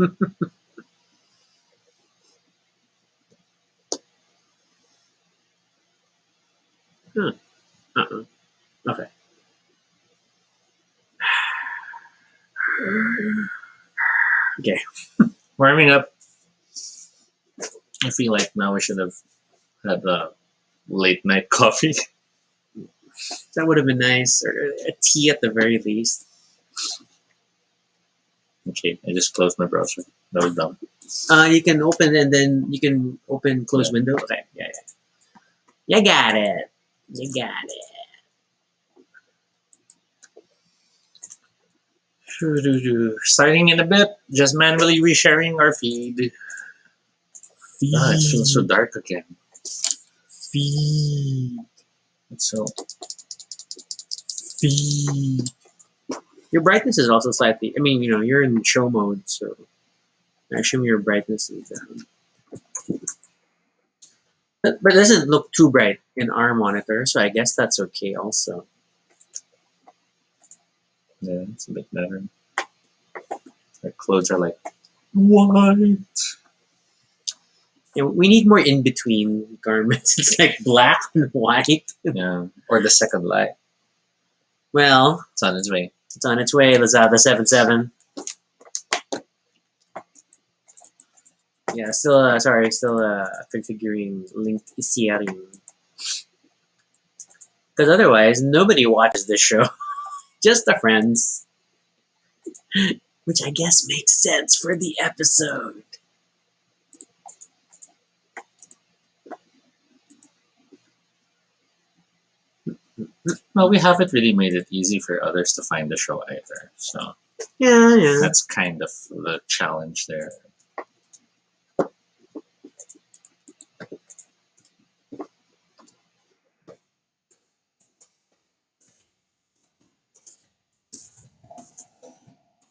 Huh. Uh-uh. Okay. Okay. Warming up. I feel like now we should have had a late night coffee. That would have been nice, or a tea at the very least. Okay, I just closed my browser. That was dumb. You can open and then you can open close window. Okay, yeah. You got it. You got it. Starting in a bit, just manually resharing our feed. Ah, it feels so dark again. Feed. So feed. Your brightness is also slightly. I mean, you're in show mode, so I assume your brightness is down. But it doesn't look too bright in our monitor, so I guess that's okay also. Yeah, it's a bit better. Our clothes are like white. We need more in between garments. It's like black and white. Yeah, or the second light. Well, it's on its way. It's on its way, Lazada 77. Yeah, still configuring link sharing. Because otherwise, nobody watches this show. Just the friends. Which I guess makes sense for the episode. Well, we haven't really made it easy for others to find the show either. So yeah. That's kind of the challenge there.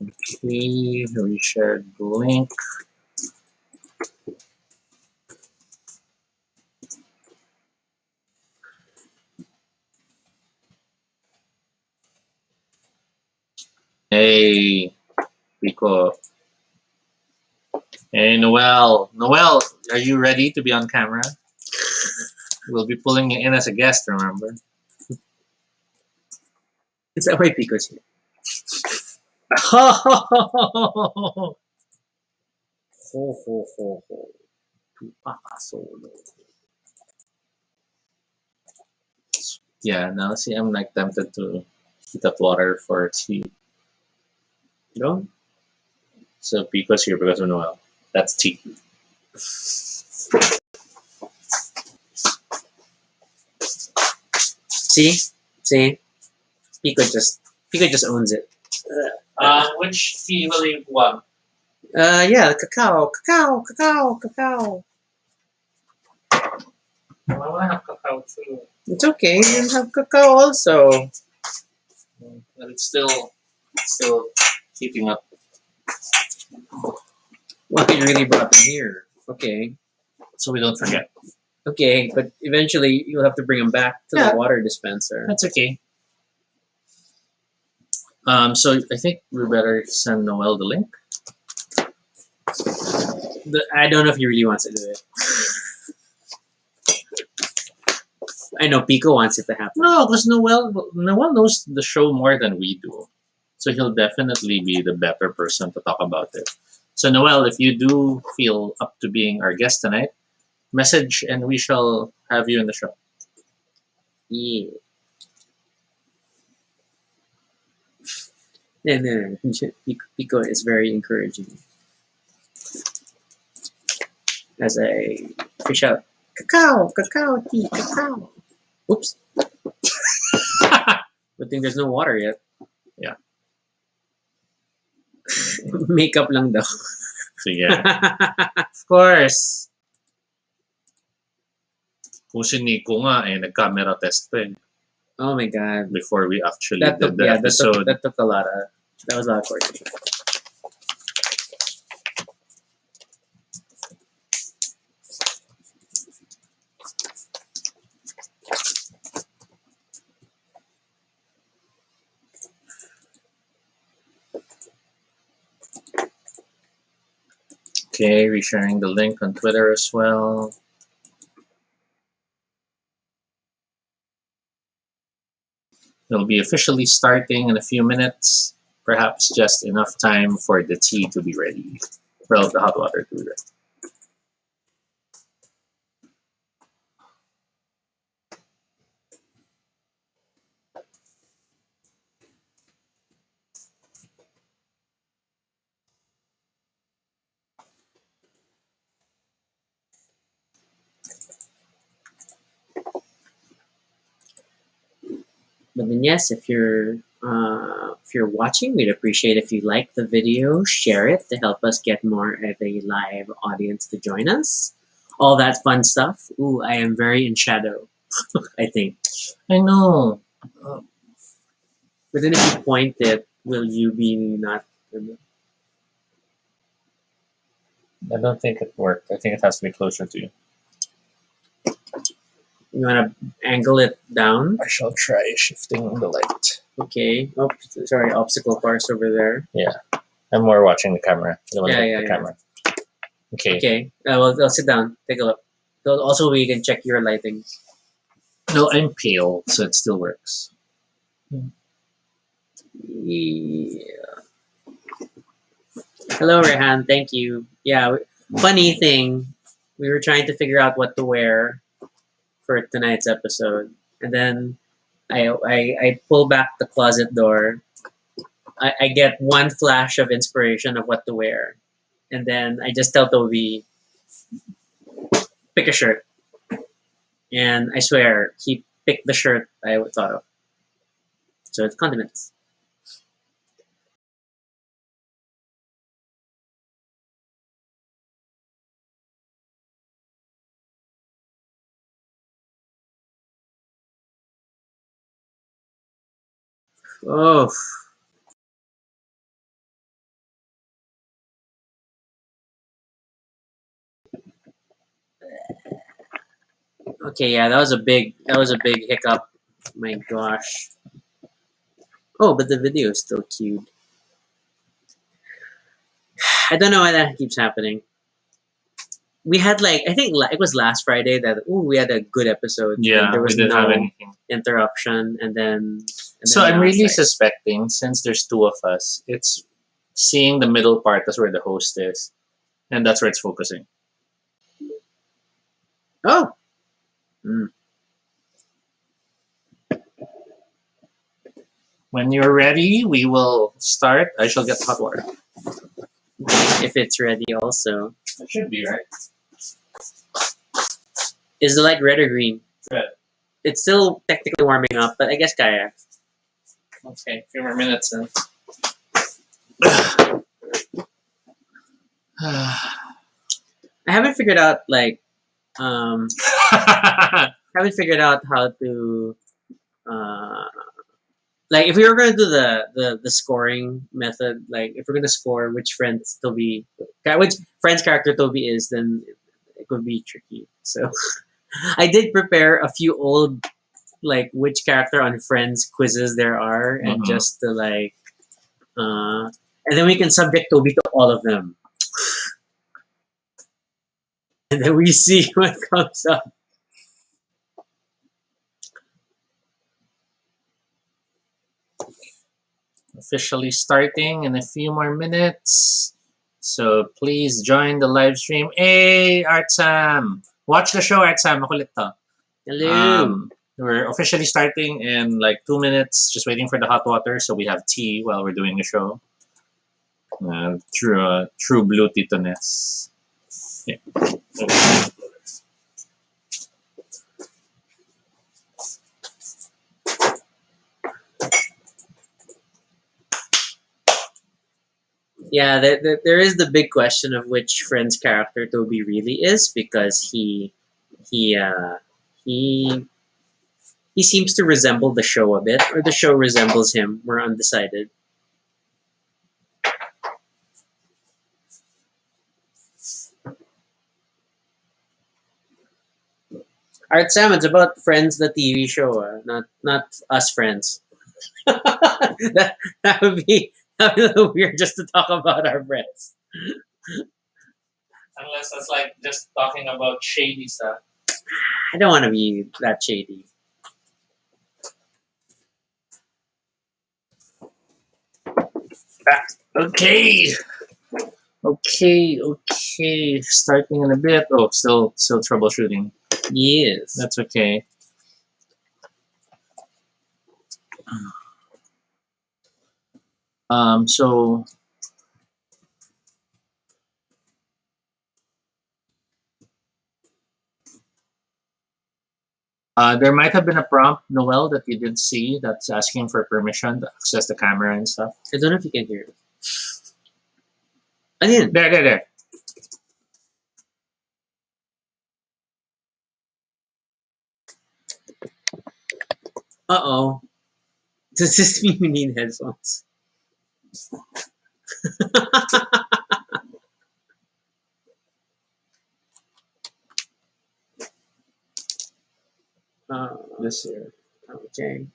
Okay, we shared the link. Hey, Pico. Hey, Noel. Noel, are you ready to be on camera? We'll be pulling you in as a guest, remember? It's that way, Pico's here. Ho, ho, ho, ho, ho. Solo. Yeah, now see, I'm like tempted to heat up water for tea. You know? So Pico's here because of Noel. That's tea. See? Pico just owns it. Which tea will you want? Yeah, cacao. I want to have cacao too. It's okay. You can have cacao also. But it's still keeping up. Well, you really brought them here. Okay. So we don't forget. Okay, but eventually you'll have to bring them back to the water dispenser. That's okay. So I think we better send Noel the link. I don't know if he really wants to do it. I know Pico wants it to happen. No, because Noel knows the show more than we do. So he'll definitely be the better person to talk about it. So Noel, if you do feel up to being our guest tonight, message and we shall have you in the show. Yeah. No. Pico is very encouraging. As I fish out cacao tea, cacao. Oops. Good thing there's no water yet. Yeah. Makeup lang daw. Sige. Of course. Kung si Nico nga, nag-camera test pa eh. Oh my God. Before we actually did the episode. That was a lot of coordination. Okay, resharing the link on Twitter as well. It'll be officially starting in a few minutes, perhaps just enough time for the tea to be ready. Well, the hot water to be ready. But then yes, if you're watching, we'd appreciate if you like the video, share it to help us get more of a live audience to join us. All that fun stuff. Ooh, I am very in shadow. I think. I know. But then if you point it, will you be not? I don't think it worked. I think it has to be closer to you. You want to angle it down? I shall try shifting the light. Okay. Oh, sorry, obstacle course over there. Yeah. I'm more watching the camera. I don't want to Yeah, hit the camera. Okay. Okay. Well, sit down. Take a look. So also, we can check your lighting. No, I'm pale, so it still works. Yeah. Hello, Rehan. Thank you. Yeah. Funny thing, we were trying to figure out what to wear for tonight's episode, and then I pull back the closet door. I get one flash of inspiration of what to wear, and then I just tell Tobie, pick a shirt. And I swear, he picked the shirt I thought of. So it's condiments. Oh, okay, yeah, that was a big hiccup. My gosh. Oh, but the video is still cute. I don't know why that keeps happening. We had I think it was last Friday that we had a good episode. Yeah, there was we didn't have no anything. interruption, and then So I'm now really it's suspecting, since there's two of us, it's seeing the middle part. That's where the host is, and that's where it's focusing. oh. Mm. When you're ready, we will start. I shall get the hot water. If it's ready, also. It should be, right? Is the light red or green? Red. It's still technically warming up, but I guess kaya. Okay, a few more minutes then. I haven't figured out haven't figured out how to if we were gonna do the scoring method, if we're gonna score which friend's character Tobie is, then it could be tricky. So I did prepare a few old which character on Friends quizzes there are, and just to and then we can subject Tobie to all of them. And then we see what comes up. Officially starting in a few more minutes. So please join the live stream. Hey, Art Sam! Watch the show, Art Sam. Makulit to. Hello. We're officially starting in 2 minutes. Just waiting for the hot water, so we have tea while we're doing the show. True blue Tito-ness. Yeah. Yeah, there is the big question of which Friends character Tobie really is, because he he he seems to resemble the show a bit, or the show resembles him. We're undecided. Art Sam, it's about Friends, the TV show, not us Friends. that would be weird just to talk about our friends. Unless that's like just talking about shady stuff. I don't want to be that shady. Okay. Okay. Starting in a bit. Oh, still troubleshooting. Yes. That's okay. So there might have been a prompt, Noel, that you didn't see that's asking for permission to access the camera and stuff. I don't know if you can hear it. I didn't. There. Uh-oh. Does this mean we need headphones? This year. Okay.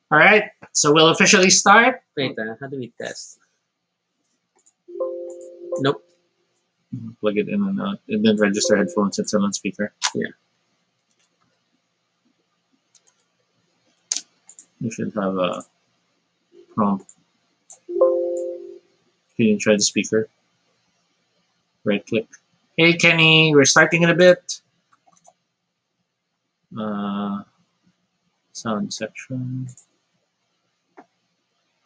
All right. So we'll officially start. Wait, how do we test? Nope. Plug it in and out. It didn't register headphones. It's on speaker. Yeah. You should have a prompt. Can you try the speaker? Right click. Hey Kenny, we're starting in a bit. Sound section.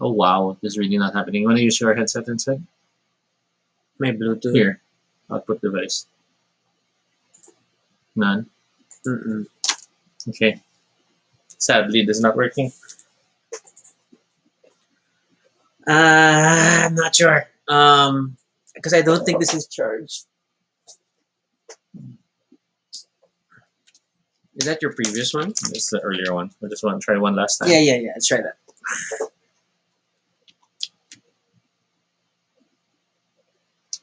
Oh wow, this is really not happening. You want to use your headset instead? My Bluetooth. Here, output device. None. Mm-mm. Okay. Sadly, this is not working. I'm not sure. Because I don't think this is charged. Is that your previous one? It's the earlier one. I just want to try one last time. Yeah. Let's try that.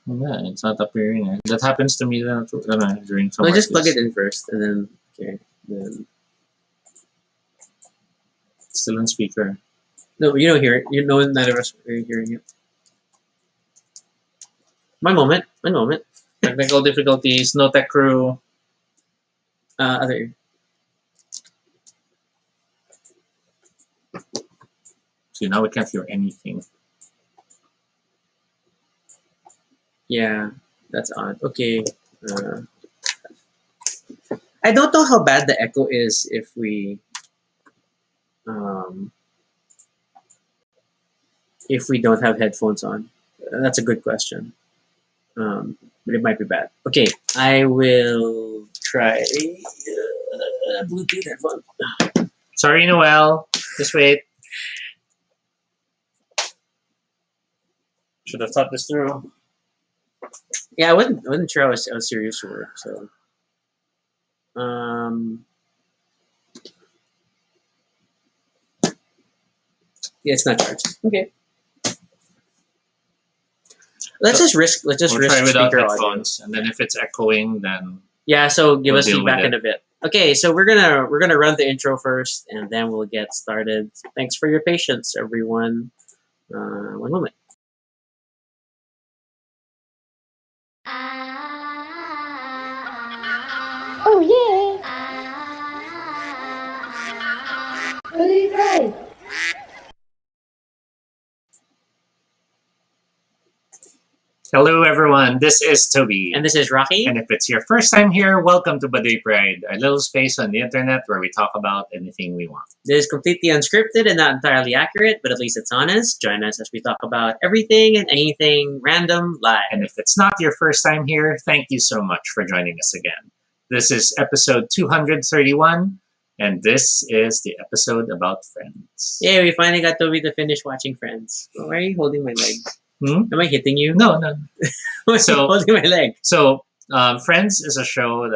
Yeah, it's not appearing. That happens to me during some. No, just plug it in first, and then then. It's still on speaker. No, you don't hear it. You know, none of us are hearing it. One moment. Technical difficulties. No tech crew. Other ear. See, now we can't hear anything. Yeah, that's odd. Okay. I don't know how bad the echo is if we don't have headphones on. That's a good question. But it might be bad. Okay, I will try Bluetooth headphones. Sorry, Noel. Just wait. Should have thought this through. Yeah, I wasn't sure I was serious for work. So, yeah, it's not charged. Okay. Let's just risk We'll try without speaker headphones, and then if it's echoing, then yeah. So give We'll us deal feedback with in a bit. Okay, so we're gonna run the intro first, and then we'll get started. Thanks for your patience, everyone. One moment. Oh yeah! Baduy Pride! hello everyone. This is Tobie. And this is Rocky. And if it's your first time here, welcome to Baduy Pride, a little space on the internet where we talk about anything we want. This is completely unscripted and not entirely accurate, but at least it's honest. Join us as we talk about everything and anything random live. And if it's not your first time here, thank you so much for joining us again. This is episode 231, and this is the episode about friends. Yay, we finally got Toby to finish watching Friends. Why are you holding my leg? Am I hitting you? No. Why are So- you holding my leg? So, Friends is a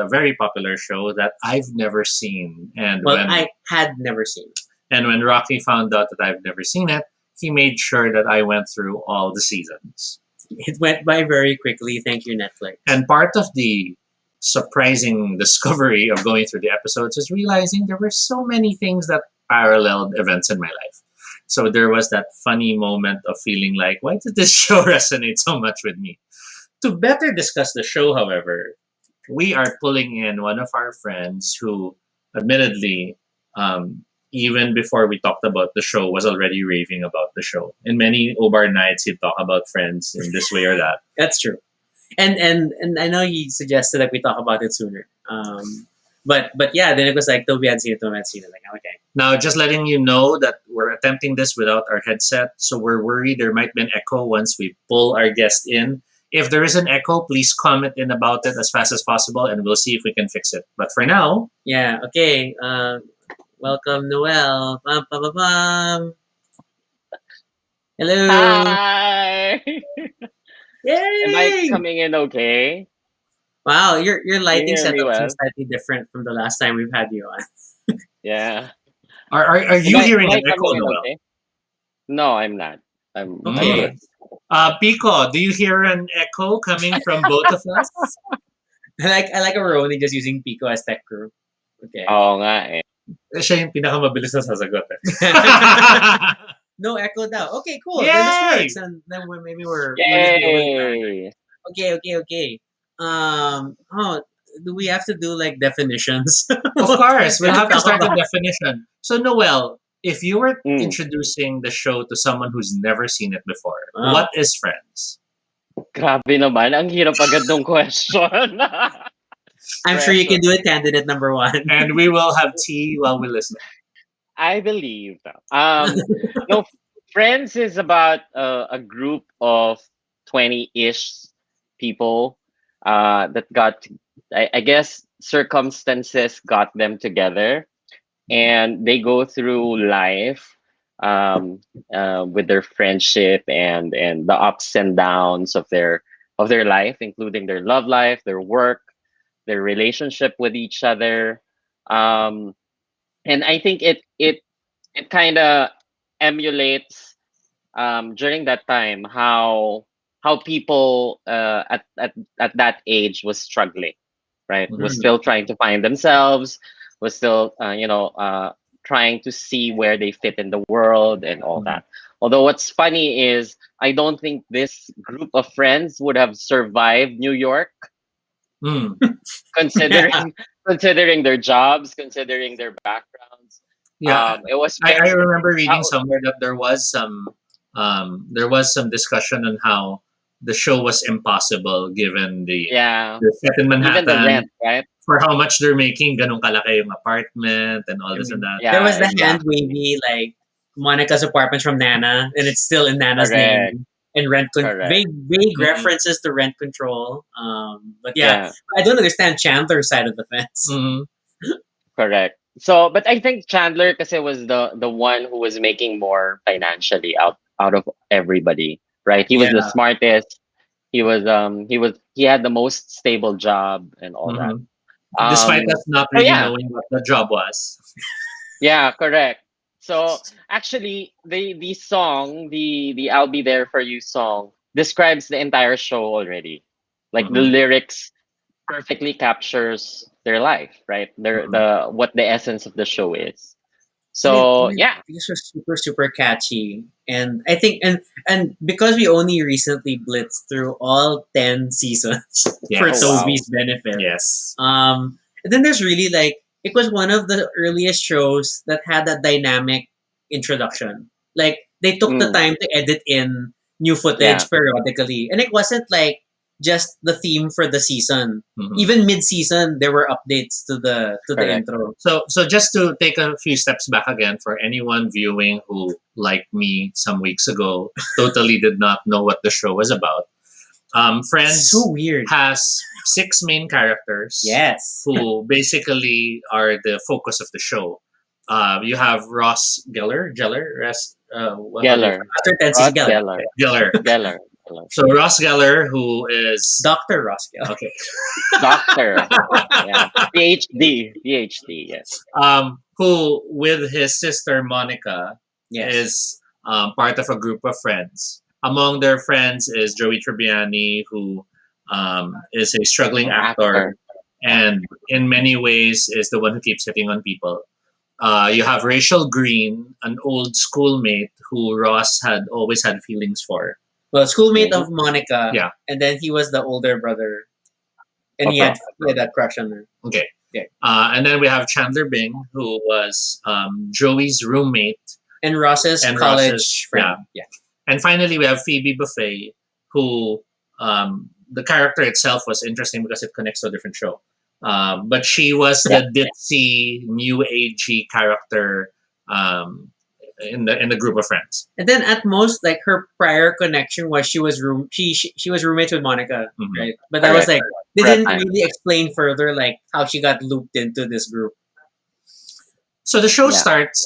very popular show that I've never seen. And Well, I had never seen it. And when Rocky found out that I've never seen it, he made sure that I went through all the seasons. It went by very quickly. Thank you, Netflix. And part of the surprising discovery of going through the episodes is realizing there were so many things that paralleled events in my life. So there was that funny moment of feeling like, why did this show resonate so much with me? To better discuss the show, however, we are pulling in one of our friends who, admittedly, even before we talked about the show, was already raving about the show. In many Obar nights, he'd talk about Friends in this way or that. That's true. And I know he suggested that we talk about it sooner. But yeah, then it was like Tobie had seen it, Tobie had seen it. Like, okay. Now, just letting you know that we're attempting this without our headset, so we're worried there might be an echo once we pull our guest in. If there is an echo, please comment in about it as fast as possible, and we'll see if we can fix it. But for now, Yeah, okay. Welcome, Noel. Bum, bum, bum, bum. Hello. Hi! Am I Yay! coming in okay? Wow, your Can you lighting hear me setup seems well? slightly different from the last time we've had you on. Yeah. are Am you I hearing am an I echo, coming in Noel? okay? No, I'm not. I'm Okay. good. Pico, do you hear an echo coming from both of us? I like a Roni just using Pico as tech crew. Okay. Oo nga eh. Siya yung pinakamabilis na sasagot eh. No echo daw. Okay, cool. Then this Yay! works. And then maybe we'll just be able to plan. Yay! Okay. Oh, do we have to do like definitions? Of course, we'll Let's have to talk start the about- definition. So, Noel, if you were Mm. introducing the show to someone who's never seen it before, Wow. what is Friends? Grabe naman. Ang hirap agad ng question. I'm sure you can Pressure. do it, candidate number 1. And we will have tea while we listen. I believe. No, Friends is about a group of 20-ish people that got, I guess, circumstances got them together, and they go through life with their friendship and the ups and downs of their life, including their love life, their work, their relationship with each other. Um, and I think it kind of emulates during that time how people at that age was struggling, right? Was Mhm. still trying to find themselves, was still trying to see where they fit in the world and all Mhm. that. Although what's funny is I don't think this group of friends would have survived New York, Mm. considering considering their jobs, considering their backgrounds. Yeah, It was I very remember reading uh, somewhere that there was some discussion on how the show was impossible given yeah, the set in even the Manhattan rent, right? for how much they're making, ganun kalaki yung apartment and all I this and mean, that. Yeah, there was the hand exactly. wavy, like Monica's apartment from Nana, and it's still in Nana's Correct, name. And correct. vague Mhm. references to rent control. But yeah, Yeah, I don't understand Chandler's side of the fence. Mhm. correct. So, but I think Chandler, because it was the one who was making more financially out of everybody, right? He was the Yeah. smartest. He had the most stable job and all that. Mhm. Despite us not So really yeah, knowing what the job was. yeah, correct. So actually, the song, the "I'll Be There for You" song describes the entire show already. Like the Mhm. lyrics perfectly captures their life, right? Their Mhm. the what the essence of the show is. And So yeah, these are super super catchy, and I think and because we only recently blitzed through all 10 seasons for Yes. Oh, wow. Toby's benefit. Yes. And then there's really like it was one of the earliest shows that had that dynamic introduction. Like they took the Mm, time to edit in new yeah, footage periodically, and it wasn't like just the theme for the season. Mhm. Even mid-season, there were updates to the correct. intro. So just to take a few steps back again for anyone viewing who, like me some weeks ago, totally did not know what the show was about. Friends So weird. has 6 main characters Yes. who basically are the focus of the show. You have Ross Geller, After 10 Rod seasons, Geller. Geller, Geller. Geller, Geller. So Ross Geller, who is Dr. Ross Geller. okay, Doctor, yeah, PhD, yes. who with his sister Monica Yes. is part of a group of friends. Among their friends is Joey Tribbiani, who is a struggling actor, and in many ways is the one who keeps hitting on people. You have Rachel Green, an old schoolmate who Ross had always had feelings for. Well, schoolmate of Monica. Yeah. And then he was the older brother. And Of he had that crush on her. Okay. Okay. And then we have Chandler Bing, who was Joey's roommate. And Ross's And college Ross's- friend. yeah. And finally, we have Phoebe Buffet, who the character itself was interesting because it connects to a different show. But she was the ditzy, new agey character in the group of friends. And then at most, like her prior connection was she was roommates with Monica, Mhm. right? But that was Correct. like they didn't Correct. really explain further like how she got looped into this group. So the show Yeah. starts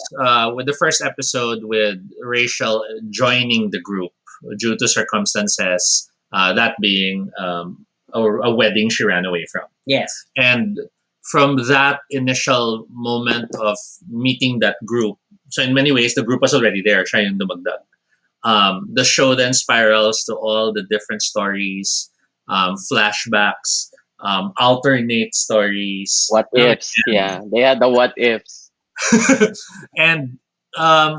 with the first episode with Rachel joining the group due to circumstances, that being a wedding she ran away from. Yes. And from that initial moment of meeting that group, so in many ways, the group was already there, trying to dumagdag. The show then spirals to all the different stories, flashbacks, alternate stories. What ifs? Yeah, they had the what ifs. And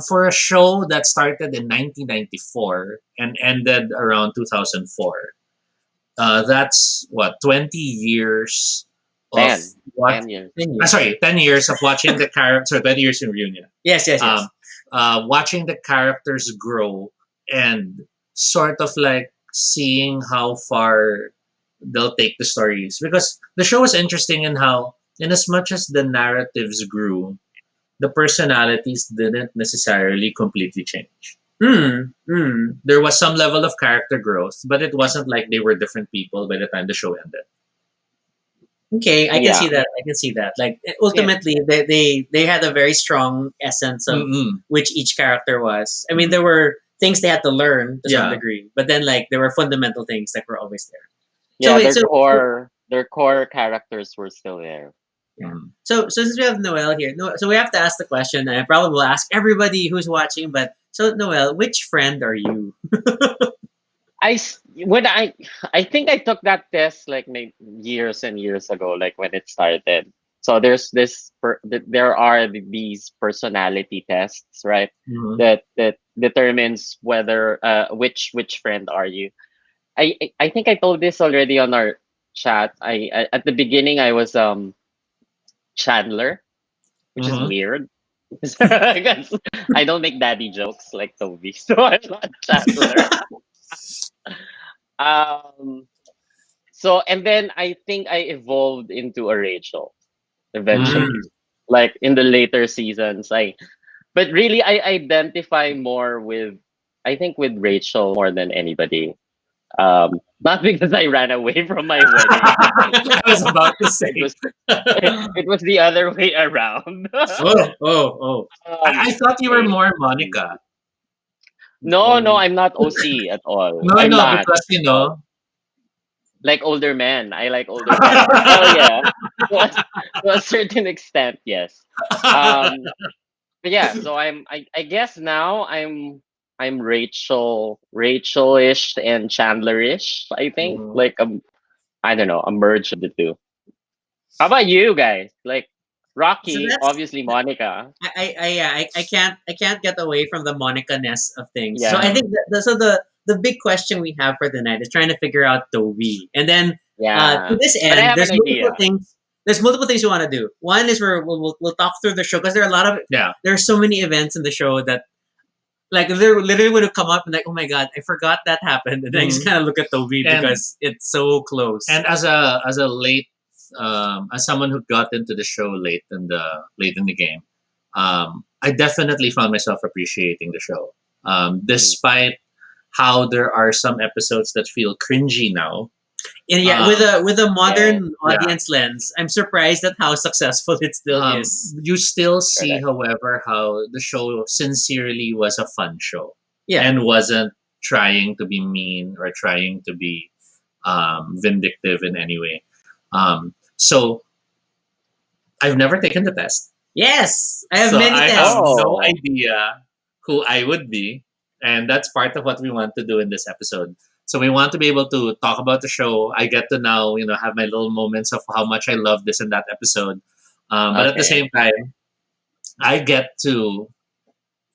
for a show that started in 1994 and ended around 2004, that's what 20 years of 10. what? 10 years. 10 years of watching the character. 20 years in reunion. Yes. Watching the characters grow and sort of like seeing how far they'll take the stories, because the show was interesting in how, in as much as the narratives grew, the personalities didn't necessarily completely change. There was some level of character growth, but it wasn't like they were different people by the time the show ended. Okay, I can Yeah. see that. I can see that. Like ultimately, they had a very strong essence of Mm-mm. which each character was. I mean, there were things they had to learn to some Yeah. degree, but then like there were fundamental things that were always there. Yeah, wait, their core characters were still there. Mm. So since we have Noel here, so we have to ask the question, and I probably will ask everybody who's watching. But so Noel, which friend are you? I think I took that test like maybe years and years ago, like when it started. So there are these personality tests, right? Mhm. That determines whether which friend are you. I think I told this already on our chat. I at the beginning I was Chandler, which is Mhm. weird. Because I don't make daddy jokes like Tobie, so I'm not Chandler. So and then I think I evolved into a Rachel eventually. Like in the later seasons. But really I identify more with, I think, with Rachel more than anybody. Not because I ran away from my wedding. I was about to say. It was the other way around. Oh. I thought you were more Monica. No, I'm not OC at all. No, I'm no, not. because Like older men. I like older men. Oh yeah. To a certain extent, yes. Um but yeah, so I guess now I'm Rachel-ish and Chandler-ish, I think. Mhm. Like I don't know, a merge of the two. How about you guys? Like So Rocky, that's obviously Monica. I can't get away from the Monica-ness of things. So Yeah. I think the big question we have for the night is trying to figure out Tobie, and then Yeah. to this But I end, have there's an multiple idea. things. There's multiple things we want to do. One is we'll talk through the show because there are a lot of Yeah. there are so many events in the show that like they're literally going to come up and like, oh my god, I forgot that happened, and then I just kind of look at Tobie And- because it's so close. And as a late as someone who got into the show late in the game, I definitely found myself appreciating the show. Despite how there are some episodes that feel cringy now. And yeah, with a modern Yeah. audience lens, I'm surprised at how successful it still is. You still see, Correct. however, how the show sincerely was a fun show. Yeah. And wasn't trying to be mean or trying to be vindictive in any way. So I've never taken the test. Yes, I have So many I tests. have Oh. no idea who I would be. And that's part of what we want to do in this episode. So we want to be able to talk about the show. I get to now, have my little moments of how much I love this and that episode. But at the Okay. same time, I get to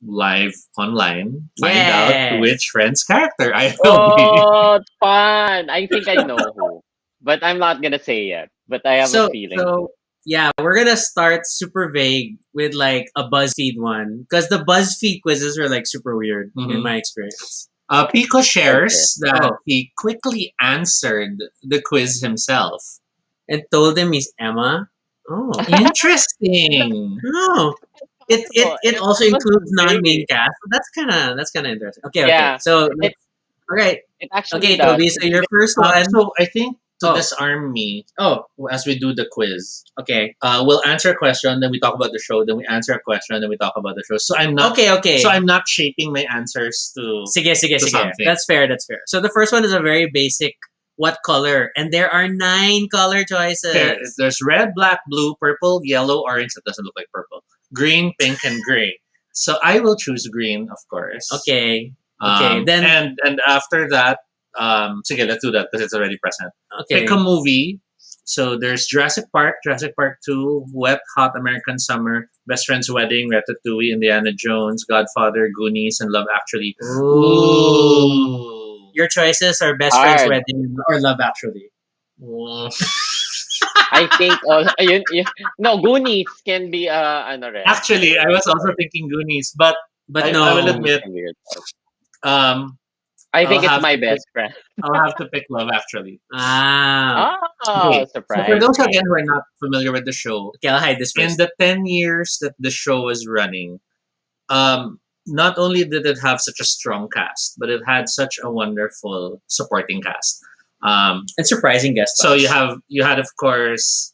live online. Find Yes. out which friend's character I will be. Oh, it's fun. I think I know who, but I'm not gonna say yet. But I have a feeling. So yeah, we're gonna start super vague with like a BuzzFeed one because the BuzzFeed quizzes are like super weird in Mhm. my experience. Pico shares that Oh. he quickly answered the quiz himself. And told him he's Emma. Oh, Interesting. no. It also It was includes non-main big. cast. That's kind of interesting. Okay, okay. Yeah, So it all right. it actually Okay, does. Toby. So your first one. So I think to Oh. disarm me Oh, as we do the quiz, okay. we'll answer a question, then we talk about the show, then we answer a question, then we talk about the show. So I'm not Okay. so I'm not shaping my answers to Sige. something. That's fair. So the first one is a very basic. What color? And there are 9 color choices. Okay, there's red, black, blue, purple, yellow, orange. That doesn't look like purple. Green, pink, and gray. So I will choose green, of course. Okay. Then and after that, sige, let's do that because it's already present. okay. Pick a movie. So there's Jurassic Park 2, Wet Hot American Summer, Best Friend's Wedding, Ratatouille, Indiana Jones, Godfather, Goonies, and Love Actually. Ooh. Your choices are Best Friend's Hard. Wedding or Love Actually. I think no, Goonies can be ano rin. Actually, I was also thinking Goonies, but But I no. will admit, Weird. um, I think I'll it's have my to best friend. I'll have to pick Love Actually. Ah. Oh, Okay. So surprise. for those again who are not familiar with the show, Okay, I'll hide this in first. the 10 years that the show was running, not only did it have such a strong cast, but it had such a wonderful supporting cast. And surprising guest So stars. you had of course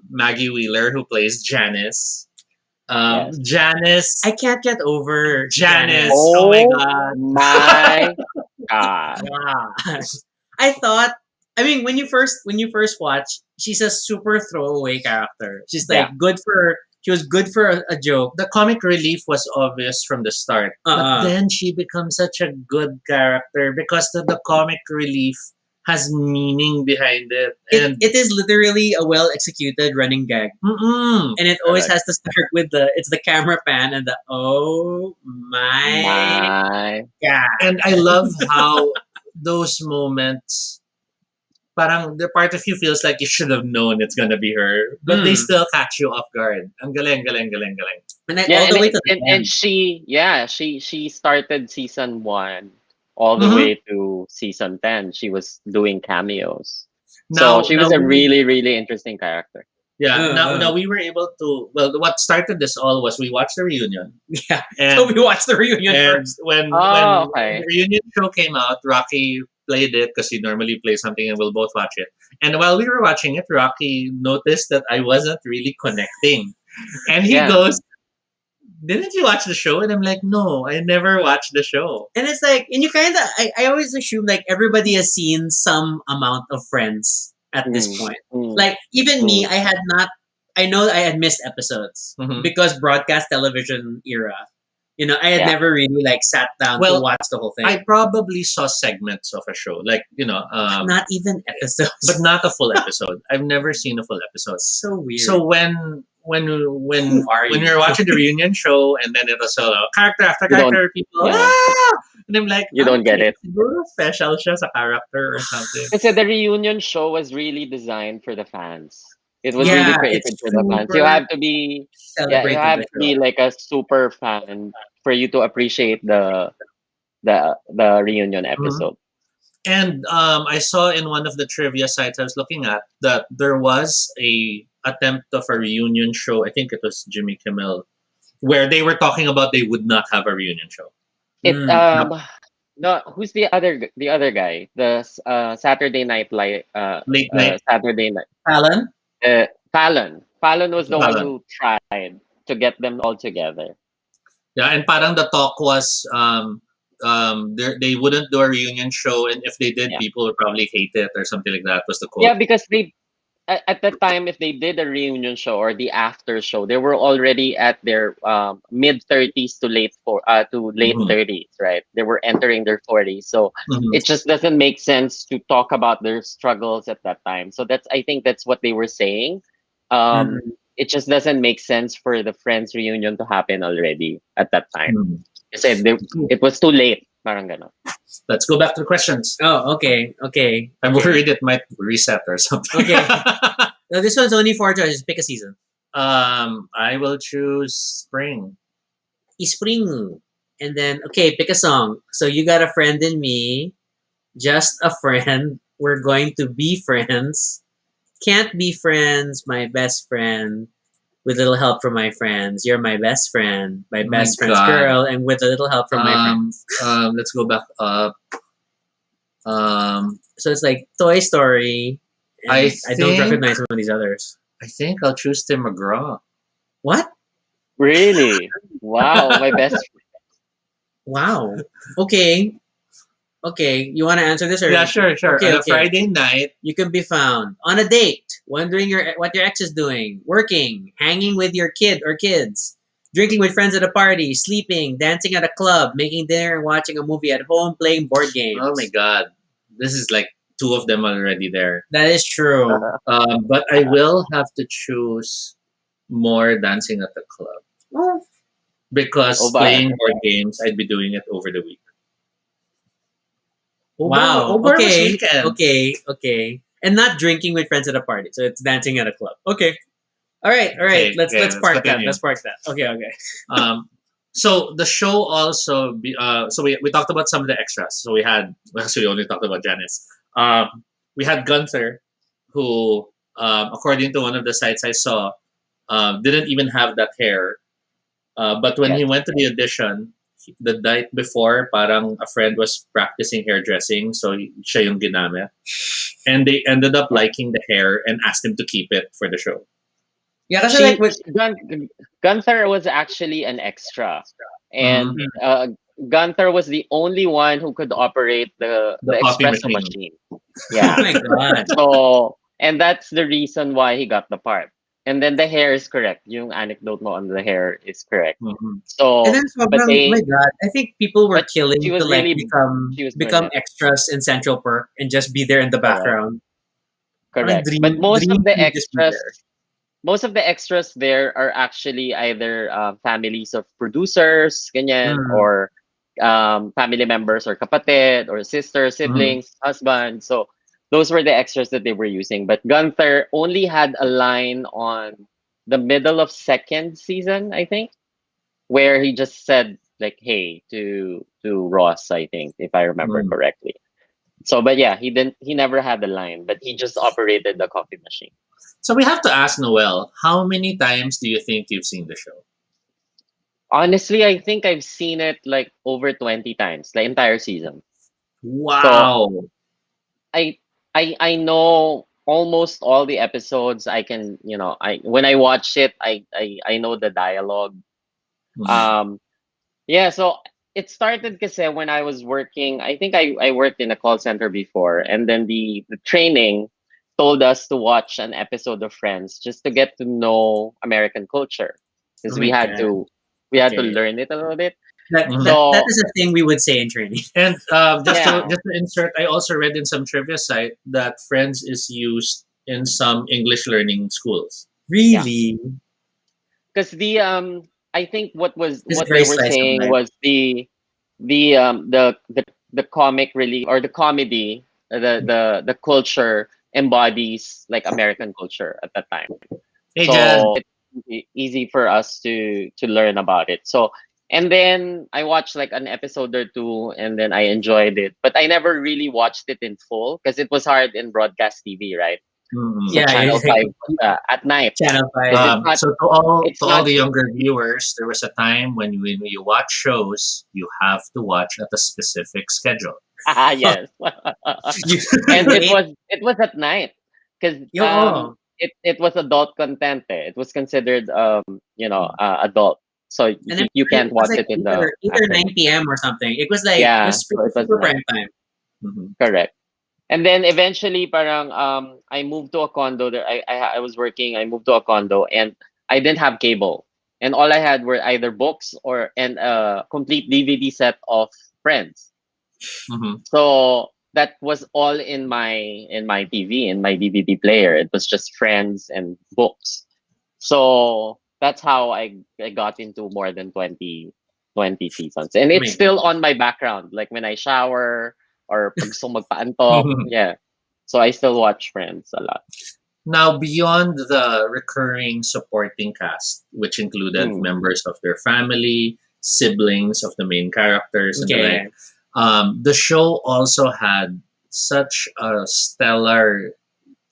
Maggie Wheeler who plays Janice. Yes. Janice. I can't get over Janice. Janice. Oh my God. My God. Wow. I thought. I mean, when you first watch, she's a super throwaway character. She's like Yeah. She was good for a joke. The comic relief was obvious from the start, but then she becomes such a good character because the comic relief has meaning behind it, and It is literally a well executed running gag, mm-mm. and it always Correct. has to start with the camera pan and the oh my My god. And I love how those moments, parang the part of you feels like you should have known it's gonna be her, but they Mm. still catch you off guard. Ang galing. And then yeah, all the way to the and end. she started season 1 all the Mhm. way to season 10. She was doing cameos. Now, So she was a really, really interesting character. now we were able to. Well, what started this all was we watched the reunion, Yeah. and So we watched the reunion and first. when Oh, okay. the reunion show came out, Rocky played it because he normally plays something, and we'll both watch it. And while we were watching it, Rocky noticed that I wasn't really connecting, and he Yeah. goes, "Didn't you watch the show?" And I'm like, "No, I never watched the show." And it's like, and you kind of, I always assume like everybody has seen some amount of Friends at this Mm, point. mm, Like even me, mm. I had not. I know I had missed episodes Mhm. because broadcast television era. I had Yeah. never really like sat down to Well, watch the whole thing. I probably saw segments of a show, like Not even episodes. but not a full episode. I've never seen a full episode. so weird. So when Who are when you? we were watching the reunion show, and then it was character after You don't- character, people, yeah. and I'm like, You don't get it. Siguro special siya sa character or something. Kasi the reunion show was really designed for the fans. It was Yeah, really created it's for the fans. You super have to be you celebrated have the to be show. like a super fan for you to appreciate the reunion episode. And I saw in one of the trivia sites I was looking at that there was a attempt of a reunion show. I think it was Jimmy Kimmel, where they were talking about they would not have a reunion show. It Mm. no, who's the other guy? The Saturday Night Live Late night. Saturday night Alan? Fallon. Fallon was the one Fallon. who tried to get them all together. Yeah, and parang the talk was they wouldn't do a reunion show, and if they did, Yeah. people would probably hate it or something like that. Was the quote? Yeah, because they at the time, if they did a reunion show or the after show, they were already at their mid 30s to late 30s, right? They were entering their 40s, so Mhm. it just doesn't make sense to talk about their struggles at that time. So I think that's what they were saying. Mhm. it just doesn't make sense for the Friends reunion to happen already at that time. Hmm. It was too late. Parang ganon. Let's go back to the questions. Oh, okay. I'm worried it might reset or something. Okay. No, this one's only 4 choices. Pick a season. I will choose spring. Spring. And then, okay, pick a song. So you got a friend in me. Just a friend. We're going to be friends. Can't be friends. My best friend. With little help from my friends. You're my best friend. My Oh best my friend's God. girl. And with a little help from my friends. Let's go back up. So it's like Toy Story. And I I don't think- recognize some of these others. I think I'll choose Tim McGraw. What? Really? Wow, my best. Wow. Okay. Okay. You want to answer this? Or Yeah, sure. Okay, On a okay. Friday night, You can be found on a date, wondering what your ex is doing, working, hanging with your kid or kids, drinking with friends at a party, sleeping, dancing at a club, making dinner and watching a movie at home, playing board games. oh my God, this is like 2 of them already there. That is true. But I will have to choose more dancing at the club because Oh, bye. playing board games, I'd be doing it over the week. Wow. Obar was Okay. weekend. Okay. And not drinking with friends at a party. So it's dancing at a club. Okay. All right. Okay, Let's let's park that. continue. Let's park that. Okay. So the show also so we talked about some of the extras. So we only talked about Janice. We had Gunther, who according to one of the sites I saw, didn't even have that hair. But when he went to the audition, the night before, parang a friend was practicing hairdressing, so siya yung ginamit. And they ended up liking the hair and asked him to keep it for the show. Yeah, kasi like with Gunther was actually an extra, and Mm-hmm. Gunther was the only one who could operate the coffee espresso machine. machine. oh Yeah. my god. So, and that's the reason why he got the part. And then the hair is correct. Yung anecdote mo on the hair is correct. Mhm. So, And then but sobrang, they, my god, I think people were but killing she to was like really, she was become brilliant. extras in Central Perk and just be there in the Correct. background. Correct. Dream, But most dream of the to just be extras, there. most of the extras there are actually either families of producers, ganyan, Mm. or family members or kapatid or sisters, siblings, husband. So those were the extras that they were using. But Gunther only had a line on the middle of second season, I think, where he just said like "Hey" to Ross, I think, if I remember Mm. correctly. So, but yeah, he never had a line, but he just operated the coffee machine. So we have to ask Noel, how many times do you think you've seen the show? Honestly, I think I've seen it like over 20 times, the entire season. Wow. I I know almost all the episodes. I can, I when I watch it, I know the dialogue. Mhm. Yeah, so it started kasi when I was working. I think I worked in a call center before, and then the training told us to watch an episode of Friends just to get to know American culture, because Oh my god. we had to Okay. learn it a little bit. That, Mhm. that is a thing we would say in training. And Yeah. just to insert, I also read in some trivia site that Friends is used in some English learning schools. Really? Because I think This is what very they were slice of saying life. was the comic relief or the comedy, the culture embodies like American culture at that time. Hey, So Jan. it's easy for us to learn about it. So, and then I watched like an episode or two, and then I enjoyed it, but I never really watched it in full because it was hard in broadcast TV, right? Mhm. So Yeah, Channel it's like 5 at night. Channel 5. Because it's not So to it's all not the younger viewers, there was a time when you watch shows, you have to watch at a specific schedule. yes. And it was at night because Yo, it was adult content. It was considered adult, so and then you it can't was watch like it in 8 the or 8 or 9 afternoon. p.m. or something. It was like it Yeah, was so it was super night. prime time. Mhm. Correct. And then eventually, parang I moved to a condo. There, I was working. I moved to a condo, and I didn't have cable, and all I had were either books and a complete DVD set of Friends. Mhm. So that was all in my TV, in my DVD player. It was just Friends and books. So that's how I got into more than 20 seasons. And Oh it's my still God. on my background. Like when I shower or pag gusto kong magpaantok. Yeah. So I still watch Friends a lot. Now, beyond the recurring supporting cast, which included Mm. members of their family, siblings of the main characters, and the Okay. like, the show also had such a stellar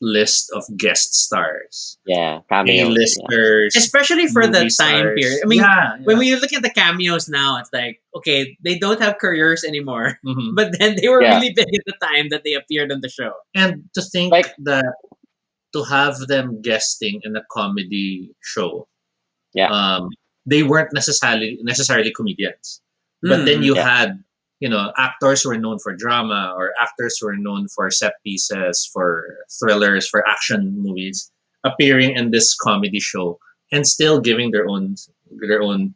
list of guest stars, Yeah. Cameos. Yeah. A-listers, Especially for movie the time stars. period. I mean, yeah, when yeah. we look at the cameos now, it's like, okay, they don't have careers anymore. Mhm. But then they were Yeah. really big at the time that they appeared on the show. And to think Like, that to have them guesting in a comedy show, yeah. they weren't necessarily comedians, but then Mhm. you Yeah. had actors who were known for drama or actors who were known for set pieces, for thrillers, for action movies, appearing in this comedy show and still giving their own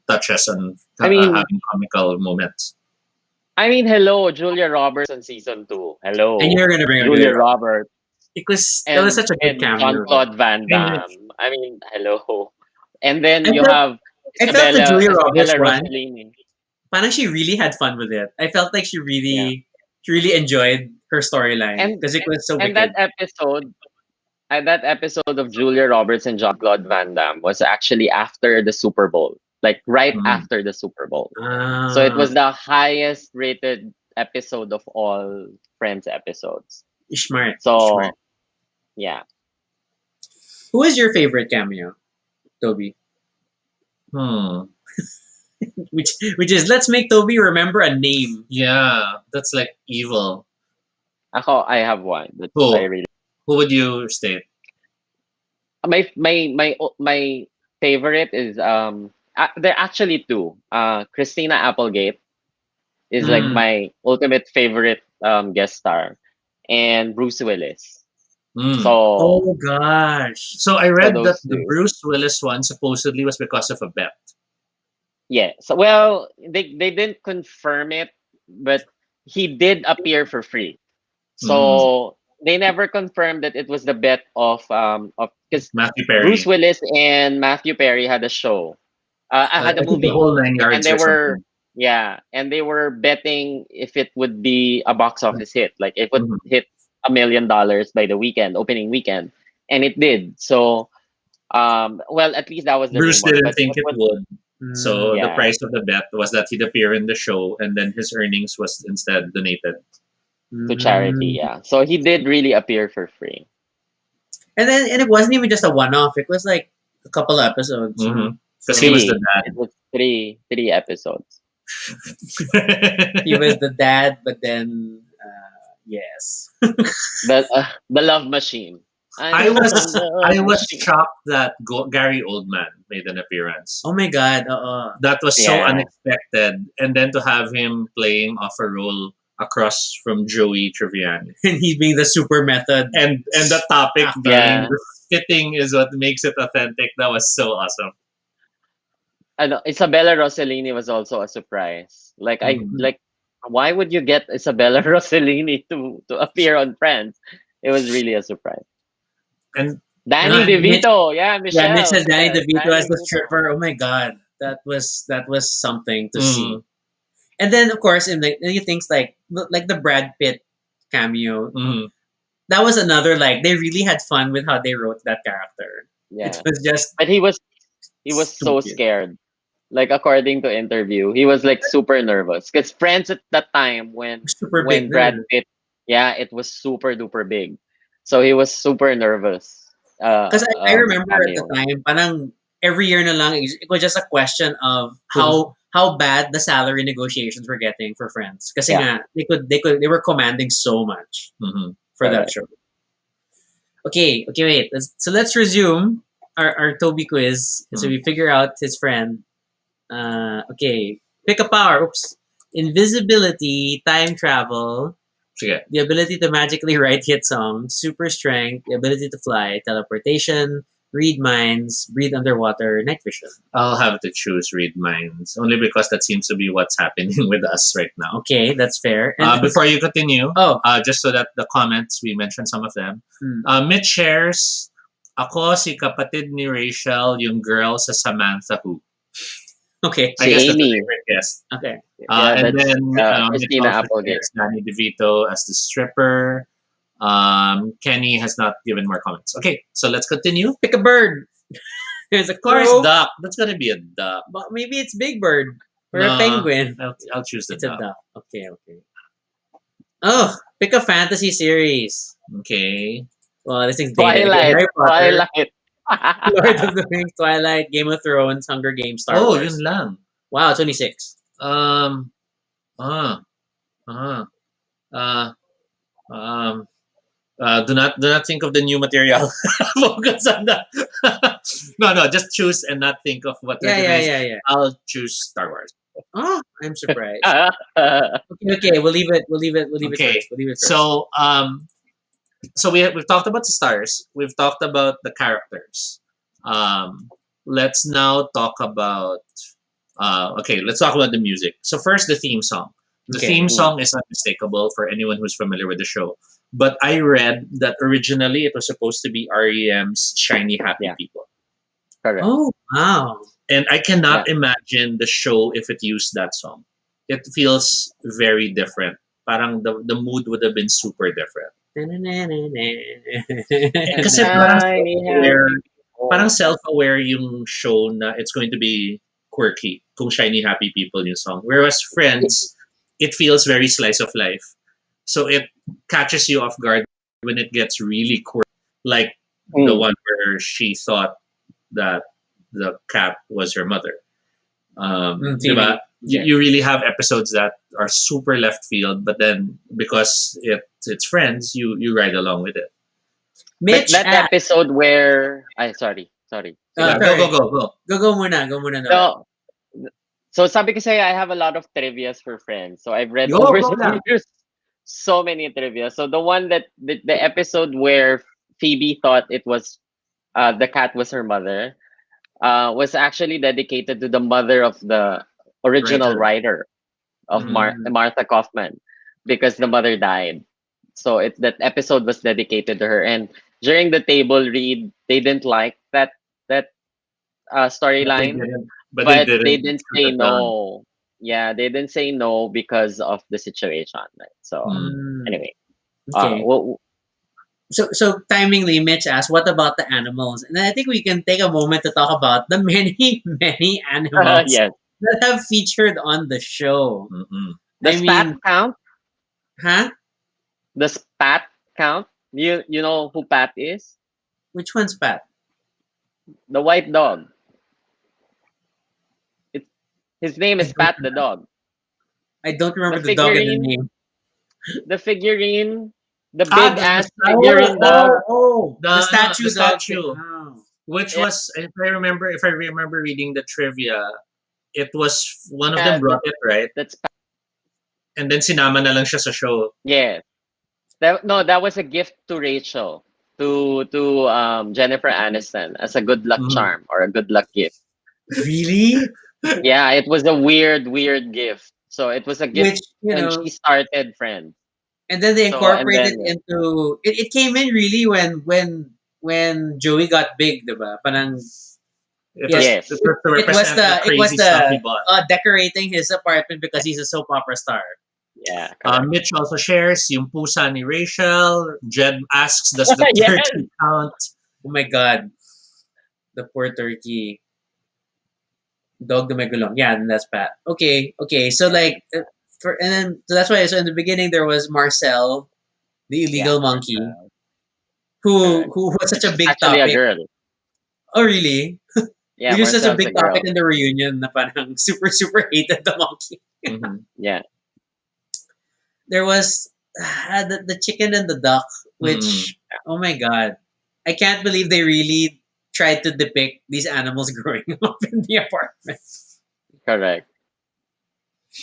touches on I mean, having comical moments. hello, Julia Roberts on season 2. And Hello. you're gonna bring a Julia Julia Roberts. Roberts That was and such a good and Jean cameo. Claude Van I mean, Damme. Hello. And then I you felt have I felt the Julia Roberts Isabella one. Rossellini. Parang she really had fun with it. I felt like Yeah. she really enjoyed her storyline And because it was so and wicked. that episode of Julia Roberts and Jean Claude Van Damme was actually after the Super Bowl, like right mm, after the Super Bowl. So it was the highest rated episode of all Friends episodes. Smart. So Smart. yeah, Who is your favorite cameo, Toby? hmm. Which is let's make Toby remember a name. Yeah, that's like evil. I have one that Who? I really Who would you state? my favorite is there are actually two. Christina Applegate is like Mm. my ultimate favorite guest star, and Bruce Willis. Mm. So Oh gosh. So I read that those the two. Bruce Willis one supposedly was because of a bet. Yeah. So well, they didn't confirm it, but he did appear for free. So they never confirmed that it was the bet of because Matthew Perry. Bruce Willis and Matthew Perry had a show. I had a I think movie, the whole 9 yards and they or were something. and they were betting if it would be a box office hit, like it would Mhm. hit $1 million by the opening weekend, and it did. So, well, at least that was the Bruce rumor. didn't But think it would. So the Yeah. price of the bet was that he'd appear in the show and then his earnings was instead donated. To charity, yeah. So he did really appear for free. And it wasn't even just a one-off. It was like a couple of episodes. Mhm. Because he was the It was three episodes. He was the dad, but then yes. The love machine. I was I was machine. shocked that Gary Oldman made an appearance. Oh my god. That was so Yeah. unexpected, and then to have him playing off a role across from Joey Tribbiani, And he being the super method. and the topic Actor. being Yeah. the spitting is what makes it authentic. That was so awesome. Isabella Rossellini was also a surprise. Like Mhm. why would you get Isabella Rossellini to appear on Friends? It was really a surprise. And Danny Yeah, DeVito, yeah, Michelle. Yeah, Mitch has Danny yes, DeVito Danny as the DeVito. stripper. Oh my god, that was something to Mm. see. And then of course, in the things like the Brad Pitt cameo, mhm. that was another like they really had fun with how they wrote that character. Yeah, It was just but he was so stupid. scared. Like according to interview, he was like super nervous because Friends at that time super when big. Brad Pitt, yeah, it was super duper big, so he was super nervous. Because I remember at the cameo. time, parang every year na lang, it was just a question of how bad the salary negotiations were getting for Friends. Kasi Yeah. nga, they were commanding so much Mhm. for that Correct. show. Okay, wait. Let's resume our Toby quiz. So we figure out his friend. Okay, pick a power. Oops. Invisibility, time travel, Sige. the ability to magically write hit songs, super strength, the ability to fly, teleportation, read minds, breathe underwater, night vision. I'll have to choose read minds only because that seems to be what's happening with us right now. Okay, that's fair. And Before you continue, oh, just so that the comments we mentioned some of them. hmm. Mitch shares Ako, si kapatid ni Rachel, yung girl sa Samantha Who. Okay. I Si guess that's the Amy. favorite guest. Okay. Yeah, And that's then Mitch Christina also Applegate. shares Danny DeVito as the stripper. Kenny has not given more comments. Okay, so let's continue. Pick a bird. There's a Of course, crow. duck. That's gonna be a duck. But maybe it's Big Bird or a No, penguin. I'll choose the It's a duck. duck. Okay, okay. Oh, pick a fantasy series. Okay. Well, this thing's dated. Okay, Twilight. Harry Potter, Twilight. Lord of the Rings, Twilight, Game of Thrones, Hunger Games, Star Oh, Wars. yun lang. Wow, 26. Um, uh, uh, uh, um, do not think of the new material. Focus on that. No, just choose and not think of what Yeah, they're yeah, gonna. yeah, yeah. I'll choose Star Wars. Oh, I'm surprised. Okay, we'll leave it. We'll leave it. We'll leave it Okay, first. We'll leave it first. So we've talked about the stars. We've talked about the characters. Let's now talk about. Okay, let's talk about the music. So first, the theme song. The Okay. theme song is unmistakable for anyone who's familiar with the show. But I read that originally it was supposed to be REM's "Shiny Happy Yeah. People," Correct. Oh, wow. and I cannot imagine the show if it used that song. It feels very different. Parang the mood would have been super different. Kasi parang Shiny self-aware, happy people. parang self-aware yung show na it's going to be quirky kung Shiny Happy People yung song. Whereas Friends, it feels very slice of life. So it catches you off guard when it gets really quirky. Like the one where she thought that the cat was her mother. Diba? You really have episodes that are super left field, but then because it's Friends, you ride along with it. Mitch, That episode where sorry. Yeah, sorry. go. Go muna. Go muna. So, so sabi ko sa'yo, I have a lot of trivias for Friends. So I've read Go over lang. the years so many trivia. So the one that the episode where Phoebe thought it was the cat was her mother was actually dedicated to the mother of the original writer of Martha Kaufman because the mother died. So that episode was dedicated to her. And during the table read, they didn't like that storyline, But but they they didn't didn't say shoot it down. no. Yeah, they didn't say no because of the situation. Right? So anyway, Okay. what So timingly, Mitch asked, "What about the animals?" And I think we can take a moment to talk about the many animals yes, that have featured on the show. Mm-mm. the I spat mean, count. huh? The spat count. You know who Pat is? Which one's Pat? The white dog. It, his name I is don't, Pat the dog. I don't remember The the dog and the figurine, name. the figurine, the Ah, big ass figurine dog. The statue the dog. statue. Oh. Which Yeah. was, if I remember reading the trivia, it was one of Yeah, them brought it, right? That's And then sinama na lang siya sa show. yes. That was a gift to Rachel, to Jennifer Aniston as a good luck charm or a good luck gift. Really? Yeah, it was a weird gift. So it was a gift Which, you when know, she started Friends. and then they So, and incorporated then- into it came in really when Joey got big, diba? Parang Yes. It was to it was represent the crazy stuff he bought. decorating his apartment because he's a soap opera star. Yeah. correct. Mitch also shares yung pusa ni Rachel. Jed asks, does the Yes. turkey count? Oh my god. The poor turkey. Dog na may gulong. Yeah, and that's Pat. Okay. So like and then so that's why so in the beginning there was Marcel, the illegal monkey, who was such a big Actually topic. a girl. Oh really? Yeah, It was such a Marcel's big girl. topic in the reunion na parang super hated the monkey. Mhm. Yeah. There was the chicken and the duck, which oh my god, I can't believe they really tried to depict these animals growing up in the apartment. Correct.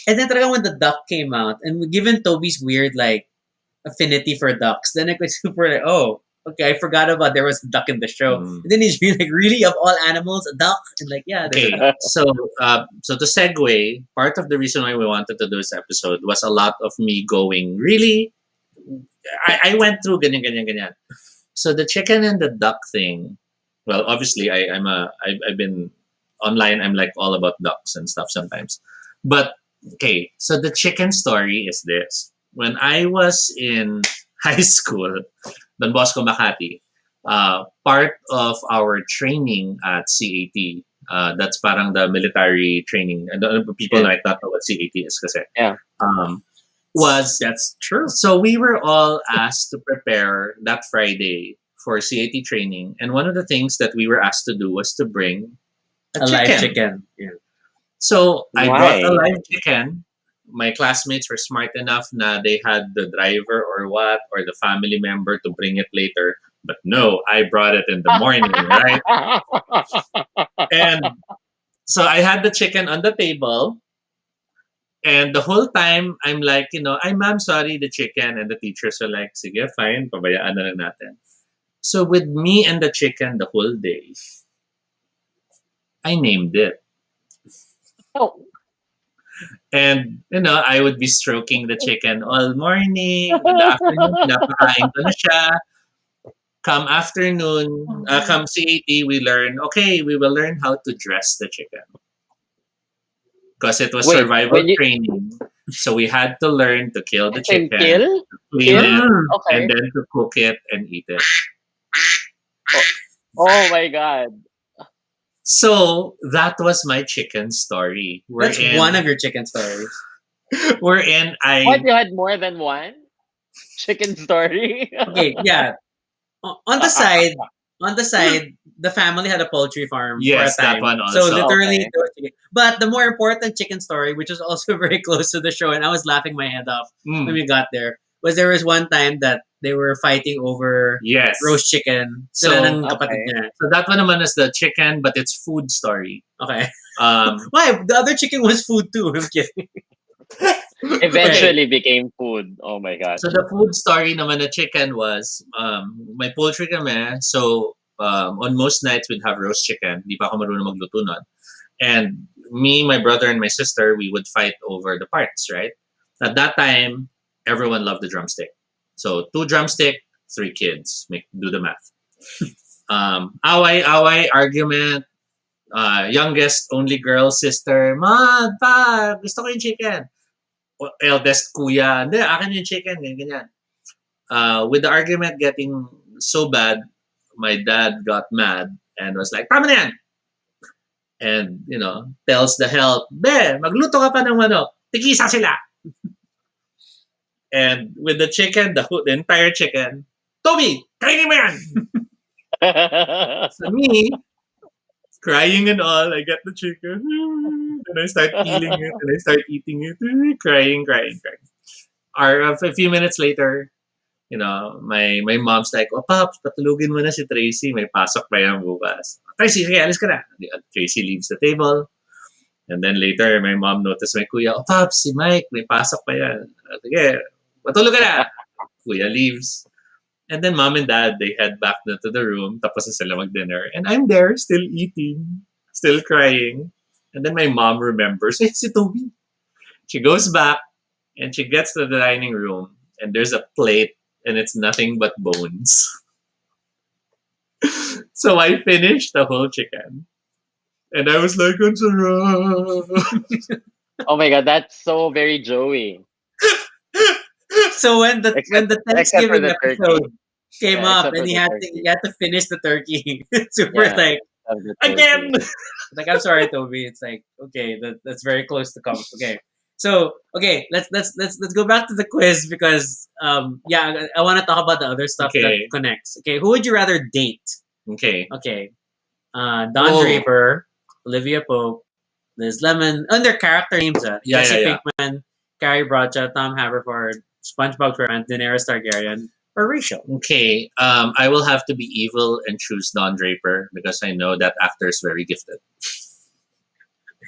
And then talaga when the duck came out, and given Tobie's weird like affinity for ducks, then I was super like, oh, okay, I forgot about there was a duck in the show. And then he's really like, really of all animals, a duck? And like, yeah, there's Okay, a duck. so to segue, part of the reason why we wanted to do this episode was a lot of me going, really? I went through ganyan. So the chicken and the duck thing, Well, obviously, I've been online. I'm like all about ducks and stuff sometimes. But okay, so the chicken story is this: when I was in high school, Don Bosco Makati, part of our training at CAT, that's parang the military training. And the people Yeah. might not know what CAT is kasi. Yeah. Um, was That's true. so we were all asked to prepare that Friday for CAT training, and one of the things that we were asked to do was to bring a A live chicken. chicken. Yeah. So I brought a Why? live chicken. My classmates were smart enough na they had the driver or what or the family member to bring it later. But no, I brought it in the morning, right? And so I had the chicken on the table. And the whole time, I'm like, I'm ma'am, sorry, the chicken. And the teachers are like, sige, fine, pabayaan na lang natin. So with me and the chicken the whole day, I named it. Oh, And, I would be stroking the chicken all morning. In the afternoon, pinapakain ko na siya. Come afternoon, come CAT, we will learn how to dress the chicken. Because it was wait. survival When you training. So we had to learn to kill the and chicken, kill, clean kill. it, Mm. and Okay. then to cook it and eat it. Oh, oh my god. So that was my chicken story. That's one of your chicken stories. Wherein What, I you had more than one chicken story? Okay, yeah. On the side, the family had a poultry farm for a yes, that time. one So also. literally, Okay. there was chicken. But the more important chicken story, which was also very close to the show, and I was laughing my head off when Mm, we got there was one time that they were fighting over yes. roast chicken. So Sila ng Okay. kapatid niya. so that one naman is the chicken, but it's food story. Okay. Um, Why? The other chicken was food too. I'm kidding. Eventually became food. Oh my god. so the food story naman na chicken was, may poultry kami. So on most nights we'd have roast chicken. Di pa ako marunong magluto nun. And me, my brother, and my sister, we would fight over the parts, right? At that time, everyone loved the drumstick. So 2 drumstick, 3 kids. Do the math. Away, argument. Youngest, only girl, sister. Ma, pa, gusto ko yung chicken. Eldest kuya, hindi, akin yung chicken, ganyan. With the argument getting so bad, my dad got mad and was like, tama na yan! And, tells the help, be, magluto ka pa ng manok. Tikisa sila. And with the chicken, the entire chicken, Tobie, kainin mo yan! So me, crying and all, I get the chicken. And I start peeling it and I start eating it. Crying. A few minutes later, my mom's like, oh, Pops, patulugin mo na si Tracy. May pasok pa yan bukas. Tracy, sige, alis ka na. Tracy leaves the table. And then later, my mom noticed my kuya, oh, Pops, si Mike, may pasok pa yan. Sige, patulog ka na. Kuya leaves. And then mom and dad, they head back to the room. Tapos na sila mag-dinner. And I'm there, still eating, still crying. And then my mom remembers, hey, si Tobie. She goes back and she gets to the dining room. And there's a plate and it's nothing but bones. So I finished the whole chicken. And I was like, ang sarap. Oh my god, that's so very Joey. So when the Except for Thanksgiving the turkey. episode came Yeah, up except and for he the had turkey. to finish the turkey. Super Yeah. like Of the Again! turkey. like I'm sorry, Toby. It's like okay, that's very close to come. Okay, so okay, let's go back to the quiz because yeah, I want to talk about the other stuff that Okay. connects. Okay, who would you rather date? Okay. Okay, Don Oh. Draper, Olivia Pope, Liz Lemon, and their character names Yeah, Jesse yeah. Pinkman, Carrie Bradshaw, Tom Haverford, SpongeBob SquarePants, Daenerys Targaryen, or Rachel. Okay. I will have to be evil and choose Don Draper because I know that actor is very gifted.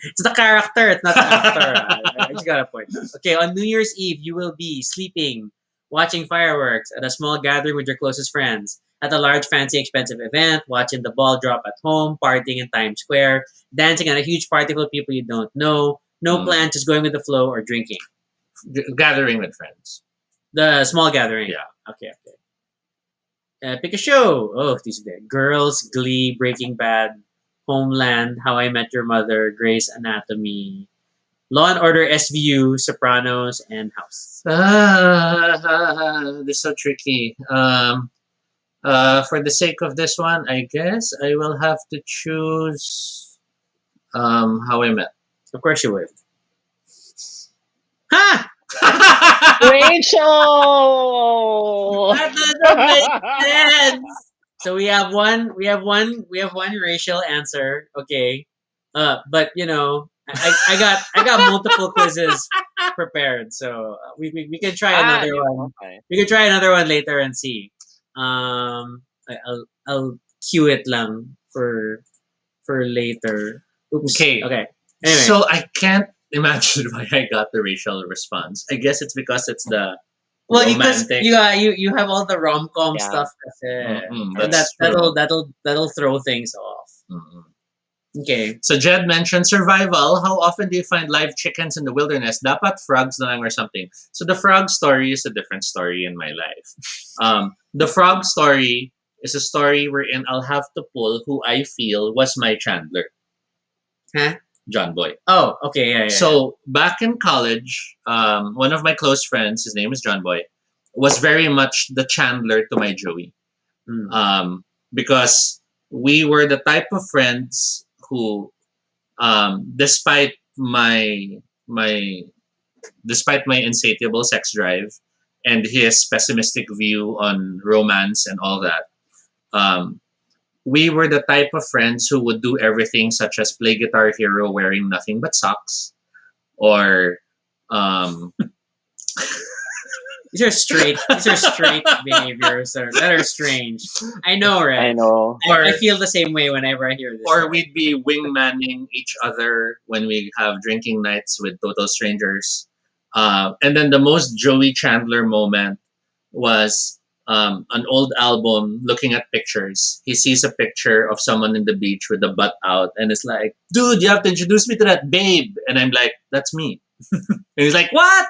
It's the character, it's not the actor. I just gotta point out. Okay, on New Year's Eve, you will be sleeping, watching fireworks at a small gathering with your closest friends, at a large, fancy, expensive event, watching the ball drop at home, partying in Times Square, dancing at a huge party full of people you don't know, no Mm. plan, just going with the flow, or drinking. Gathering with friends. The small gathering. Yeah. Okay. Pick a show. Oh, these are there. Girls, Glee, Breaking Bad, Homeland, How I Met Your Mother, Grey's Anatomy, Law and Order, SVU, Sopranos, and House. This is so tricky. For the sake of this one, I guess I will have to choose How I Met. Of course you would. Ha! Rachel. That doesn't make sense. So we have one racial answer. Okay. But I got multiple quizzes prepared, so we can try another one. Okay. We can try another one later and see. I'll cue it lang for later. Oops. Okay. Okay. Anyway. So I can't imagine why I got the racial response. I guess it's because it's the Well, because romantic. you have all the rom com Yeah. stuff, kasi, Mm-mm, and that's true. that'll throw things off. Mm-mm. Okay. So Jed mentioned survival. How often do you find live chickens in the wilderness? Dapat frogs na lang or something. So the frog story is a different story in my life. The frog story is a story wherein I'll have to pull who I feel was my Chandler. Huh? John Boy. Oh, okay, yeah. So back in college, one of my close friends, his name is John Boy, was very much the Chandler to my Joey. Because we were the type of friends who, despite my insatiable sex drive and his pessimistic view on romance and all that, we were the type of friends who would do everything, such as play Guitar Hero wearing nothing but socks, or These are straight behaviors that are strange. I know, right? I know. I feel the same way whenever I hear this. or story. we'd be wingmanning each other when we have drinking nights with total strangers. And then the most Joey Chandler moment was an old album looking at pictures. He sees a picture of someone in the beach with the butt out and it's like, dude, you have to introduce me to that babe. And I'm like, that's me. And he's like, what?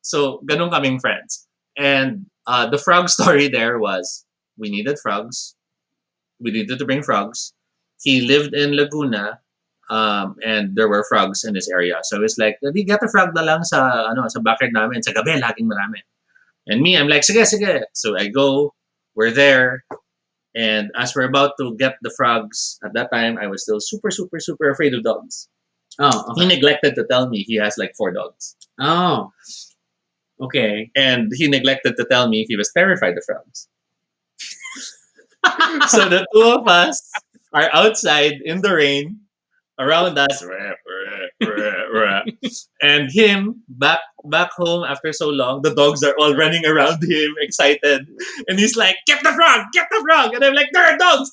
So, ganun kaming friends. And the frog story there was, we needed frogs. We needed to bring frogs. He lived in Laguna, and there were frogs in this area. So it's like, di get a frog na lang sa backyard namin. Sa gabi, laging marami. And me, I'm like, sige. So I go, we're there, and as we're about to get the frogs, at that time, I was still super, super, super afraid of dogs. Oh, He okay. neglected to tell me he has like 4 dogs. Oh, okay. And he neglected to tell me he was terrified of frogs. So the two of us are outside in the rain, around us, and him back home after so long. The dogs are all running around him, excited, and he's like, "Get the frog! And I'm like, "There are dogs!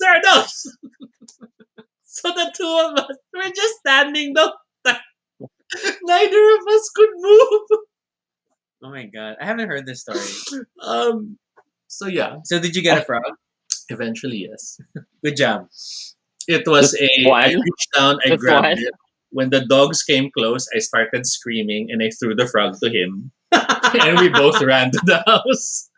So the two of us were just standing there. Neither of us could move. Oh my god, I haven't heard this story. So yeah, So did you get a frog? eventually yes. Good job. It was Just I one? reached down, I Just grabbed one? it. When the dogs came close, I started screaming and I threw the frog to him. And we both ran to the house.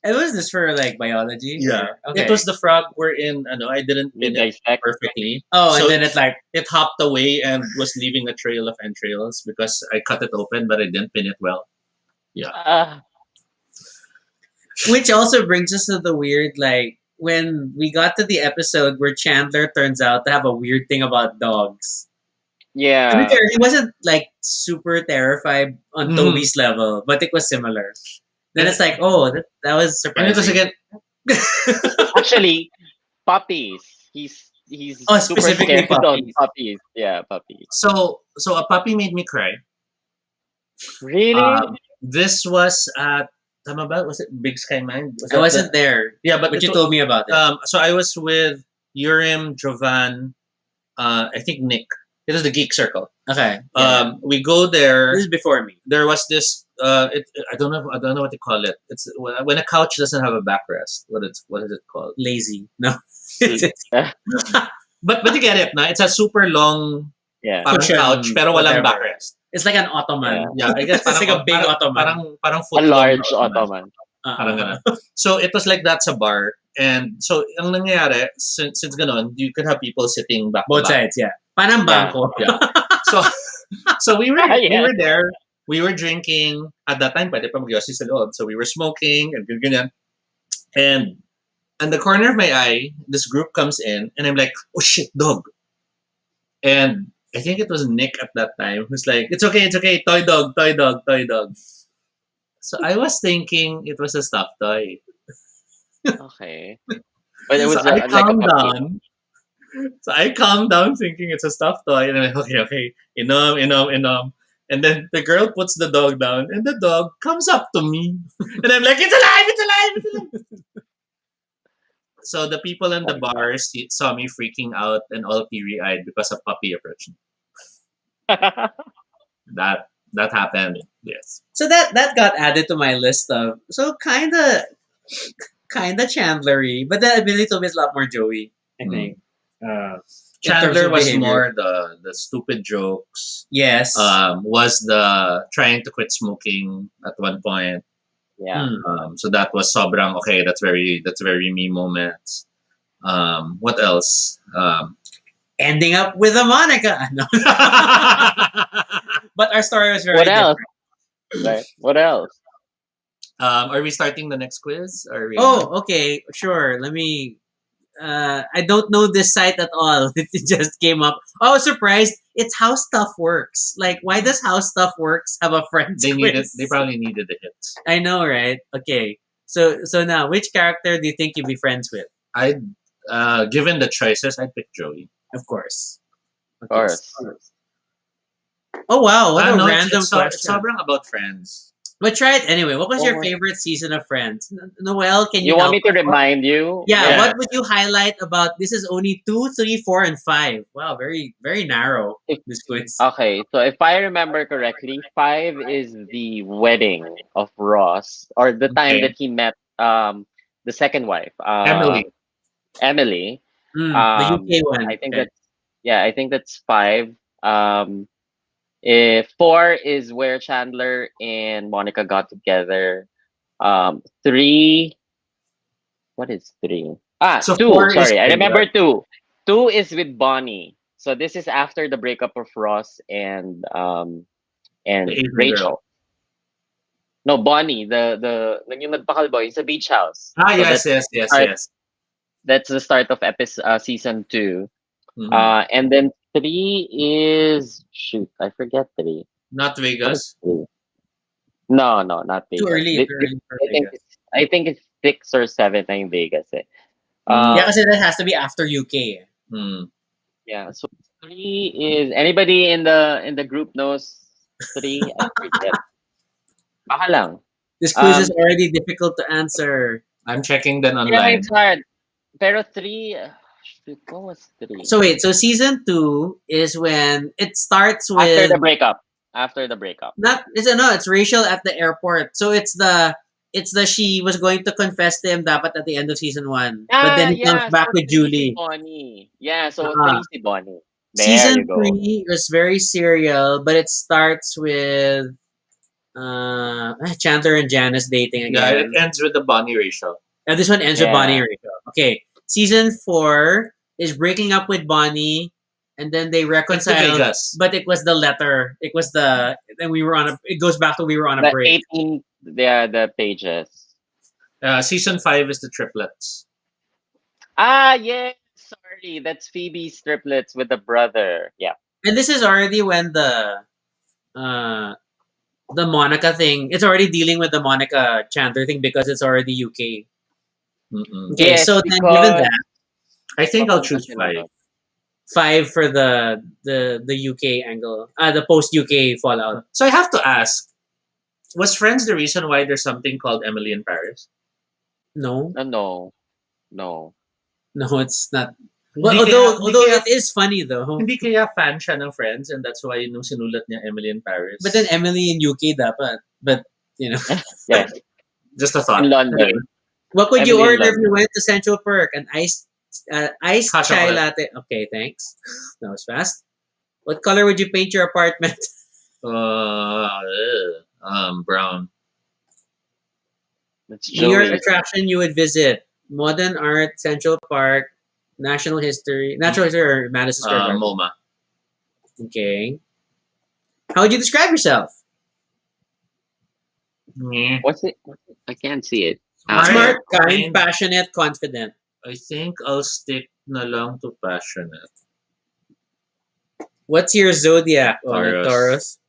And was this for like biology? Yeah. Or- Okay. It was the frog wherein I didn't We pin it dissect. perfectly. Oh, So and then it's like it hopped away and was leaving a trail of entrails because I cut it open but I didn't pin it well. which also brings us to the weird, like, when we got to the episode where Chandler turns out to have a weird thing about dogs. To be Yeah. fair, he wasn't like super terrified on Mhm. Tobie's level, but it was similar. Then it's like, oh, that was And it was surprising. again Actually, puppies. He's Oh, super specifically scared of puppies. puppies. Yeah, puppies. so a puppy made me cry. Really? This was at tama ba? Was it Big Sky Mine? Was I that wasn't there, yeah, but but it you told me about it. so I was with Urim, Jovan, I think Nick. It was the Geek Circle. Okay. Yeah. We go there. This is before me. There was this. I don't know what to call it. It's when a couch doesn't have a backrest. What is it called? Lazy. No. But you get it, na? It's a super long yeah. parang Cushion, couch pero walang whatever. backrest. It's like an ottoman. Yeah, I guess It's like a big ottoman. Parang A foot long large na ottoman. ottoman. Parang ganun. So it was like that sa bar. And so ang nangyayari, since ganon, you could have people sitting back to Both back. sides, yeah. Parang Yeah. bangko. Yeah. So so we Yeah. were there. We were drinking. At that time, pwede pa mag-yossi sa loob. So we were smoking and ganyan. And in the corner of my eye, this group comes in, and I'm like, oh shit, dog. And I think it was Nick at that time who's like, it's okay, toy dog, toy dog, toy dog. So I was thinking it was a stuffed toy. Okay. But it So was I like a calmed puppy. down. So I calmed down thinking it's a stuffed toy. And I'm like, okay, enough. And then the girl puts the dog down, and the dog comes up to me. And I'm like, it's alive, it's alive, it's alive. So the people in the bar saw me freaking out and all teary-eyed because a puppy approached me. That happened. Yes. So that got added to my list of kinda Chandlery, but then admittedly Toby is a lot more Joey, I think. In terms Chandler of was behavior. more the stupid jokes. Yes. Was the trying to quit smoking at one point. Yeah. So that was sobrang okay. That's very me moments. What else? Ending up with a Monica. No. But our story was very What else? different. Right. What else? Are we starting the next quiz? Are we Oh, okay, sure. Let me. I don't know this site at all. It just came up. Oh, I was surprised. It's How Stuff Works. Like, why does How Stuff Works have a friends quiz? They probably needed the hits. I know, right? Okay. So now, which character do you think you'd be friends with? I given the choices, I'd pick Joey. Of course. Of course. Oh wow, what a No, random it's question. sobrang about friends. But try it anyway. What was your Oh. favorite season of Friends? Noel, can you You want me help to us? remind you? Yeah, Yeah. what would you highlight about this is only 2, 3, 4, and 5. Wow, very, very narrow, this quiz. Okay, so if I remember correctly, 5 is the wedding of Ross, or the time Okay. that he met the second wife, Emily. Emily. The UK one. I think Okay. I think that's 5. If 4 is where Chandler and Monica got together. 3, what is 3? So 2. 4 is Sorry, I remember Big 2. 2 is with Bonnie. So this is after the breakup of Ross and The Asian Rachel. girl. No, Bonnie, the yung nagpakalboy sa beach house. Ah, So yes. that's the start of season 2. Mhm. And then 3 is, shoot, I forget 3. Not What is Vegas. 3? No, not Too Vegas. early for Vegas. I think it's 6 or 7 na yung Vegas eh. Yeah, kasi that has to be after UK. Hmm. Yeah, so 3 is, anybody in the group knows 3? I forget. Baka lang. This quiz is Um, already difficult to answer. I'm checking them Yeah, online. it's hard. Pero 3, shoot, what was 3? So wait, so season 2 is when it starts After with the breakup. After the breakup. it's Rachel at the airport. So it's the she was going to confess to him dapat at the end of season 1. But then he comes back So with 3 si Julie. Bonnie. Yeah, so Ah. 3 si Bonnie. There Season you go. 3 is very serial, but it starts with Chandler and Janice dating Yeah, again. it ends with the Bonnie Rachel. This one ends with Yeah. Bonnie and Rachel. Okay. Season 4 is breaking up with Bonnie, and then they It's the reconcile. Vegas. But it was the letter. It was the. Then we were on a. It goes back to we were on a The break. 18, the pages. Season 5 is the triplets. Yes. Sorry, that's Phoebe's triplets with the brother. Yeah. And this is already when the Monica thing. It's already dealing with the Monica Chandler thing because it's already UK. Mm-mm. Okay, Yes, so then given because- that, I think I'll choose 5. 5 for the UK angle, the post UK fallout. So I have to ask, was Friends the reason why there's something called Emily in Paris? No, No. no, it's not. Well, Hindi although kaya- it is funny though. Hindi kaya fan siya ng Friends and that's why nung sinulat niya Emily in Paris. But then Emily in UK dapat. But you know, Yes, Just a thought. in London. what could you Emily in order if you London. went to Central Perk? An iced Hot chai chocolate. latte. Okay, thanks. That was fast. What color would you paint your apartment? Brown. That's New York Joey. attraction you would visit: Modern Art, Central Park, Natural History, or Madison Square Garden. MoMA. Okay. How would you describe yourself? Meh. What's it? I can't see it. Smart, kind, Kind. passionate, confident. I think I'll stick na lang to passionate. What's your zodiac? Oh, Taurus. Taurus.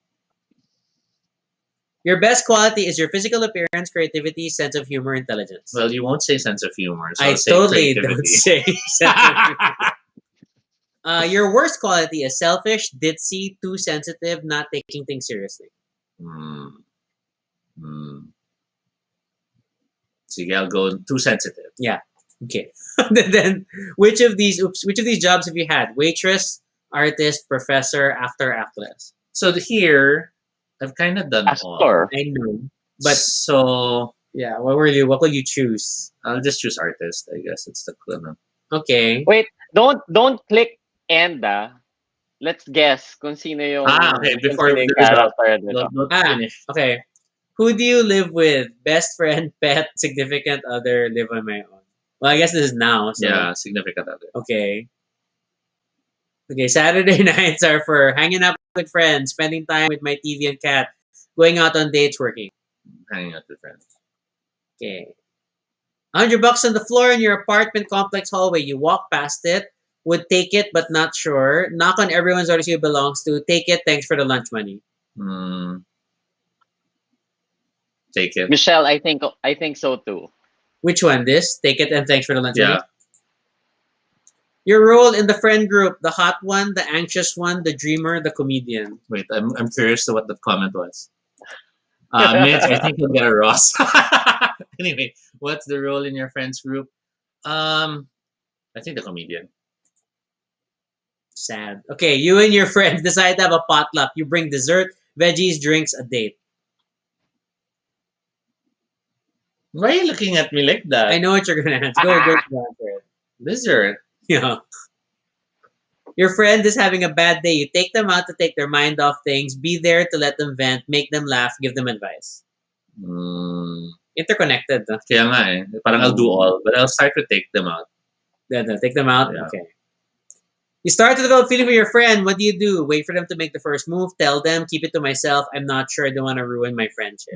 Your best quality is your physical appearance, creativity, sense of humor, intelligence. Well, you won't say sense of humor, so I I'll say totally creativity. don't say sense of humor. Your worst quality is selfish, ditzy, too sensitive, not taking things seriously. Hmm. Sige, I'll go too sensitive. Okay. Then, which of these jobs have you had? Waitress, artist, professor, actor, actress. So here, I've kind of done all. Astor. I know, but So yeah, what will you choose? I'll just choose artist. I guess it's the clue. Okay. Wait, don't click end Let's guess kung sino yung Okay. kung Before sino the yung result, character dito. don't Ah, finish. okay. Who do you live with? Best friend, pet, significant other, live on my own. Well, I guess this is now. So. Yeah, significant other. Okay. Okay, Saturday nights are for hanging out with friends, spending time with my TV and cat, going out on dates, working. Hanging out with friends. Okay. $100 on the floor in your apartment complex hallway. You walk past it, would take it but not sure. Knock on everyone's doors you belongs to. Take it, thanks for the lunch money. Hmm. Take it. Michelle, I think so too. Which one? This? Take it and thanks for the lunch money? Yeah. Your role in the friend group: the hot one, the anxious one, the dreamer, the comedian. Wait, I'm curious to what the comment was. Mitch, I think you'll get a Ross. Anyway, what's the role in your friends group? I think the comedian. Sad. Okay, you and your friends decide to have a potluck. You bring dessert, veggies, drinks, a date. Why are you looking at me like that? I know what you're gonna answer. Go answer it. Dessert. Yeah. Your friend is having a bad day. You take them out to take their mind off things. Be there to let them vent, make them laugh, give them advice. Interconnected. No? Kaya nga eh. Parang I'll do all, but I'll start to take them out. Take them out. Yeah. Okay. You start to develop feeling for your friend. What do? Wait for them to make the first move. Tell them. Keep it to myself. I'm not sure. I don't want to ruin my friendship.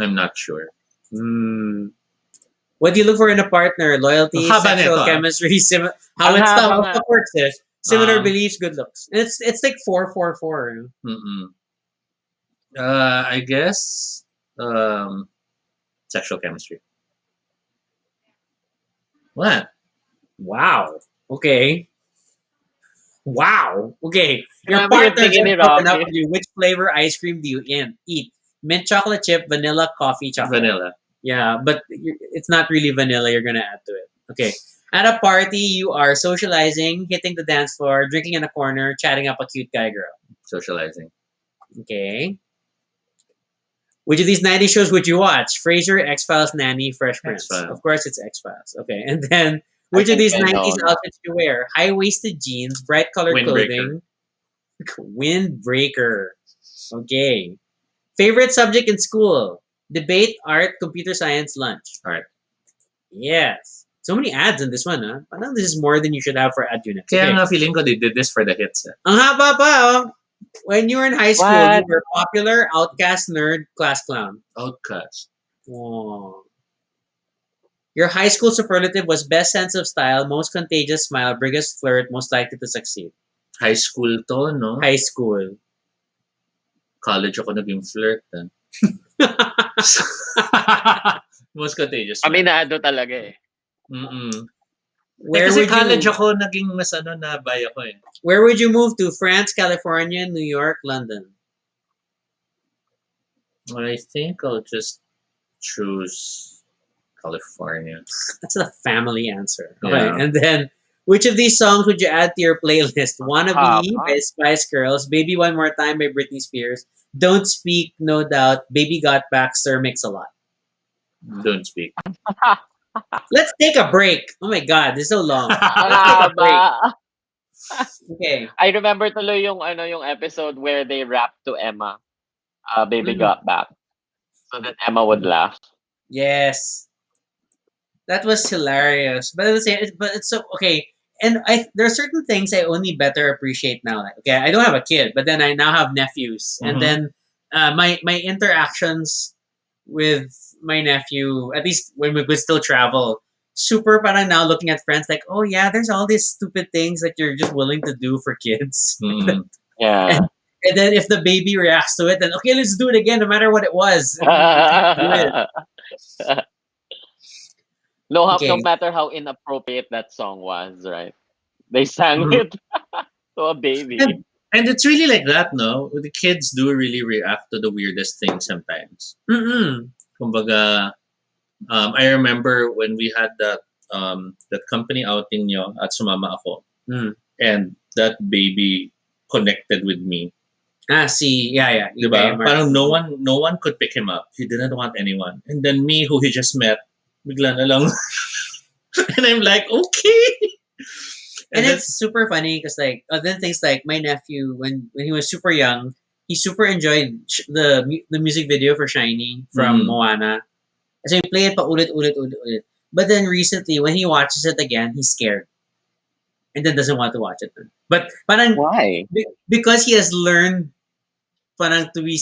I'm not sure. What do you look for in a partner? Loyalty, Ang haba sexual nito, chemistry, how Ang it's haba how nga. it works is similar Um, beliefs, good looks. And it's like 4-4-4. I guess sexual chemistry. What? Wow. Okay. Wow. Okay. Your Grabe yung partner tingin ni just broken up Rocky. with you. Which flavor ice cream do you eat? Mint chocolate chip, vanilla, coffee, chocolate. Vanilla. Yeah, but it's not really vanilla. You're gonna add to it. Okay. At a party, you are socializing, hitting the dance floor, drinking in a corner, chatting up a cute guy girl. Socializing. Okay. Which of these 90 shows would you watch? Frasier, X-Files, Nanny, Fresh Prince. X-Files. Of course, it's X-Files. Okay. And then, which of think these I know 90s now. outfits do you wear? High-waisted jeans, bright-colored Windbreaker. clothing. Windbreaker. Okay. Favorite subject in school? Debate, art, computer science, lunch. Art. Yes. So many ads in this one, huh? Parang this is more than you should have for ad units. Kaya Okay. nga feeling ko they did this for the hits. Eh. Ang haba pa, oh. When you were in high school, you What? were popular, outcast, nerd, class clown. Outcast. Oh. Your high school superlative was best sense of style, most contagious smile, biggest flirt, most likely to succeed. High school to, no? High school. College ako naging flirt. Eh. Most contagious. Aminado talaga eh. Where Kasi would college you ako naging mas nabay ako eh. Where would you move to? France, California, New York, London. I think I'll just choose California. That's a family answer. Yeah. Okay. And then which of these songs would you add to your playlist? Wannabe by Spice Girls, Baby One More Time by Britney Spears, Don't Speak, No Doubt, Baby Got Back, Sir Mix a Lot. Don't speak. Let's take a break. Oh my God, this is so long. Ang Let's take a break. haba. Okay. I remember tuloy yung episode where they rapped to Emma. Baby Mm. got back. So that Emma would laugh. Yes, that was hilarious. But it's so okay. And there are certain things I only better appreciate now. Like, okay, I don't have a kid, but then I now have nephews, and Mm-hmm. then my interactions with my nephew, at least when we could still travel, super. Parang now looking at friends like, oh yeah, there's all these stupid things that you're just willing to do for kids, Mm-hmm. Yeah. and and then if the baby reacts to it, then okay, let's do it again, no matter what it was. And we just do it. No Okay. matter how inappropriate that song was, right? They sang Mm-hmm. it to a baby. And it's really like that, no? The kids do really react to the weirdest things sometimes. Mm-mm. Kumbaga, I remember when we had that company outing nyo at sumama ako, Mm. and that baby connected with me. See, yeah. Diba? Mark. Parang no one could pick him up. He didn't want anyone. And then me, who he just met, bigla na lang. And I'm like, okay. And then, it's super funny because like other things like my nephew when he was super young, he super enjoyed the music video for Shiny from Mhm. Moana. So he played it pa ulit. But then recently when he watches it again, he's scared and then doesn't want to watch it. But parang Why? because he has learned parang to be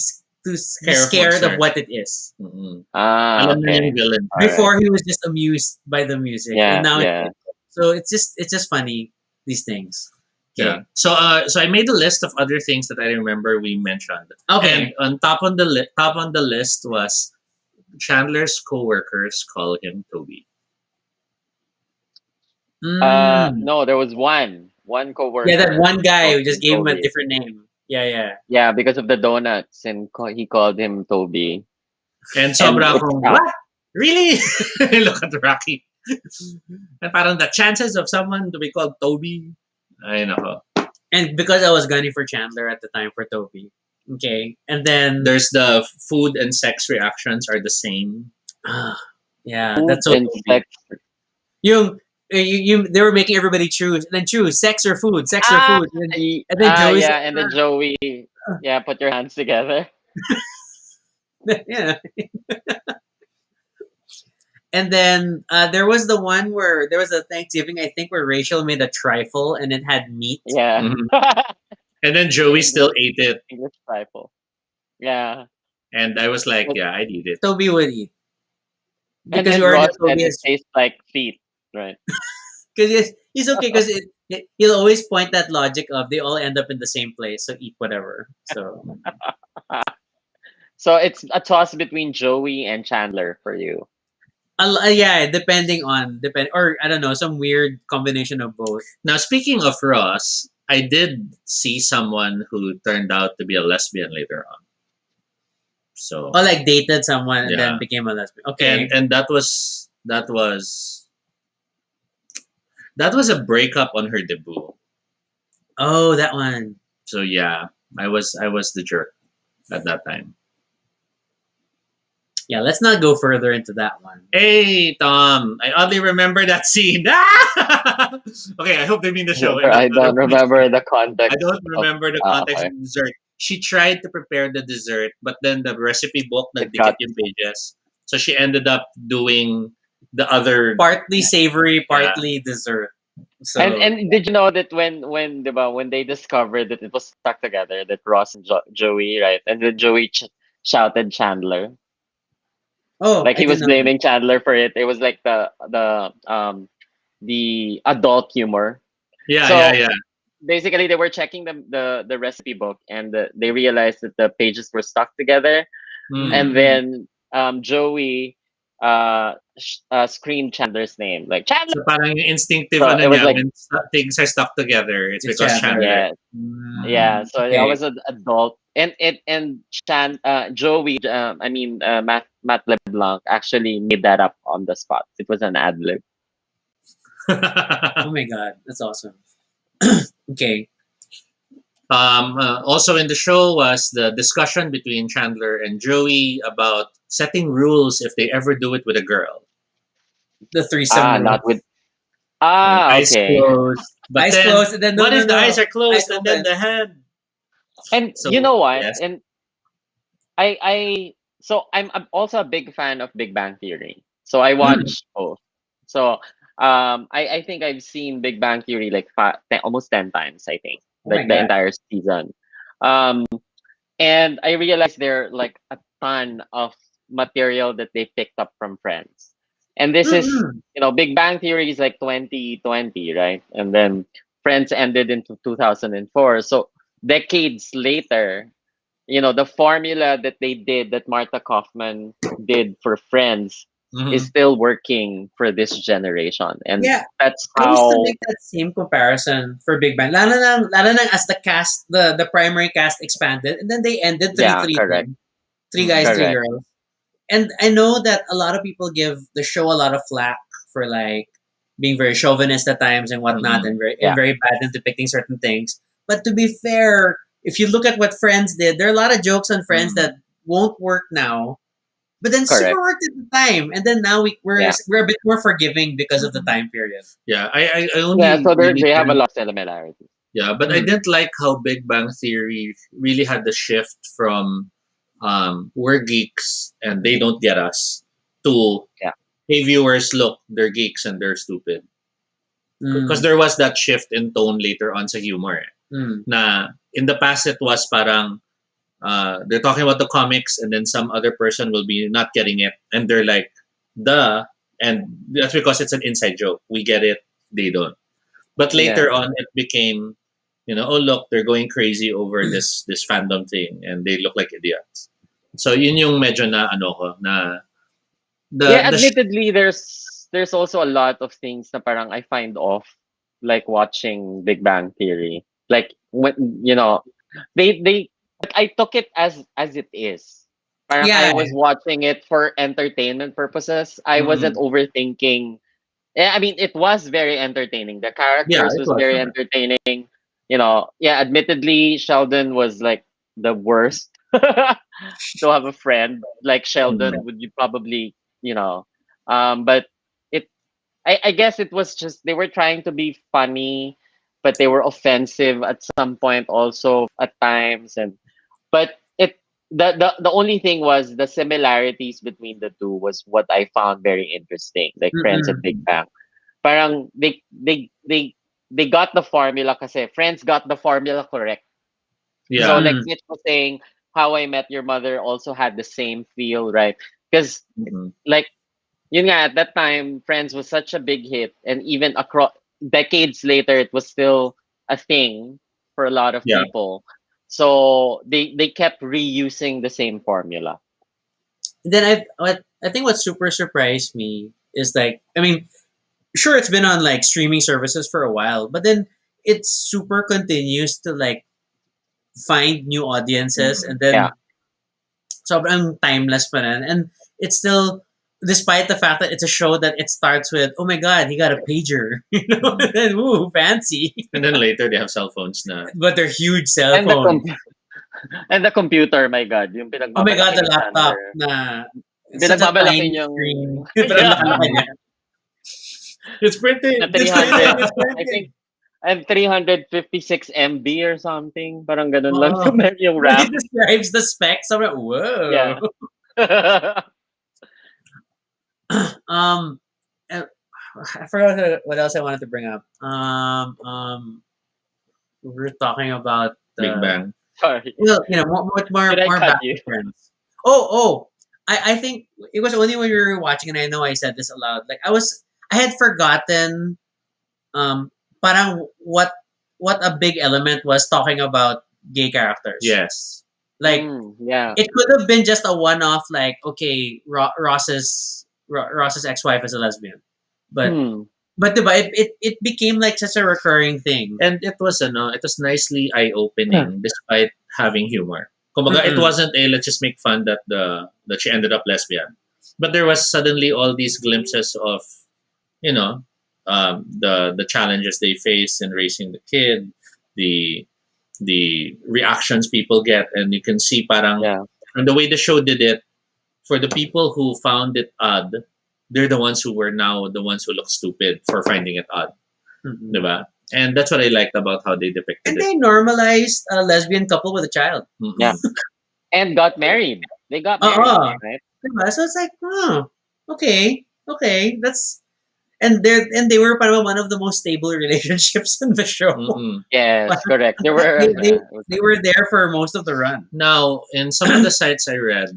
Careful, scared of sir. what it is. Mm-mm. Ah, Alam na yung okay. villain. All right. Before he was just amused by the music, and Yeah, now yeah. so it's just funny these things. Yeah. So I made a list of other things that I remember we mentioned. Okay. And on top on the list was Chandler's coworkers call him Tobie. Mm. No, there was one coworker Yeah, that one guy called who just him gave him a Tobie. different name. Yeah. Yeah, because of the donuts, and he called him Tobie. And And sobra it's akong, what? Really? Look at Rocky. And parang the chances of someone to be called Toby, ay nako. And because I was gunning for Chandler at the time for Tobie. Okay. And then There's the food and sex reactions are the same. yeah, food that's so and Tobie. sex. They were making everybody choose and then choose sex or food, sex or food. And then Joey Yeah, said, and then Joey, yeah, put your hands together. yeah. And then there was the one where there was a Thanksgiving, I think, where Rachel made a trifle and it had meat. Yeah. Mhm. And then Joey still ate it. English rifle. Yeah. And I was like, But- yeah, I'd eat it. Toby would eat. And Because then you already Ross know said Toby it is tastes like feet, right? because he's okay because he'll always point that logic of they all end up in the same place, so eat whatever. So So it's a toss between Joey and Chandler for you. yeah, depend or I don't know, some weird combination of both. Now, speaking of Ross, I did see someone who turned out to be a lesbian later on. So, Or like dated someone and Yeah. then became a lesbian. Okay, and that was a breakup on her debut. oh that one. So yeah, I was the jerk at that time. Yeah, let's not go further into that one. Hey Tom, I oddly remember that scene. Okay, I hope they mean the show. I don't remember the context. I don't remember the context okay. of the dessert. She tried to prepare the dessert, but then the recipe book It nagdikit got- yung pages. So she ended up doing the other. Partly savory, partly dessert. So And did you know that when they discovered that it was stuck together, that Ross and Joey, right, and then Joey shouted Chandler, like I he was didn't know. blaming Chandler for it. It was like the adult humor. Yeah, So- yeah. Basically, they were checking the recipe book, and they realized that the pages were stuck together. Mm. And then Joey screamed Chandler's name, like Chandler. So parang yung instinctive So ano it was niya, like- when things are stuck together, it's It's because Chandler. Chandler. Yeah, yeah. So Okay. that was an adult, and Joey, Matt LeBlanc actually made that up on the spot. It was an ad lib. Oh my god, that's awesome. Okay. Also in the show was the discussion between Chandler and Joey about setting rules if they ever do it with a girl. The threesome. Not with. Eyes Okay. closed. But Eyes then, closed, and then what if the eyes are closed Eyes and then open. the head? And So, you know what? yes. And I so I'm also a big fan of Big Bang Theory. So I Mm. watch both. So I think I've seen Big Bang Theory like almost 10 times. I think Oh my like the god. entire season. Um, and I realized there are like a ton of material that they picked up from Friends. And this is, Mm-mm. Big Bang Theory is like 2020, right? And then Friends ended in 2004. So decades later, the formula that they did, that Martha Kaufman did for Friends, is Mhm. still working for this generation. And Yeah, that's I used to how, make that same comparison for Big Bang. Lalo na as the cast, the primary cast expanded, and then they ended yeah, correct, three guys, Mhm. three correct. girls. And I know that a lot of people give the show a lot of flack for like being very chauvinist at times and whatnot, Mhm. and very Yeah. bad in depicting certain things. But to be fair, if you look at what Friends did, there are a lot of jokes on Friends Mhm. that won't work now, but then super Correct. worked at the time. And then now Yeah. we're a bit more forgiving because of the Mhm. time period. Yeah, I Yeah. only So really they have a didn't. lot of similarities. Yeah, but I Mm. didn't like how Big Bang Theory really had the shift from we're geeks and they don't get us to Yeah. hey viewers, look, they're geeks and they're stupid. Because Mm. there was that shift in tone later on sa humor. Mm. Na in the past it was parang they're talking about the comics and then some other person will be not getting it and they're like, duh. And that's because it's an inside joke. We get it, they don't. But Yeah. later on, it became, oh look, they're going crazy over this fandom thing, and they look like idiots. So yun yung medyo na ano ko na Yeah. the Admittedly, there's also a lot of things na parang I find off, like watching Big Bang Theory. Like when they like I took it as it is. Parang I Yeah. was watching it for entertainment purposes. I wasn't mm, overthinking. Yeah, I mean, it was very entertaining. The yeah, characters it was was very naman. entertaining. Yeah, admittedly, Sheldon was like the worst to have a friend like Mm. Sheldon. Would you probably, you know, but it, I guess it was just they were trying to be funny, but they were offensive at some point also at times, but the only thing was the similarities between the two was what I found very interesting, like Friends and Mm-mm. Big Bang. Parang they got the formula kasi Friends got the formula correct. So Yeah. like Mm-mm. Mitch was saying, How I Met Your Mother also had the same feel, right? Because Mm-mm. like yun nga, at that time, Friends was such a big hit, and even across decades later, it was still a thing for a lot of Yeah. people. So they kept reusing the same formula. Then I think what super surprised me is like, I mean, sure, it's been on like streaming services for a while, but then it super continues to like find new audiences, Mm-mm. and Yeah, then sobrang timeless pa rin. And it's still, despite the fact that it's a show that it starts with, oh my god, he got a pager, Mm-mm. and ooh, fancy. And then later they have cell phones na. But they're huge cell and the phones. and the computer, my God, yung Oh my god, pinagmamalaki the ni laptop Chandler. na it's such a Pinagmamalaki tiny niyang screen. Pero ang yeah, laki Mm. niya. It's na printed. It's printed. 300, It's I think, printed. and 356 MB or something. Parang ganun lang Oh. yung When he RAM. describes the specs, I'm like, whoa. Yeah. um, uh, I forgot what else I wanted to bring up. We were talking about Big Bang. Sorry. well, Did I more cut back you? to Friends. Oh, I think it was only when we were watching, and I know I said this aloud. Like I had forgotten, parang what a big element was talking about gay characters. Yes. Like Yeah. it could have been just a one-off, like okay, Ross's ex-wife is a lesbian, but Hmm. diba, it became like such a recurring thing. And it was nicely eye-opening despite having humor. Kumbaga, it Mm-mm. wasn't a let's just make fun that she ended up lesbian. But there was suddenly all these glimpses of, you know, the challenges they face in raising the kid, the the reactions people get, and you can see parang Yeah. and the way the show did it for the people who found it odd, they're the ones who were now the ones who look stupid for finding it odd, Mm-mm. diba? And that's what I liked about how they depicted And it. they normalized a lesbian couple with a child. Mm-mm. Yeah. And got married. They got married, Oo. right? Diba? So it's like, okay, that's and they were parang one of the most stable relationships in the show. Mm-mm. Yes, correct. They they, were. they, they were there for most of the run. Now, in some of the sites I read,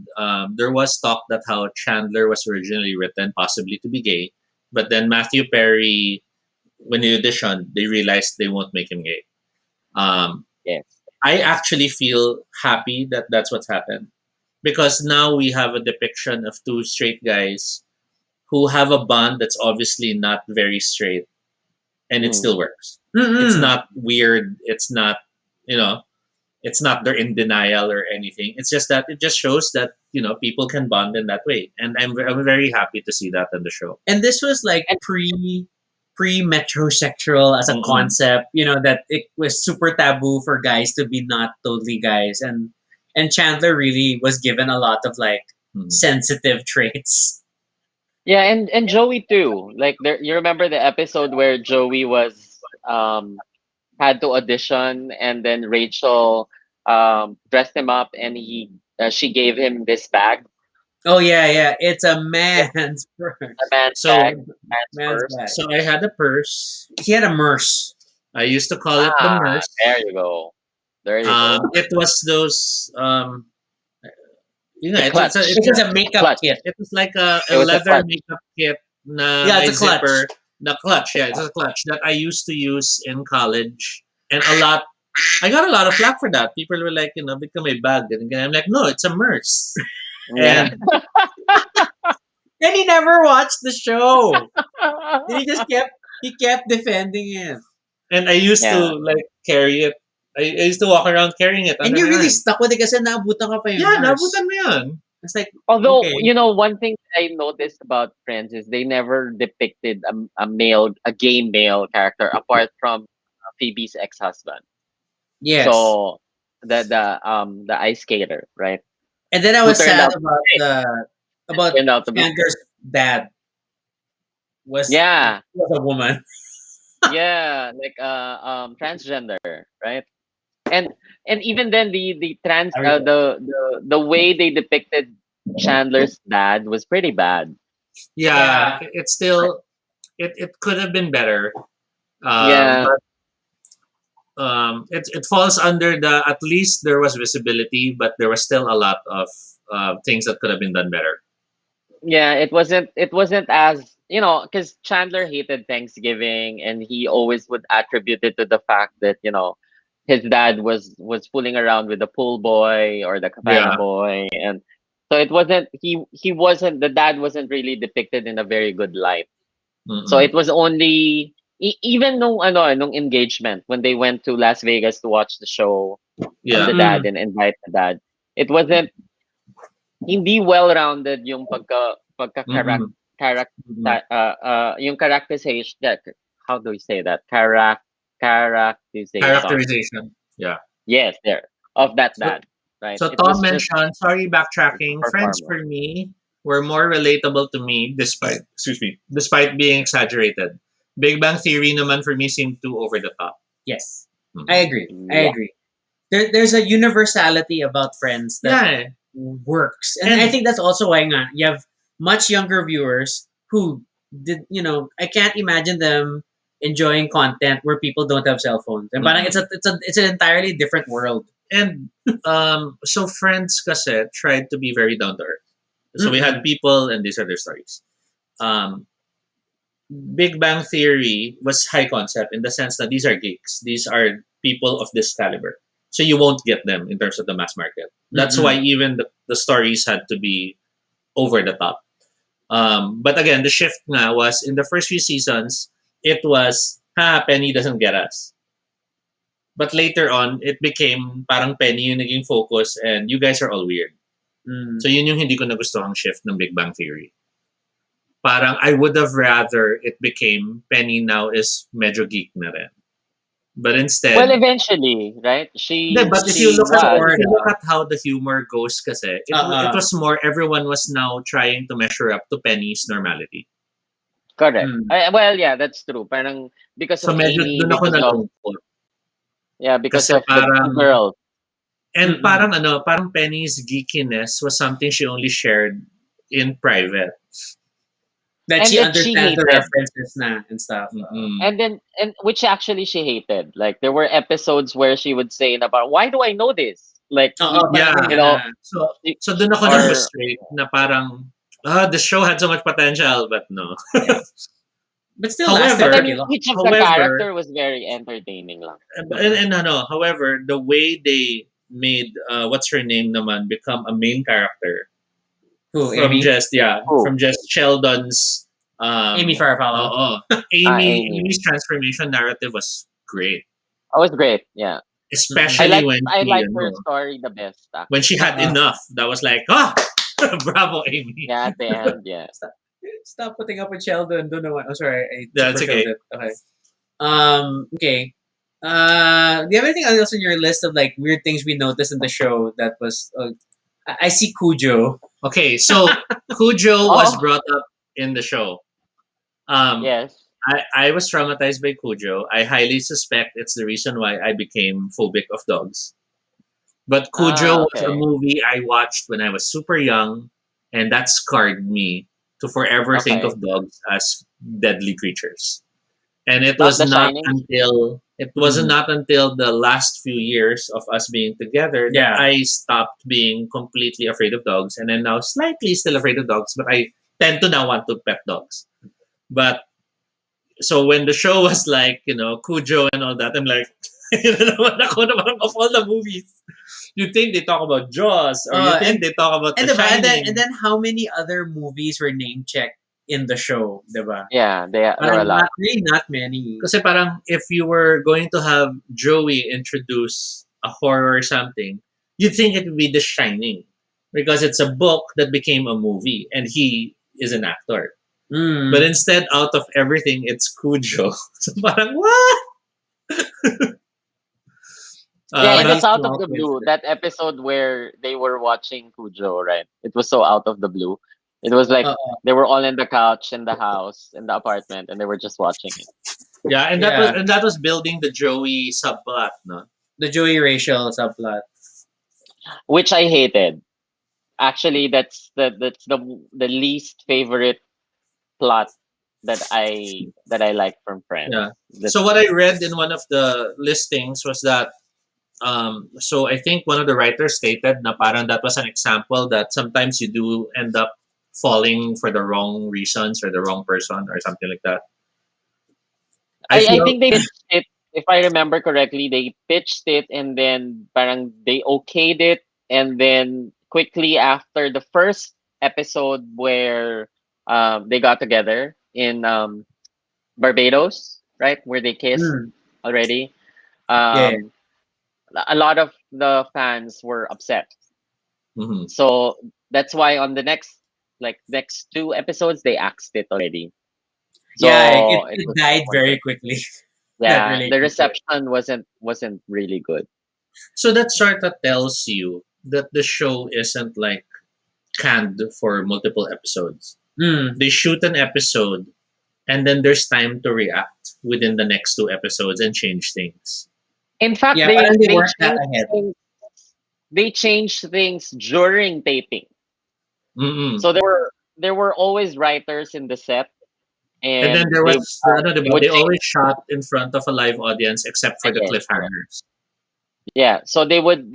there was talk that how Chandler was originally written possibly to be gay, but then Matthew Perry, when he auditioned, they realized they won't make him gay. Um, Yes. I actually feel happy that that's what's happened because now we have a depiction of two straight guys who have a bond that's obviously not very straight, and it Mm. still works. It's Mm-mm. not weird. It's not, you know, it's not they're in denial or anything. It's just that it just shows that people can bond in that way, and I'm very happy to see that in the show. And this was like And pre metrosexual as a Mm-mm. concept, that it was super taboo for guys to be not totally guys, and Chandler really was given a lot of like Mm. sensitive traits. yeah, and Joey too. Like there, you remember the episode where Joey was had to audition, and then Rachel dressed him up, and she gave him this bag, Oh yeah, it's a yeah, man's a purse, man's So bag, man's man's purse. bag. so I had a purse. He had a merce. I used to call it the Ah, there Merce. you go. There you go. It was those The it's It clutch. was like a makeup Clutch. kit. it was like a It was a leather clutch. makeup kit na Yeah, it's may a clutch. zipper. The clutch, yeah, it's a clutch that I used to use in college, and I got a lot of flack for that. People were like, become a bag, and I'm like, no, it's a Merce. Yeah. And And he never watched the show. And he kept defending it. I used to Yeah. like carry it. I used to walk around carrying it And under you my really arm. stuck with it kasi naabutan ka pa yung Yeah, merce. nabutan mo yun. It's like, Although, okay. one thing that I noticed about Friends is they never depicted a gay male character apart from Phoebe's ex-husband. Yes. So the ice skater, right? And then I Who was turned sad out about turned out to be Chandler's dad was yeah, was a woman. yeah, like transgender, right? And even then the trans I recall. the way they depicted Chandler's dad was pretty bad. Yeah, it's still it could have been better. Yeah, But it falls under the at least there was visibility, but there was still a lot of things that could have been done better. yeah, it wasn't as because Chandler hated Thanksgiving, and he always would attribute it to the fact that his dad was fooling around with the pool boy or the cabana Yeah. boy, and so it wasn't he wasn't the dad wasn't really depicted in a very good light. So Mm-mm. it was only even nung engagement when they went to Las Vegas to watch the show of Yeah. the dad and invite the dad. It wasn't hindi well-rounded yung pagka Mm-mm. character Mm-mm. yung characterization that how do you say that characterization Characterization. Yeah. yes there of that So, dad, right? so It Tom was just mentioned, sorry, a backtracking. Friends performer. for me were more relatable to me despite being exaggerated. Big Bang Theory naman for me seemed too over the top. Yes. Mhm. I agree. I Yeah. agree. There's a universality about Friends that Yeah. works. And I And think that's also why nga, you have much younger viewers who I can't imagine them enjoying content where people don't have cell phones. And parang Mm-mm. it's an entirely different world. And so Friends kasi tried to be very down to earth. So we had Mm-mm. people and these are their stories. Um, Big Bang Theory was high concept in the sense that these are geeks. These are people of this caliber. So you won't get them in terms of the mass market. That's Mm-mm. why even the stories had to be over the top. But again, the shift nga was in the first few seasons, it was, Penny doesn't get us. But later on, it became parang Penny yung naging focus and you guys are all weird. Mm. So yun yung hindi ko nagustuhang shift ng Big Bang Theory. Parang I would have rather it became Penny now is medyo geek na rin. But instead, Well, eventually, right? hindi, but if you She look at was. if you look at how the humor goes kasi, it was more everyone was now trying to measure up to Penny's normality. Correct. Mm. Well, yeah, that's true. Parang because So of medyo Amy, dun ako because of nalungkot. yeah, because Kasi of the parang girl. And Mm-mm. parang Penny's geekiness was something she only shared in private. That And she that she understands the hated. references na and stuff. Mm-mm. And which actually she hated. Like there were episodes where she would say about why do I know this? Like Parang Yeah. you ganyan know, na. So she- so doon ako or na-frustrate na parang the show had so much potential but no. But still lasted but I However, pretty mean long. each of the however, character was very entertaining lang. however, the way they made what's her name naman become a main character Who, Amy? Oh, from just Sheldon's Amy Farfalla. oo. Amy's Amy. transformation narrative was great, That was great. Yeah. Mm-mm. especially I like her story the best when she actually. had enough. That was like, bravo, Amy. Yeah, at the end, yeah. Stop, stop putting up with Sheldon. Don't know why. Oh, sorry. I That's super filled okay. it. Okay. Okay. Do you have anything else on your list of like weird things we noticed in the show that was? I see Cujo. Okay, so Cujo was Oh, brought up in the show. Um, yes. I was traumatized by Cujo. I highly suspect it's the reason why I became phobic of dogs. But Cujo Ah, was a okay. movie I watched when I was super young, and that scarred me to forever think Okay. of dogs as deadly creatures. And it Not was The not Shining. until it wasn't Mm. not until the last few years of us being together that Yeah. I stopped being completely afraid of dogs, and I'm now slightly still afraid of dogs, but I tend to now want to pet dogs. But so when the show was like, Cujo and all that, I'm like, ako naman of all the movies. You think they talk about Jaws, or you think And they talk about and The diba? And Shining. then how many other movies were name checked in the show, diba? Yeah, there are a Parang lot. not many. Kasi parang if you were going to have Joey introduce a horror or something, you'd think it would be The Shining. Because it's a book that became a movie and he is an actor. Mm. But instead, out of everything, it's Cujo. So parang, what? Yeah, it But was Funny out of plot the twist. blue. That episode where they were watching Cujo, right? It was so out of the blue. It was like Uh, they were all in the couch in the house in the apartment and they were just watching it. yeah, yeah. and that was building the Joey subplot, no? The Joey Rachel subplot. Which I hated. Actually, that's the least favorite plot that I like from Friends. Yeah. That So what I read in one of the listings was that so I think one of the writers stated na parang that was an example that sometimes you do end up falling for the wrong reasons or the wrong person or something like that. I I feel think they pitched it, if I remember correctly, they pitched it and then parang they okayed it and then quickly after the first episode where they got together in Barbados, right, where they kissed Mm. already. Yeah. Um, a lot of the fans were upset, mhm. so that's why on the next two episodes they axed it already. Yeah, So it it was no died more very good. quickly. That Yeah, the relationship. reception wasn't really good. So that sort of tells you that the show isn't like canned for multiple episodes. Mm. They shoot an episode and then there's time to react within the next two episodes and change things. In fact, Yeah, they parang they they weren't that changed ahead. things. They changed things during taping. Mm-mm. So there were always writers in the set, And then and there they was, they would they change. always shot in front of a live audience except for the Yes, correct. cliffhangers. Yeah, so they would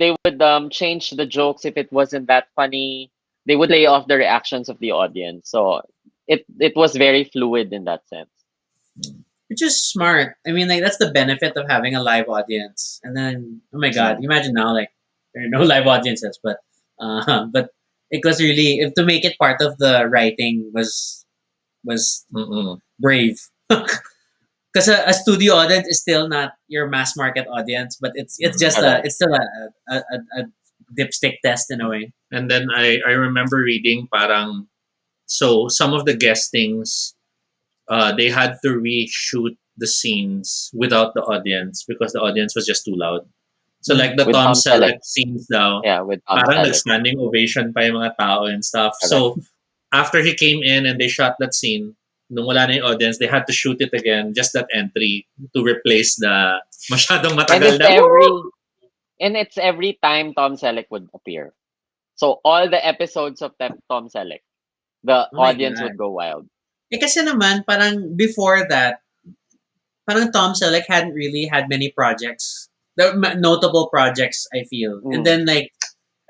change the jokes if it wasn't that funny. They would lay off the reactions of the audience. So it was very fluid in that sense. Which is smart. I mean, like that's the benefit of having a live audience. And then, oh my god, Mm. imagine now like there are no live audiences, but it was really if to make it part of the writing was Mm-mm. brave. Because a studio audience is still not your mass market audience, but it's just Correct. it's still a dipstick test in a way. And then I remember reading parang so some of the guestings they had to reshoot the scenes without the audience because the audience was just too loud. So like the With Tom Tom Selleck. Selleck scenes daw, Yeah, with Tom parang Selleck. nag-standing ovation pa yung mga tao and stuff. Correct. So after he came in and they shot that scene, nung wala na yung audience, they had to shoot it again, just that entry, to replace the masyadong And matagal it's na, every "Woo!" and it's every time Tom Selleck would appear. So all the episodes of Tom Selleck, the Oh my audience God. would go wild. Kasi naman, parang before that, parang Tom Selleck hadn't really had many projects. Notable projects, I feel. And Mm. then, like,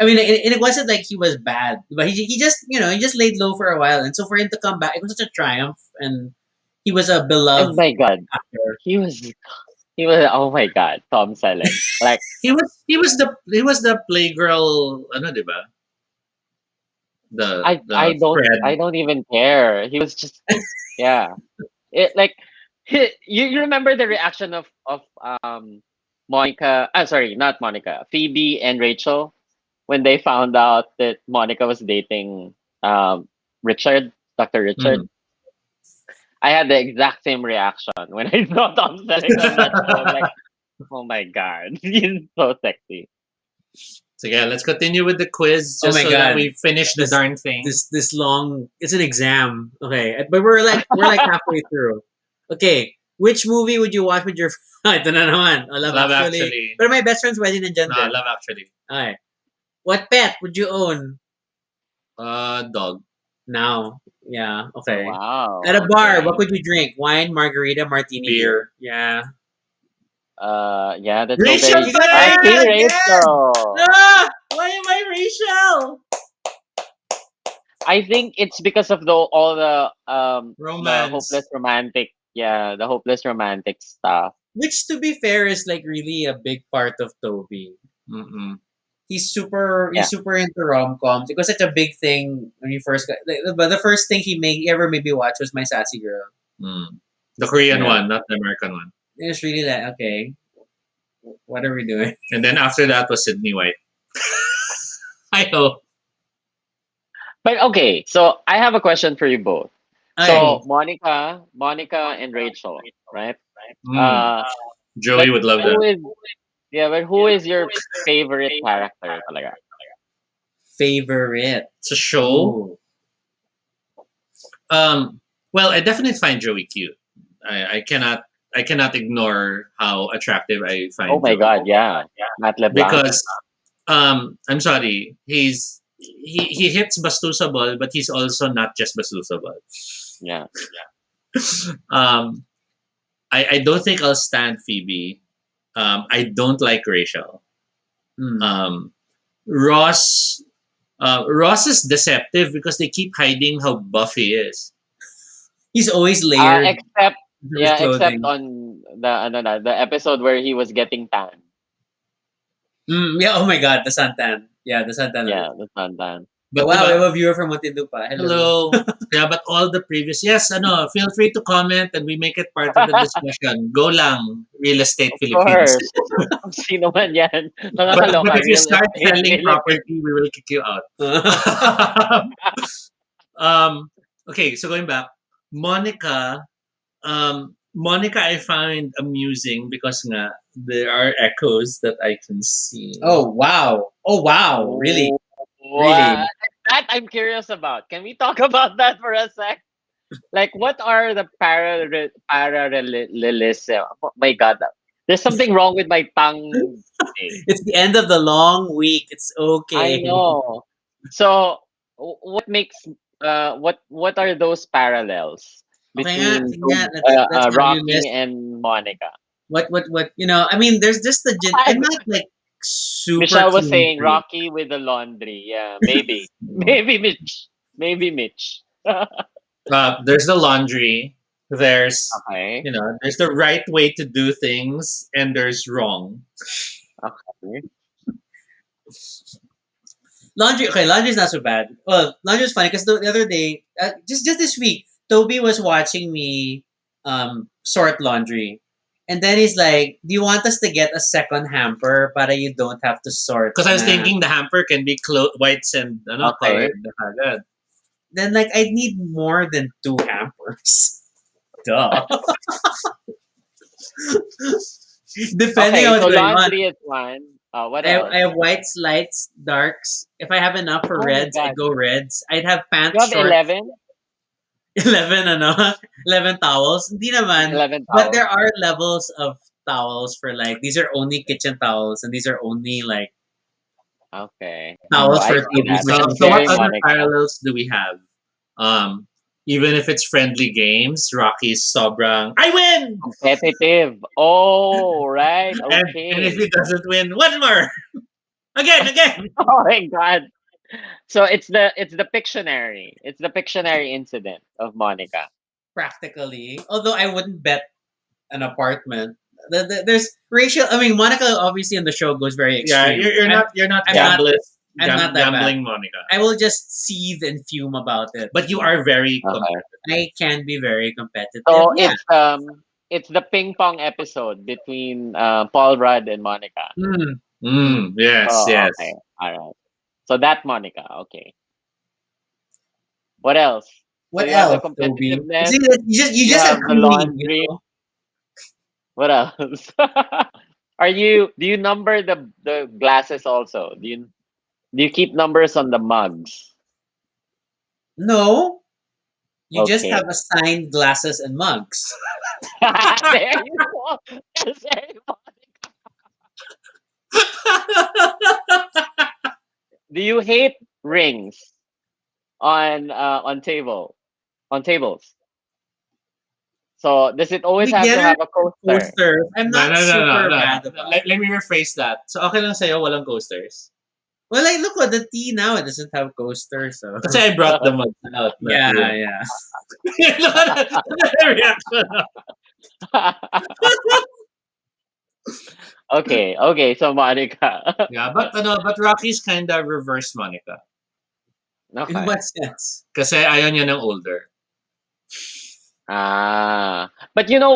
I mean, it wasn't like he was bad, but he just, he just laid low for a while. And so for him to come back, it was such a triumph. And he was a And beloved my God, actor. he was he was oh my God, Tom Selleck. Like he was the playgirl, ano, 'di ba? The I Fred. don't even care. He was just yeah. It like you remember the reaction of Monica, sorry, not Monica, Phoebe and Rachel when they found out that Monica was dating Richard, Dr. Richard. Mm. I had the exact same reaction when I saw Tom Selleck on that show. I'm like, oh my God, he's so sexy. So yeah, let's continue with the quiz Oh just my so that God. we finish the This darn thing. this long, it's an exam. Okay. But we're like halfway through. Okay. Which movie would you watch with your ito na naman. Oh, Love Love Actually. Actually. Pero my best friend's wedding nandyan No, din. Love Actually. Okay. What pet would you own Dog. now? Yeah. Okay. Wow. At a bar, Okay. what could you drink? Wine, margarita, martini, Beer. Yeah. Yeah, that's Rachel, so very. you got I it see again! Rachel. Ah! Why am I Rachel? I think it's because of all the Romance. hopeless romantic stuff. Which, to be fair, is like really a big part of Toby. Mm-mm. He's super Yeah. into rom coms. It was such a big thing when he first got. But the first thing he ever made me watch was My Sassy Girl. Mm. The Korean Yeah. one, not the American one. It was really like, okay, what are we doing? And then after that was Sydney White. I hope. But okay, so I have a question for you both. Okay. So Monica and Rachel, right? Mm. Uh, Joey would love who that. is but who is your favorite character talaga? Favorite. It's a show. Ooh. Well, I definitely find Joey cute. I cannot ignore how attractive I find Oh my Joey. God, yeah. Matt LeBlanc. Because I'm sorry, he hits bastusable, but he's also not just bastusable. Yeah. Um, I don't think I'll stand Phoebe. I don't like Rachel. Hmm. Ross Ross is deceptive because they keep hiding how buff he is. He's always layered. Except with his except clothing. on the episode where he was getting tan. Yeah, oh my God, the suntan. Yeah, the suntan. Yeah, the suntan. But Wow, we diba- have a viewer from Muntinlupa. Hello. hello. Yeah, but all the previous feel free to comment and we make it part of the discussion. Go lang, Real Estate Of Philippines. course. Sino man yan? But Nakakaloka. if you Real start estate selling Philippines. property, we will kick you out. Okay, so going back, Monica. Monica, I find amusing because nga there are echoes that I can see. Oh wow. Oh wow. Really? Wow. That I'm curious about. Can we talk about that for a sec? Like, what are the parallelism? Oh my God, there's something wrong with my tongue. It's the end of the long week. It's okay. I know. So, what makes what are those parallels Okay nga, between sige nga, let's have you Rocky list. and Monica? What I mean, there's just the I'm not like super Michelle was keen saying to- Rocky with the laundry. Yeah, maybe, maybe Mitch, maybe Mitch. There's the laundry. There's Okay. there's the right way to do things, and there's wrong. Okay. Laundry. Okay, laundry's not so bad. Well, laundry's funny because the other day, just this week, Toby was watching me sort laundry. And then he's like, "Do you want us to get a second hamper para you don't have to sort?" Because I was na?" thinking the hamper can be whites and Okay. colored. Agad. Then like I need more than 2 hampers. Duh. Depending Okay, on so what's going on. laundry is one. What else? I have whites, lights, darks. If I have enough for Oh my reds, I God. go reds. I'd have pants You have shorts. 11? 11 11 towels. Hindi naman. 11 But towels. there are levels of towels for like these are only kitchen towels and these are only like Okay. So towels I for see Tobie's that. So, That's machine. so what very Yes. other Monica. parallels do we have? Even if it's friendly games, Rocky's sobrang, I win! Competitive. Oh, right. And if Okay. he doesn't win, one more! Again! Oh my God. So it's the Pictionary. It's the Pictionary incident of Monica. Practically. Although I wouldn't bet an apartment. There's Rachel. I mean, Monica obviously in the show goes very Yeah, extreme. you're not I'm Yeah. not. gamblers, I'm not that bad. gambling Monica. I will just seethe and fume about it. But you are very Okay. I can be very competitive. So Yeah. it's the ping pong episode between Paul Rudd and Monica. Yes, Oh, okay. yes. All right. So that Monica. Okay. What else? So What you have the else, Toby? You competitiveness. see, you You just have the agree. laundry. What else? Are you? Do you number the glasses also? Do you keep numbers on the mugs? No, you just have Okay. assigned glasses and mugs. There you go. There you go. Do you hate rings on tables? So does it always have to Beginner have a coaster? coaster. I'm No, not no, no, no, super no. bad about it. Let me rephrase that. So, okay lang sa'yo, walang coasters. Well, like, look at the tea now. It doesn't have coaster, so. Kasi I brought the mugs out. Not Yeah, you. yeah. Look at the reaction. Okay. So Monica. Yeah, but Rocky's kind of reverse Monica. In Okay. what sense? Kasi ayaw niya ng older. But you know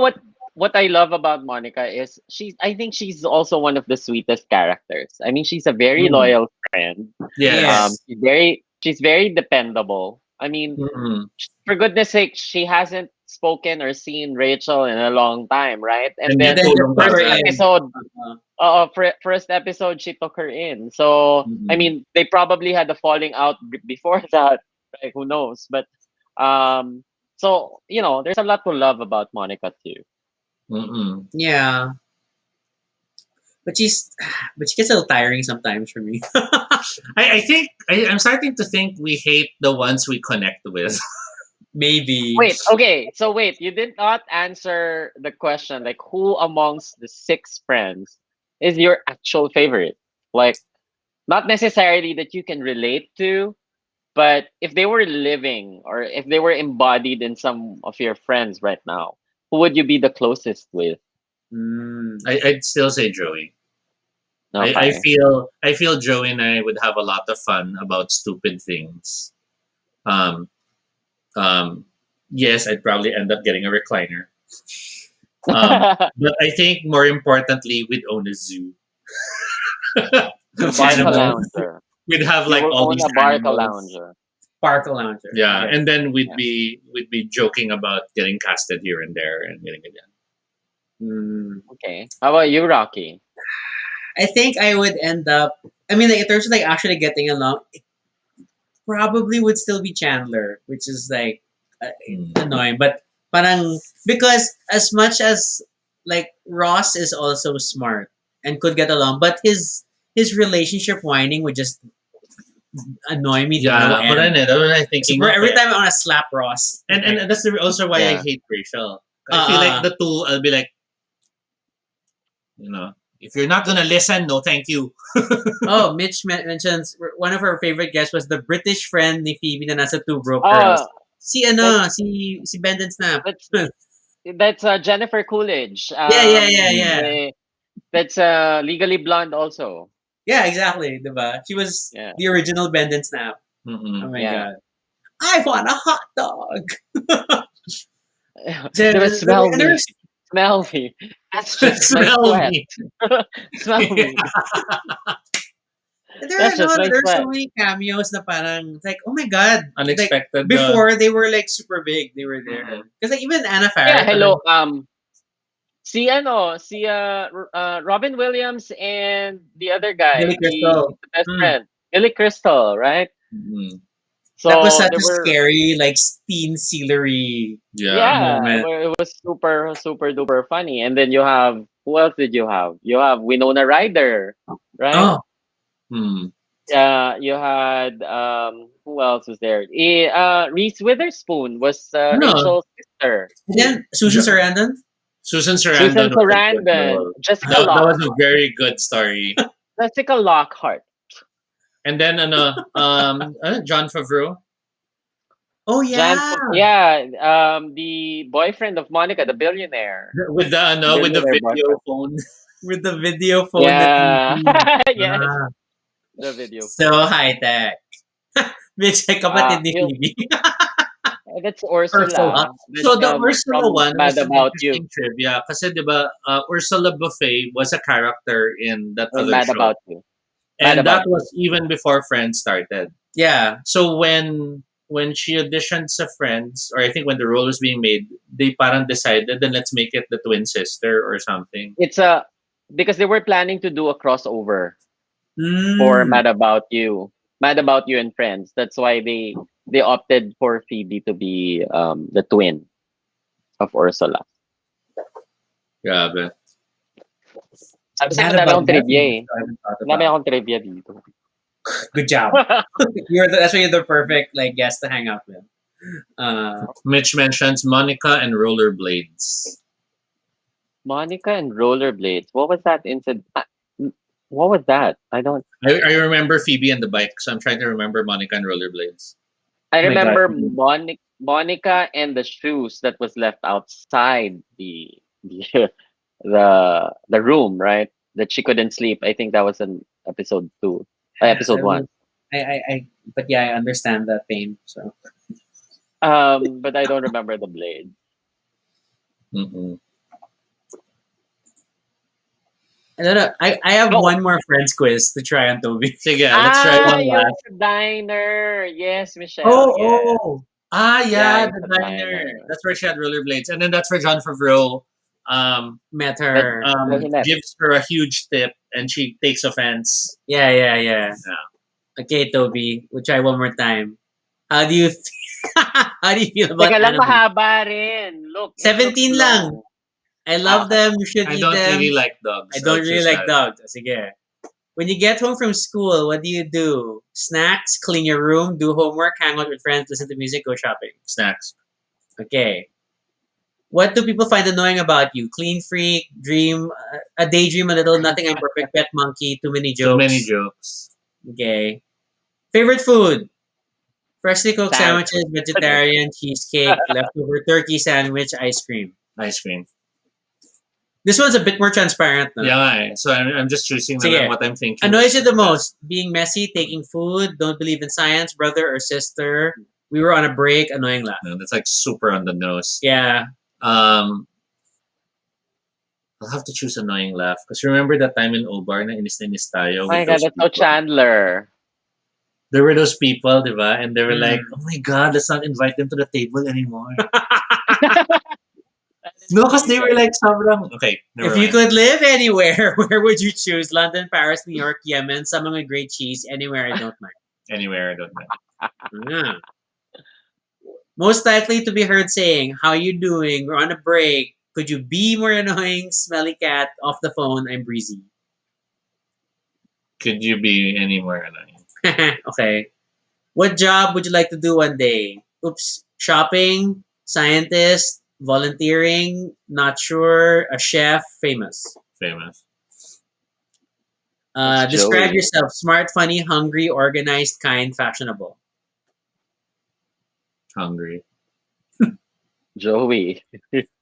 what I love about Monica is I think she's also one of the sweetest characters. I mean, she's a very Mm. loyal friend. Yes. Yes. She's very dependable. I mean, Mm-mm. for goodness sake, she hasn't spoken or seen Rachel in a long time, right? And And And then then then just tulong put ka her first agad. in. episode, Uh, first episode, she took her in. So I Mm-mm. mean, they probably had a falling out before that. Right? Who knows? But um, so there's a lot to love about Monica too. Mm-mm. yeah. But she gets a little tiring sometimes for me. I think I'm starting to think we hate the ones we connect with. Maybe. Wait, okay. So wait, you did not answer the question. Like, who amongst the six friends is your actual favorite? Like, not necessarily that you can relate to, but if they were living or if they were embodied in some of your friends right now, who would you be the closest with? Mm. I'd still say Joey. Okay. I feel Joey and I would have a lot of fun about stupid things. Um, um, yes, I'd probably end up getting a recliner. But I think more importantly, we'd own a zoo. Barca Animals. lounger. We'd have You like will all own these a Barca animals. lounger. Park lounger. Yeah, Okay. and then we'd Yeah. be joking about getting casted here and there and getting it done. Mm. Okay. How about you, Rocky? I think I would end up. I mean, like, in terms of like actually getting along, it probably would still be Chandler, which is like annoying. But parang because as much as like Ross is also smart and could get along, but his relationship whining would just annoy me to no Yeah, but end. that's what I'm So thinking. for of every it. time I want to slap Ross, And that's also why I Yeah. hate Rachel. I feel like the two, I'll be like, if you're not gonna listen, no, thank you. oh, Mitch mentions one of her favorite guests was the British friend ni Phoebe na nasa Two Broke Girls. Oh, Si that's si Ben Snap. that's that's Jennifer Coolidge. Yeah. That's Legally Blonde also. Yeah, exactly, diba? She was Yeah. the original Bend and Snap. Oh Mm-mm. my Yeah. god. I want a hot dog. They would smell And me. Smell me. That's just my Smell sweat. me. Smell me. That's just my there's so sweat. many cameos na parang it's like, oh my god. Like, Unexpected. before they were like super big, they were there. Mhm. Because like even Anna Yeah, Faris. hello. Robin Williams and the other guy, Billy Crystal. the best friend, Billy Crystal, right? Mhm. That was So such there a were scary, like steam sealery Yeah. yeah, moment. it was super super duper funny. And then you have who else did you have? You have Winona Ryder, right? Oh, Hmm. You had who else was there? Reese Witherspoon was no. Rachel's sister. Again, Susan Jo- Sarandon. Susan Susan Sarandon was a good Sarandon, role. Jessica That was a Lockhart, very good story. Jessica Lockhart. And then John Favreau Oh yeah, Yeah, the boyfriend of Monica, the billionaire, with the with the billionaire video boyfriend. phone. with the video phone that Yeah, TV. yes, Ah, the video so phone. high tech. Bitch, ay kapatid ni You Phoebe. That's Ursula. Ursula. So That's the Ursula from one Mad was an About You. interesting trivia kasi 'di ba Ursula Buffet was a character in that In other Mad show. About You. Mad And About that You. was even before Friends started. Yeah. So when she auditioned sa Friends, or I think when the role was being made, they parang decided then let's make it the twin sister or something. It's a because they were planning to do a crossover for Mm. Mad About You. Mad About You and Friends. That's why they opted for Phoebe to be the twin of Ursula. Grabe. Sabi sa'yo, Mad madami about akong that trivia movie, eh. so I haven't thought Madami about. akong trivia dito. Good job. That's why you're the perfect like guest to hang out with. Uh, Mitch mentions Monica and rollerblades. Monica and rollerblades. What was that incident? What was that? I don't. I remember Phoebe and the bike, so I'm trying to remember Monica and rollerblades. I oh my god. remember Monica and the shoes that was left outside the the room, right? That she couldn't sleep. I think that was in episode two, Yes, episode one. but yeah, I understand that pain. So But I don't remember the blade. Mm-mm. I don't know. I have Oh, one more friends quiz to try on Toby. Sige, let's try one yung last. sa diner. Yes, Michelle. Oh, Yes. oh. Yeah, Yeah, yung the sa diner. diner. That's where she had rollerblades, and then that's where John Favreau Met That her. where he met. gives her a huge tip, and she takes offense. Yeah. Yeah. Okay, Toby, we'll try one more time. How do you how do you feel about Teka lang, animals? mahaba rin. Look, it looks 17 lang. long. I love Okay. them. You should I eat don't them. really like dogs. I I'll don't really choose like that. dogs. Sige. When you get home from school, what do? Snacks, clean your room, do homework, hang out with friends, listen to music, go shopping. Snacks. Okay. What do people find annoying about you? Clean freak, a daydream a little, nothing I'm perfect, pet monkey, too many jokes. Too many jokes. Okay. Favorite food? Freshly cooked Sand. sandwiches, vegetarian, cheesecake, leftover turkey sandwich, ice cream. Ice cream. This one's a bit more transparent. No? Yeah, nga eh. So I'm just choosing na Sige. lang what I'm thinking. Annoys you the most? Being messy, taking food, don't believe in science, brother or sister. We were on a break, annoying laugh. No, that's like super on the nose. Yeah. Um, I'll have to choose annoying laugh. Because remember that time in Obar na inis tayo Oh my with God, those that's so people? Chandler. There were those people, di ba? And they were Mm. like, oh my God, let's not invite them to the table anymore. No, because they were like, sobrang... Okay, never If you mind. could live anywhere, where would you choose? London, Paris, New York, Yemen, someone with great cheese, anywhere I don't mind. Anywhere, I don't know. Yeah. Most likely to be heard saying, how you doing? We're on a break. Could you be more annoying? Smelly cat, off the phone, I'm breezy. Could you be anywhere annoying? Okay. What job would you like to do one day? Oops. Shopping, scientist, volunteering, not sure, a chef, famous. Famous. It's Describe Joey. yourself. Smart, funny, hungry, organized, kind, fashionable. Hungry. Joey.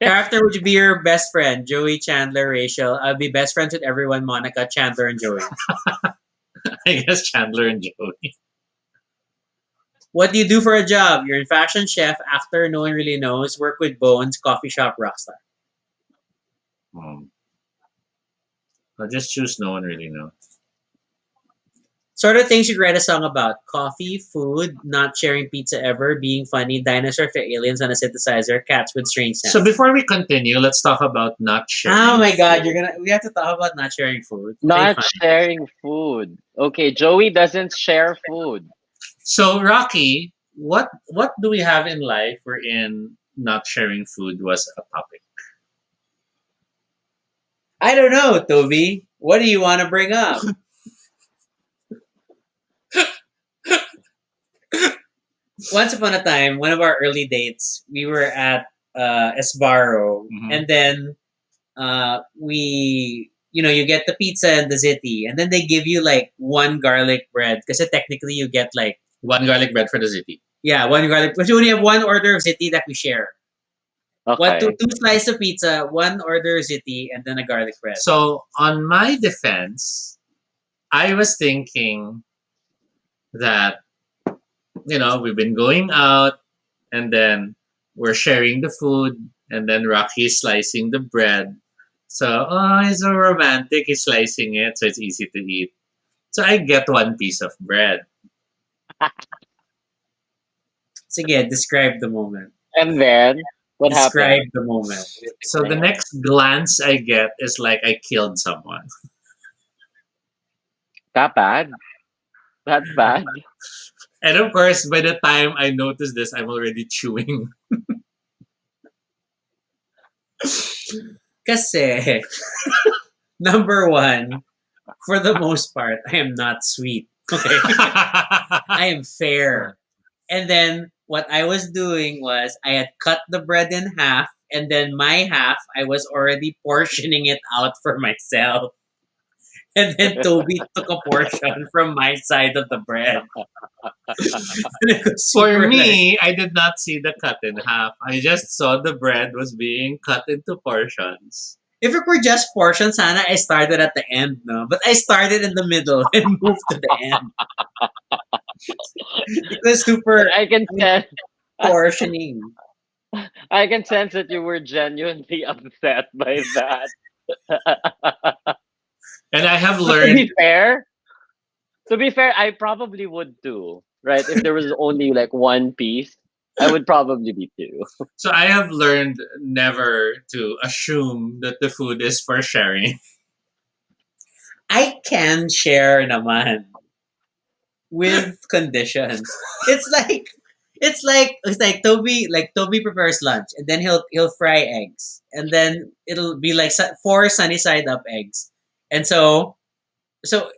Character would be your best friend? Joey, Chandler, Rachel. I'll be best friends with everyone. Monica, Chandler, and Joey. I guess Chandler and Joey. What do you do for a job? You're in fashion, chef, actor, no one really knows. Work with Bones, coffee shop, rockstar. I'll just choose no one really knows. Sort of things you'd write a song about. Coffee, food, not sharing pizza ever, being funny, dinosaur for aliens on a synthesizer, cats with strange sounds. So before we continue, let's talk about not sharing. Oh my god, food. we have to talk about not sharing food. Not Say fine. sharing food. Okay, Joey doesn't share food. So Rocky what do we have in life wherein not sharing food was a topic? I don't know, Toby. What do you want to bring up? Once upon a time, one of our early dates, we were at Esbarro, Mhm. and then you get the pizza and the ziti, and then they give you like one garlic bread because technically you get like One garlic bread for the city. one garlic. Because we only have one order of ziti that we share. Okay. Two slices of pizza, one order of ziti, and then a garlic bread. So on my defense, I was thinking that we've been going out and then we're sharing the food and then Rocky's slicing the bread. So he's so romantic. He's slicing it so it's easy to eat. So I get one piece of bread. Sige, describe the moment. And then what Describe happened? the moment. So the next glance I get is like I killed someone. That bad? That bad? And of course, by the time I notice this, I'm already chewing. Kasi, number one, for the most part, I am not sweet. Okay? I am fair. And then what I was doing was I had cut the bread in half, and then my half I was already portioning it out for myself. And then Toby took a portion from my side of the bread. And it was For super me, I did not see the cut in half. I just saw the bread was being cut into portions. if it were just portions, sana I started at the end, no? But I started in the middle and moved to the end. It was super I can sense portioning. I can sense that you were genuinely upset by that. And I have But learned to be fair, I probably would too. Right? If there was only like one piece, I would probably be too. so I have learned never to assume that the food is for sharing. I can share naman with conditions. It's like Toby prepares lunch and then he'll fry eggs and then it'll be like four sunny side up eggs. And so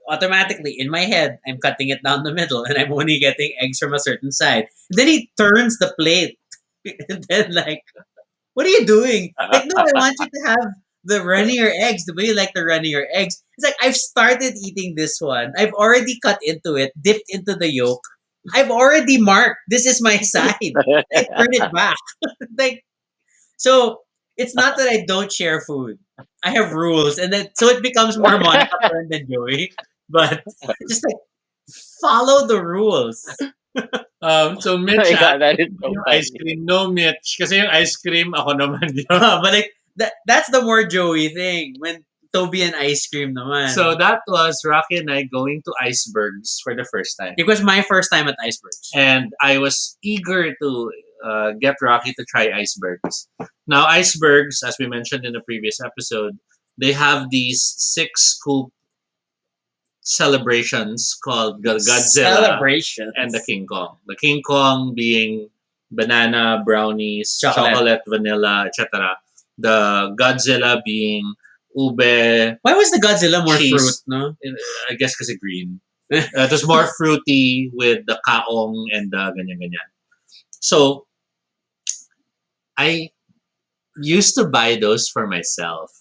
automatically in my head I'm cutting it down the middle and I'm only getting eggs from a certain side. Then he turns the plate and then like, what are you doing? Like, no, I want you to have the runnier eggs, the way you like the runnier eggs. It's like, I've started eating this one. I've already cut into it, dipped into the yolk. I've already marked, this is my side. I turn it back. Like, so it's not that I don't share food. I have rules. And then, so it becomes more Monica than Joey. But just like, follow the rules. So Oh Mitch my had god, that is so yung ice funny. cream. No, Mitch. Kasi yung ice cream, ako naman yun. But like, that's the more Joey thing. When Toby and ice cream naman. So that was Rocky and I going to icebergs for the first time. It was my first time at Icebergs. And I was eager to get Rocky to try icebergs. Now, icebergs, as we mentioned in the previous episode, they have these 6-scoop celebrations called Godzilla Celebration. and the King Kong. The King Kong being banana, brownies, Chocolate. chocolate vanilla, etc. The Godzilla being ube. Why was the Godzilla more Cheese. fruit, no? I guess kasi green. It was more fruity with the kaong and the ganyan-ganyan. So, I used to buy those for myself.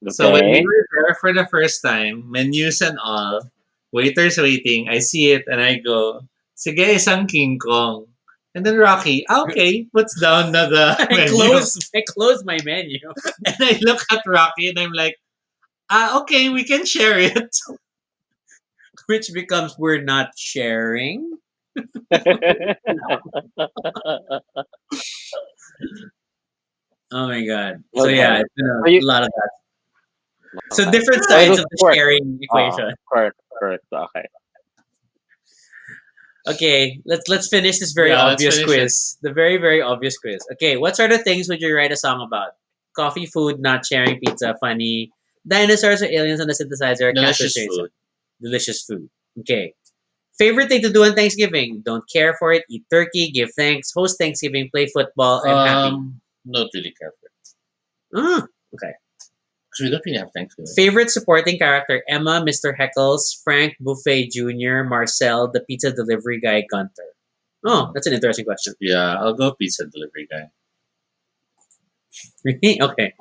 So when we Okay. were there for the first time, menus and all, waiters waiting, I see it and I go, sige, isang King Kong. And then Rocky, okay, puts down the I menu. closed my menu. And I look at Rocky and I'm like, okay, we can share it. Which becomes we're not sharing. Oh my god. So Okay. yeah, it's been So you, a lot of that. So okay. different So it sides was of the pork. sharing equation. Correct. Okay. Okay, let's finish this very Yeah, let's obvious finish quiz. The very, very obvious quiz. Okay, what sort of things would you write a song about? Coffee, food, not sharing, pizza, funny, dinosaurs or aliens on the synthesizer, cats or Delicious chainsaw. food. Delicious food. Okay. Favorite thing to do on Thanksgiving? Don't care for it. Eat turkey. Give thanks. Host Thanksgiving. Play football. I'm happy. Not really care for it. Okay. Because we don't really have Thanksgiving. Favorite supporting character? Emma, Mr. Heckles, Frank Buffet Jr., Marcel, the pizza delivery guy, Gunter. Oh, that's an interesting question. Yeah, I'll go pizza delivery guy. Okay.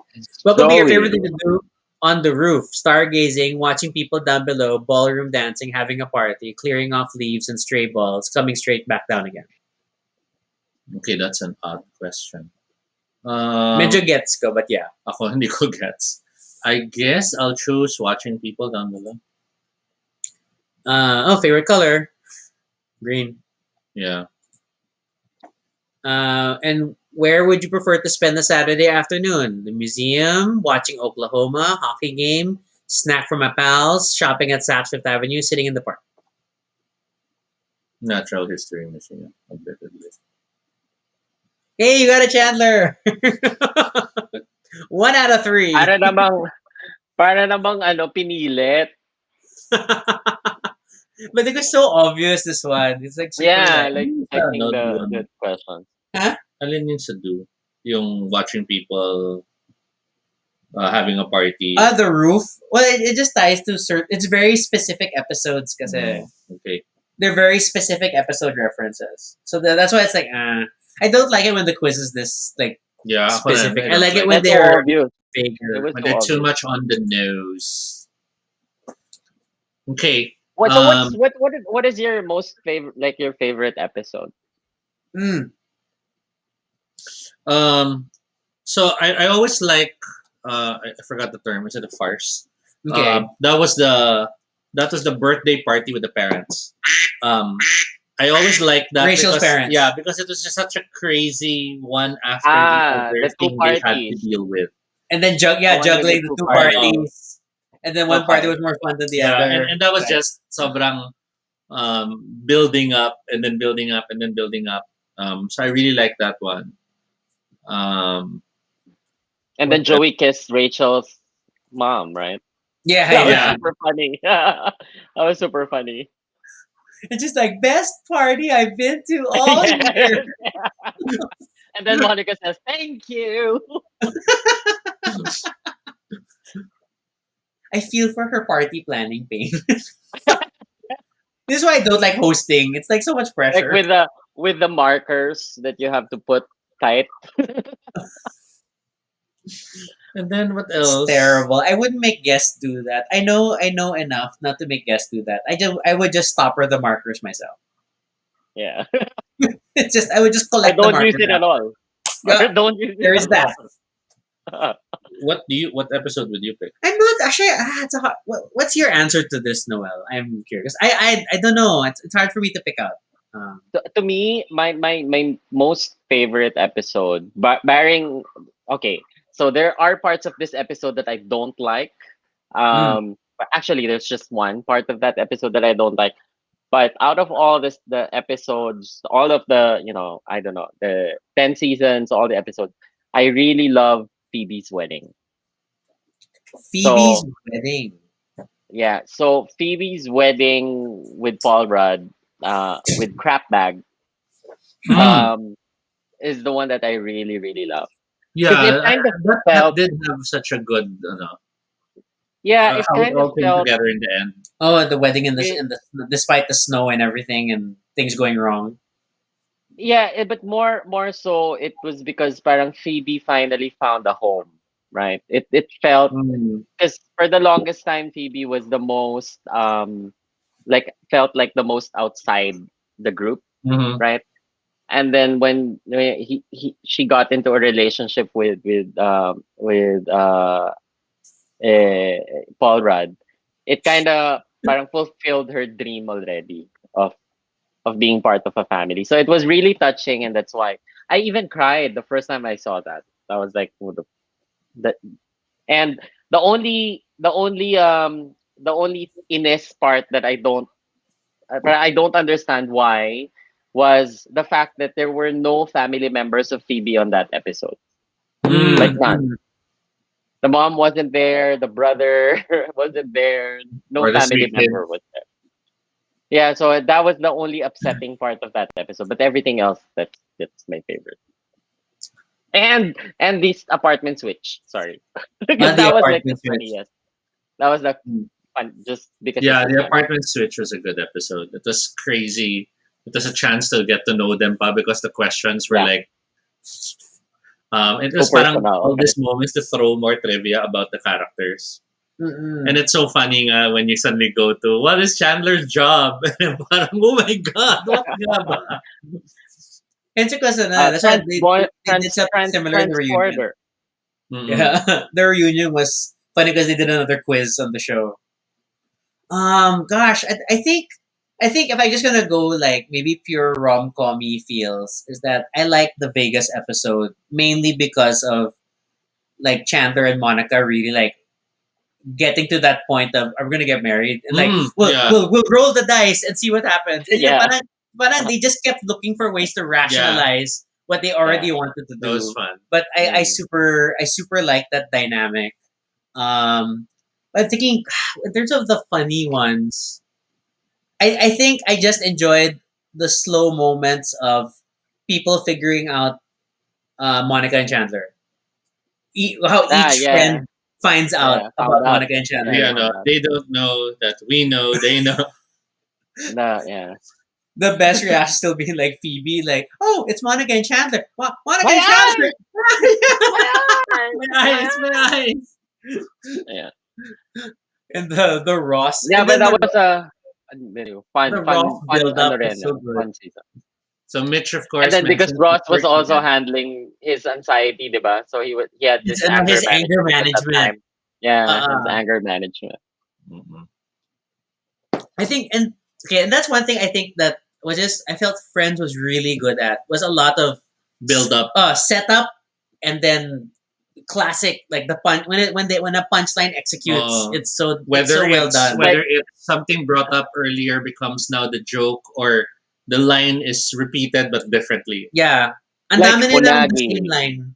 What could be your favorite Joey. thing to do on the roof? Stargazing, watching people down below, ballroom dancing, having a party, clearing off leaves and stray balls, coming straight back down again. Okay, that's an odd question. Medyo gets ko, but yeah. Ako hindi ko gets. I guess I'll choose watching people down below. Favorite color? Green. Yeah. And where would you prefer to spend the Saturday afternoon? The museum, watching Oklahoma, hockey game, snack from my pals, shopping at Saks Fifth Avenue, sitting in the park. Natural History Museum. Admittedly. Hey, you got a Chandler! 1 out of 3. Para namang pinilit. But it was so obvious, this one. It's like super Yeah, like, I think no, the yun. good question. Alin yung sa do? Yung watching people having a party. the roof. Well, it just ties to certain. It's very specific episodes kasi Okay. they're very specific episode references. So that's why it's like, I don't like it when the quiz is this like Yeah. ako specific. rin, I like it don't when That's so they're obvious. bigger. It was when so they're too obvious. much on the nose. Okay. What is your most favorite, like your favorite episode? Mm. So I always like I forgot the term. Is it a farce? Okay. That was the birthday party with the parents. I always like that Rachel's because parents. yeah, because it was just such a crazy one after the other The two thing they had to parties. deal with. And then The one with juggling the the two two parties. parties. And then one party Okay. was more fun than the Yeah, other. and that was Right. just sobrang building up and then building up and then building up. So I really like that one. And then What Joey kissed Rachel's mom, right? Yeah, That was yeah. super funny. That was super funny. It's just like best party I've been to all year. And then Monica says, "Thank you." I feel for her party planning pain. This is why I don't like hosting. It's like so much Like pressure. with the markers that you have to put tight. And then what It's else? terrible. I wouldn't make guests do that. I know enough not to make guests do that. I would just stopper the markers myself. Yeah. It's just I would just Or collect the don't markers. use it at all. Yeah, Or don't use it there is at that. all. What episode would you pick? I'm not actually. It's a hard, what's your answer to this, Noel? I'm curious. I don't know. It's hard for me to pick out. To me, my most favorite episode, barring okay, so there are parts of this episode that I don't like. But actually, there's just one part of that episode that I don't like. But out of all the episodes, all of the I don't know, the 10 seasons, all the episodes, I really love Phoebe's wedding. Phoebe's So wedding. yeah, so Phoebe's wedding with Paul Rudd, with Crap Bag, is the one that I really really love. Because Yeah, it kind of that felt, did have such a good, yeah, it how it kind all of came felt, together in the end. Oh, the wedding it, in the despite the snow and everything and things going wrong. yeah, but more so it was because parang Phoebe finally found a home, right? It felt, because for the longest time Phoebe was the most like felt like the most outside the group, Mm-hmm. right? And then when she got into a relationship with Paul Rudd, it kind of parang fulfilled her dream already of being part of a family. So it was really touching, and that's why I even cried the first time I saw that. I was like, oh, the and the only Ines part that I don't understand why, was the fact that there were no family members of Phoebe on that episode. Like none. The mom wasn't there. The brother wasn't there. No Or the family sweet kid. member was there. Yeah, so that was the only upsetting part of that episode, but everything else, that's my favorite. And this apartment switch, sorry, because The that was like the apartment switch. funniest. That was the Mm. fun, just because it Yeah, was the funny. apartment switch was a good episode. It was crazy. It was a chance to get to know them pa because the questions were Yeah, like, it so was parang personal. all these moments to throw more trivia about the characters. And Mm-mm. it's so funny nga when you suddenly go to, what is Chandler's job? And parang, oh my God, what nga ba? And because that's why they did something similar in the reunion. Transporter. Mm-mm. Yeah, the reunion was funny because they did another quiz on the show. Gosh, I think if I just gonna go like maybe pure rom commy feels is that I like the Vegas episode mainly because of like Chandler and Monica really like getting to that point of are we gonna get married and like we'll Yeah, we'll we'll roll the dice and see what happens. And, Yeah, parang they just kept looking for ways to yeah, rationalize what they yeah. already wanted to that was do. fun. But Mm. I super like that dynamic. Um, but I'm thinking in terms of the funny ones, I think I just enjoyed the slow moments of people figuring out Monica and Chandler. How Ah, each yeah, friend finds out yeah. about Found out. Monica and Yeah, Chandler. Yeah, found no, out. they don't know that we know, they know. Yeah. The best reaction still being like Phoebe, like, "Oh, it's Monica and Chandler. Monica My and Chandler." eyes, my eyes, My my eyes, my eyes. eyes. Yeah, And the Ross, yeah. and But then that was a fun, the Ross build ano up was rin, so good. fun season. So Mitch, of And course, then because mentioned Ross was support also again. handling his anxiety, diba? So he had this anger His anger management at that management. time. Yeah, his Uh, anger management. Mhm. I think, and okay, and that's one thing I think that was just I felt Friends was really good at was a lot of Build up. setup and then classic like the punch when a punchline executes Uh, it's so well done. Like whether it's something brought up earlier becomes now the joke or the line is repeated but differently. Yeah, ang like dami nilang the same unagi, line.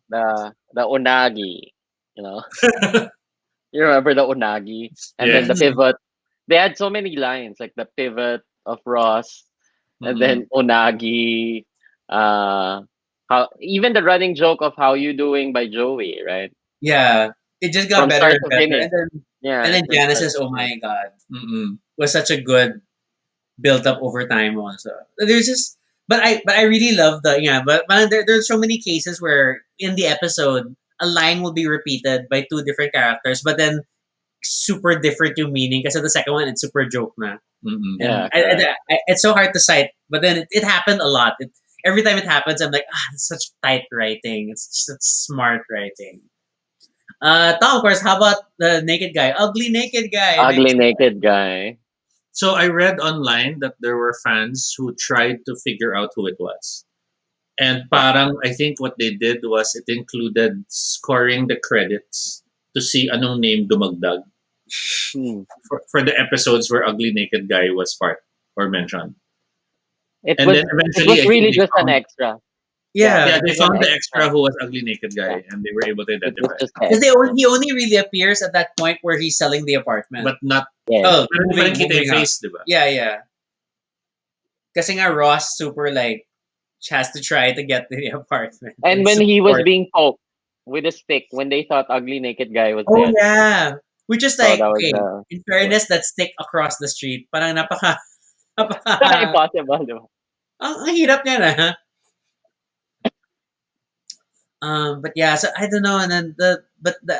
the unagi, you know. You remember the unagi, and then Yes. the pivot. They had so many lines, like the pivot of Ross, and Mm-mm. then unagi. Uh, how even the running joke of "How you doing" by Joey, right? Yeah, it just got From better start and to better, finish. Yeah, and then from start Janice's to "Oh finish. my God" Mm-mm. was such a good built up over time. Also, there's just but I really love the yeah. But there's so many cases where in the episode a line will be repeated by two different characters, but then super different yung meaning. Kasi the second one it's super joke na. Mm-mm. Yeah, And correct. it's so hard to cite, but then it happened a lot. Every time it happens, I'm like, it's such tight writing. It's just such smart writing. Tom, of course, how about the naked guy? Ugly naked guy. Ugly Next. naked guy. So I read online that there were fans who tried to figure out who it was. And Yeah. parang I think what they did was it included scoring the credits to see anong name dumagdag Hmm. for the episodes where Ugly Naked Guy was part or mentioned. It And was then it eventually was I think really they just an found extra. Yeah, Yeah, yeah, it they was an found the extra. extra who was Ugly Naked Yeah, Guy and they were able to it was identify. just the because extra. he only really appears at that point where he's selling the apartment. But not Yeah, Oh, parang di pa rin kita yung moving out. face, di ba? Yeah, yeah. Kasi nga Ross super like has to try to get to the apartment and and when he was support. being poked with a stick, when they thought ugly naked guy was Oh dead, yeah, which is so like that was okay. In fairness, that stick across the street, parang impossible. Diba? ang hirap niya na. But yeah, so I don't know, and then the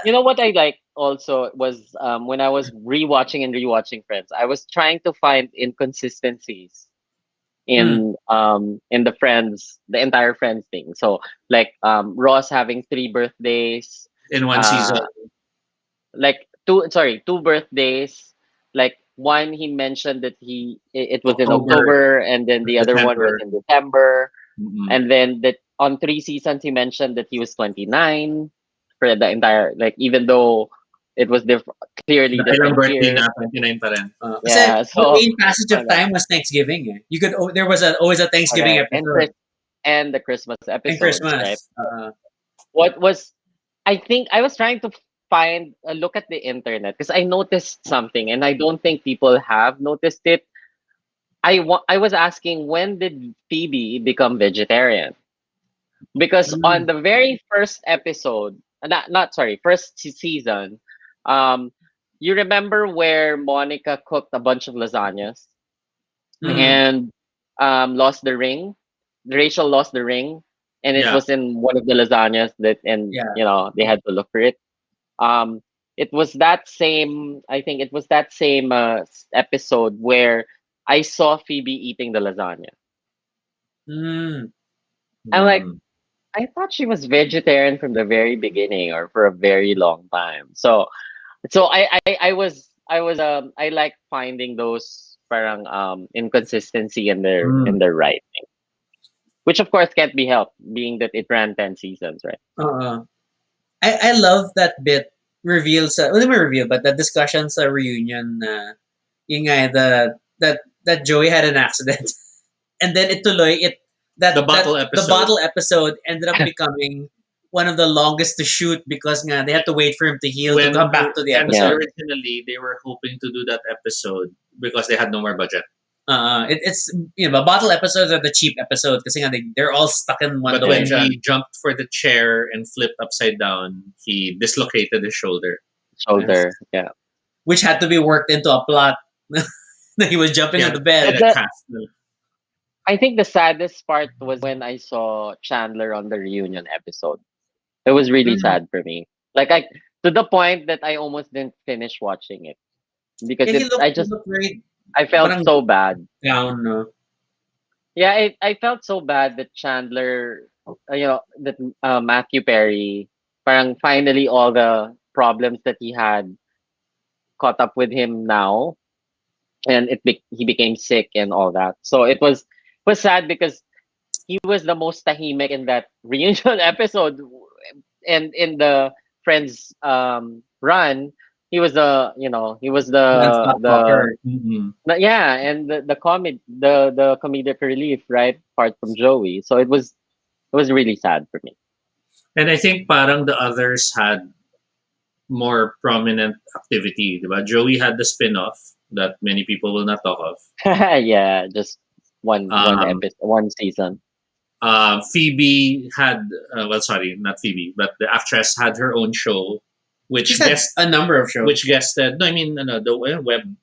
You know what I like also was when I was rewatching and rewatching Friends, I was trying to find inconsistencies mm, in the Friends, the entire Friends thing. So like Ross having three birthdays, In one season. uh like two birthdays. Like one he mentioned that it was in October, October, and then the other one was December. in December. Mm-mm. And then that on three seasons he mentioned that he was 29 for the entire, like, even though it was clearly Dahil ang different birthday years. na, 29 pa rin. kasi Yeah, the so main passage of time was Thanksgiving. Eh. You could there was always a Thanksgiving correct. And episode and the Christmas and episodes, right? Christmas. What was I think I was trying to find a look at the internet because I noticed something and I don't think people have noticed it. I was asking, when did Phoebe become vegetarian? Because on Mm, the very first episode, not sorry, first season, um, you remember where Monica cooked a bunch of lasagnas mm, Mm-hmm. and lost the ring. Rachel lost the ring, and it Yeah. was in one of the lasagnas that, and yeah. they had to look for it. Um, it was that same. I think it was that same episode where I saw Phoebe eating the lasagna. Mm. I'm like, Mm. I thought she was vegetarian from the very beginning or for a very long time. So I like finding those parang inconsistency in Mm. their writing, which of course can't be helped, being that it ran 10 seasons, right? Uh, I love that bit reveal sa well, naman reveal, but the discussion sa reunion na yung nga that Joey had an accident and then it tuloy it The that bottle the episode. bottle episode ended up becoming one of the longest to shoot because nga they had to wait for him to heal to When come back to the and Yeah. episode. originally they were hoping to do that episode because they had no more budget. It's bottle episodes are the cheap episodes kasi nga they're all stuck in one But when dimension, he jumped for the chair and flipped upside down, he dislocated his shoulder. Shoulder. Yeah. which had to be worked into a plot. That he was jumping on Yeah, the and bed. But a the cast. I think the saddest part was when I saw Chandler on the reunion episode. It was really Mm. sad for me. Like, I to the point that I almost didn't finish watching it because Yeah, it he looked very I felt parang so bad. down, no? Yeah, I felt so bad that Chandler, that Matthew Perry, parang finally all the problems that he had caught up with him now, and he became sick and all that. So it was sad because he was the most tahimik in that reunion episode, and in the Friends run, he was Non-stop the talker. yeah, and the comedic relief, right, apart from Joey. So it was really sad for me. And I think parang the others had more prominent activity, diba? Joey had the spin-off that many people will not talk of. Yeah, just one Um, episode, one season. Phoebe had, well, sorry, not Phoebe, but the actress had her own show, She's which had a number of shows. which guested. No, I mean, the web.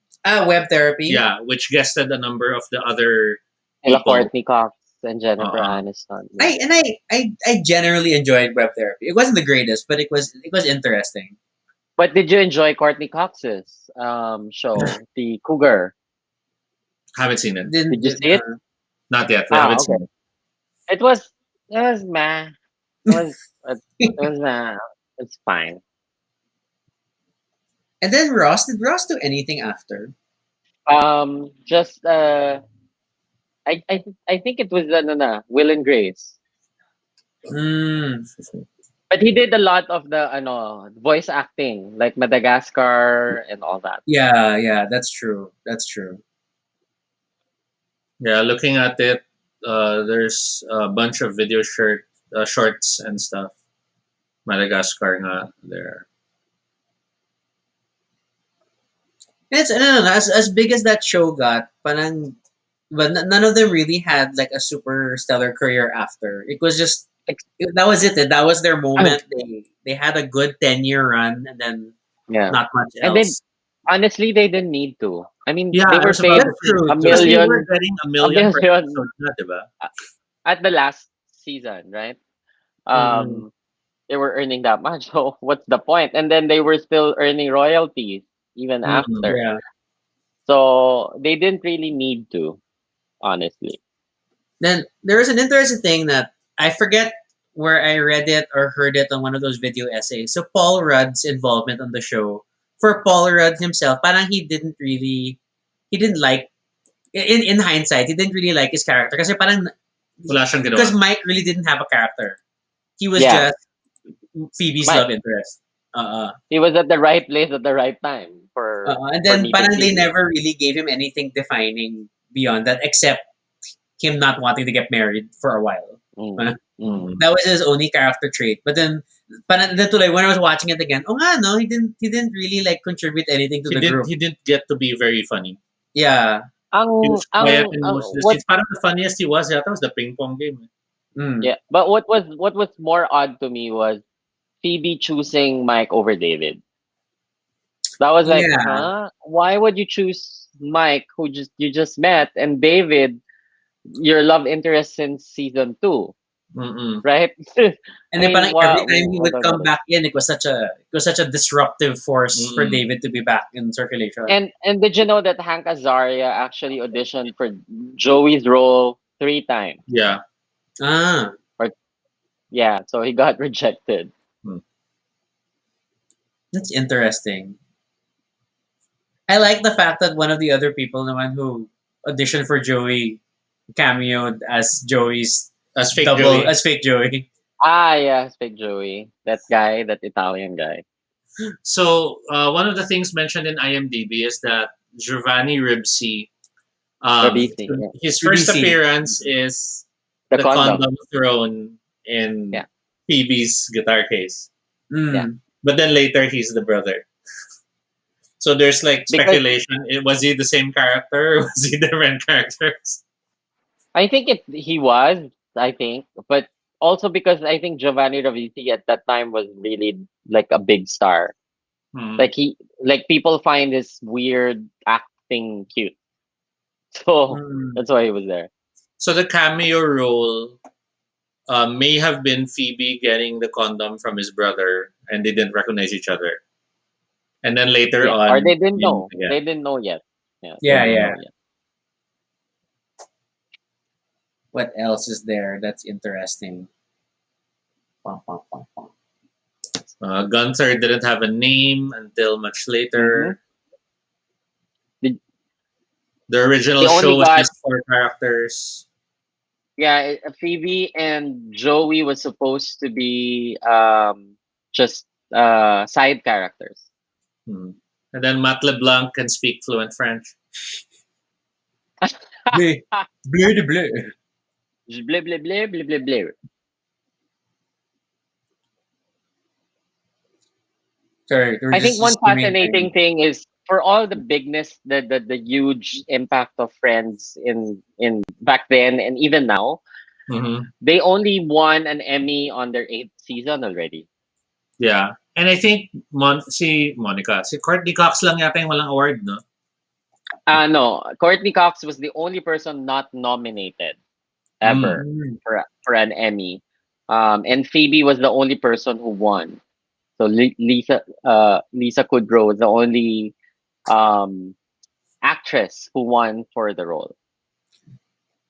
Web therapy. Yeah, which guested a number of the other Ella people. Courtney Cox and Jennifer Uh, Aniston. Yeah. I generally enjoyed web therapy. It wasn't the greatest, but it was interesting. But did you enjoy Courtney Cox's show, The Cougar? haven't seen it. Didn't Did you see it? Not yet. We Ah, haven't seen okay. it. It was meh. It was meh. It's fine. and then Ross did Ross do anything after? Just I think it was Will and Grace. Mm, But he did a lot of the voice acting, like Madagascar and all that. yeah, that's true. That's true. Yeah, looking at it, there's a bunch of video shorts and stuff. Madagascar nga there. And it's no, as big as that show got, parang, but none of them really had like a super stellar career after. It was just Ex- that was it. That was their moment. They had a good 10-year run, and then Yeah. not much And they else. honestly they didn't need to. I mean, Yeah, they I were was about paid to That's say, true. a because they were million getting a a million per million episode na, diba? at the last season, right? Mm-mm. They were earning that much. So what's the point? And then they were still earning royalties even Mm-mm. after. Yeah. So they didn't really need to, honestly. Then there was an interesting thing that I forget where I read it or heard it on one of those video essays. So Paul Rudd's involvement on the show, for Paul Rudd himself, parang he didn't like, in hindsight, he didn't really like his character kasi parang Wala siyang because ginawa. Mike really didn't have a character. He was Yeah. just Phoebe's Mike. love interest. He was at the right place at the right time And for then meeting parang they Phoebe. never really gave him anything defining beyond that except him not wanting to get married for a while. Mm. Mm. That was his only character trait. But then, parang, then tuloy, when I was watching it again, oh nga, no, he didn't really like contribute anything to the group. He didn't get to be very funny. Yeah. He was quiet in ang most of the what scenes. Parang the funniest he was yata was the ping pong game. Mm. yeah, but what was more odd to me was Phoebe choosing Mike over David. That was like, Yeah. huh? Why would you choose Mike, who just you just met, and David, your love interest since season two, Mm-mm. right? I And then mean, parang every time he I would don't come get it. back in, it was such a disruptive force for Mm-mm. David to be back in circulation. And did you know that Hank Azaria actually auditioned for Joey's role 3 times? Yeah. Ah, Or yeah, so he got rejected. Mm. that's interesting. I like the fact that one of the other people, the one who auditioned for Joey, cameoed as Joey's As fake double, Joey. as fake Joey. Ah, yeah, fake Joey. That guy, that Italian guy. So one of the things mentioned in IMDb is that Giovanni Ribisi, Rabisi. Yeah. his first BBC. appearance is The the condom. condom thrown in Yeah, Phoebe's guitar case, yeah. Mm. but then later he's the brother. So there's like Because speculation: was he the same character, or was he different characters? I think he was, I think, but also because I think Giovanni Ravisi at that time was really like a big star. Hmm. Like people find his weird acting cute. So Mm. that's why he was there. So the cameo role may have been Phoebe getting the condom from his brother, and they didn't recognize each other. And then later Yeah. Or on, they didn't you meet know. again. They didn't know yet. Yeah, they Yeah, didn't yeah. know yet. What else is there that's interesting? Pom, pom, pom, pom. Gunther didn't have a name until much Mm-hmm. later. They, The original they only show was got just 4 characters. yeah, Phoebe and Joey was supposed to be just side characters. Hmm. And then Matt LeBlanc can speak fluent French. Bleu, bleu de bleu. Blah blah blah blah blah blah. Sorry, we're I think just one screaming. fascinating thing is for all the bigness, the huge impact of Friends in back then and even now, Hmm. they only won an Emmy on their 8th season already. Yeah. And I think si Courtney Cox lang yata yung walang award, no? No, Courtney Cox was the only person not nominated Mm. ever Mm. for an Emmy, and Phoebe was the only person who won. So Lisa Kudrow was the only um, actress who won for the role.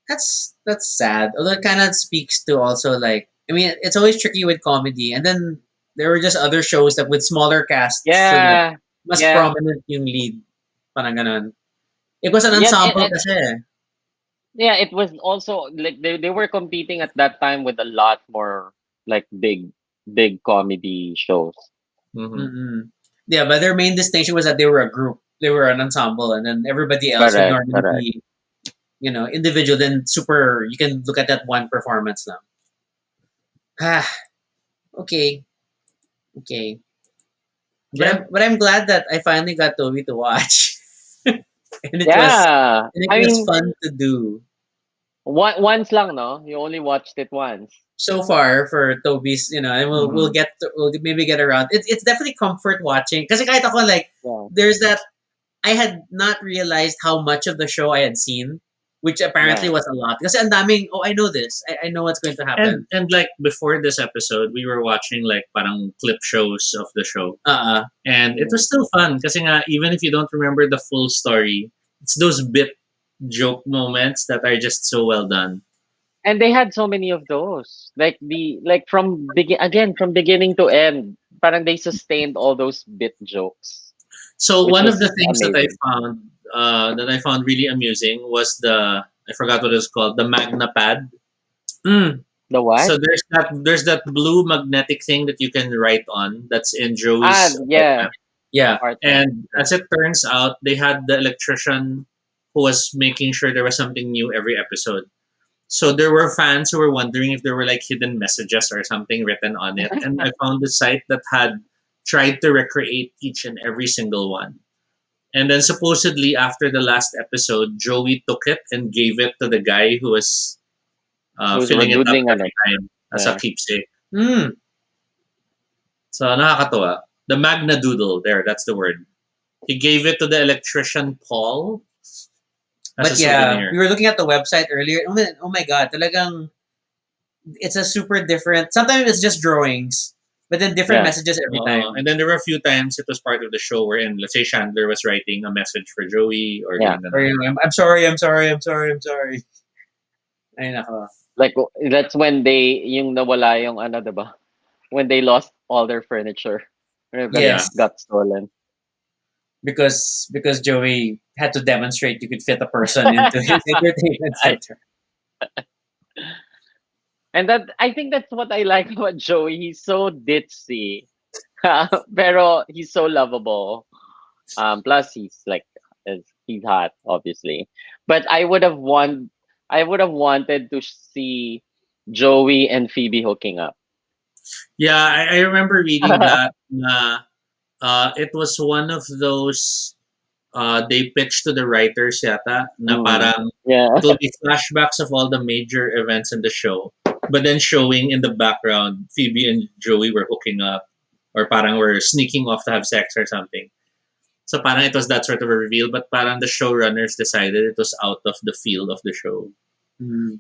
That's sad. Although it kind of speaks to also like I mean it's always tricky with comedy, and then there were just other shows that with smaller casts, so that Yeah, mas yeah, prominent yung lead. Parang ganun. It was an yeah, ensemble kasi. yeah. It was also like they were competing at that time with a lot more like big comedy shows. Hmm. Mm-mm. Yeah, but their main distinction was that they were a group. They were an ensemble, and then everybody else would Correct, normally correct. be, individual. Then super, you can look at that one performance now. Ah, okay, okay. But Yeah. I'm glad that I finally got Toby to watch, and Yeah, it I was mean, fun to do. once lang, no? You only watched it once. So far for Toby's, and we'll Hmm. we'll maybe get around. It's definitely comfort watching kasi kahit ako like Yeah, there's that I had not realized how much of the show I had seen, which apparently yeah. was a lot. Kasi ang daming, I know this. I know what's going to happen. And like before this episode, we were watching like parang clip shows of the show. Uh-uh. And it was still fun kasi nga, even if you don't remember the full story, it's those bit joke moments that are just so well done. And they had so many of those. Like from beginning to end. Parang they sustained all those bit jokes, So which one of the was things amazing. that I found really amusing was I forgot what it's called, the Magna Pad. Mm. The what? So there's that blue magnetic thing that you can write on that's in Joey's Yeah, apartment. Yeah. art map. And Yeah. as it turns out, they had the electrician who was making sure there was something new every episode. So there were fans who were wondering if there were like hidden messages or something written on it. And I found a site that had tried to recreate each and every single one. And then supposedly after the last episode, Joey took it and gave it to the guy who was Who's filling it up doodling on every it? time as a Yeah. keepsake. Hmm. So nakakatuwa. The Magna Doodle, there, that's the word. He gave it to the electrician Paul as a But yeah, souvenir. we were looking at the website earlier. Oh my god, talagang it's a super different. Sometimes it's just drawings, but then different Yeah. messages every time. And then there were a few times it was part of the show wherein, let's say, Chandler was writing a message for Joey or Yeah. ganun. Or I'm sorry, I'm sorry, I'm sorry, I'm sorry. Ay nako. Like that's when they yung nawala yung ano, diba? When they lost all their furniture. Or Yes, got stolen. because Joey had to demonstrate you could fit a person into his entertainment I- center. And that I think that's what I like about Joey. He's so ditzy. Pero he's so lovable. Plus he's like he's hot, obviously. But I would have wanted to see Joey and Phoebe hooking up. Yeah, I remember reading that. It was one of those they pitched to the writers yata na parang Yeah. it will be flashbacks of all the major events in the show, but then showing in the background Phoebe and Joey were hooking up or parang were sneaking off to have sex or something. So parang it was that sort of a reveal, but parang the showrunners decided it was out of the field of the show.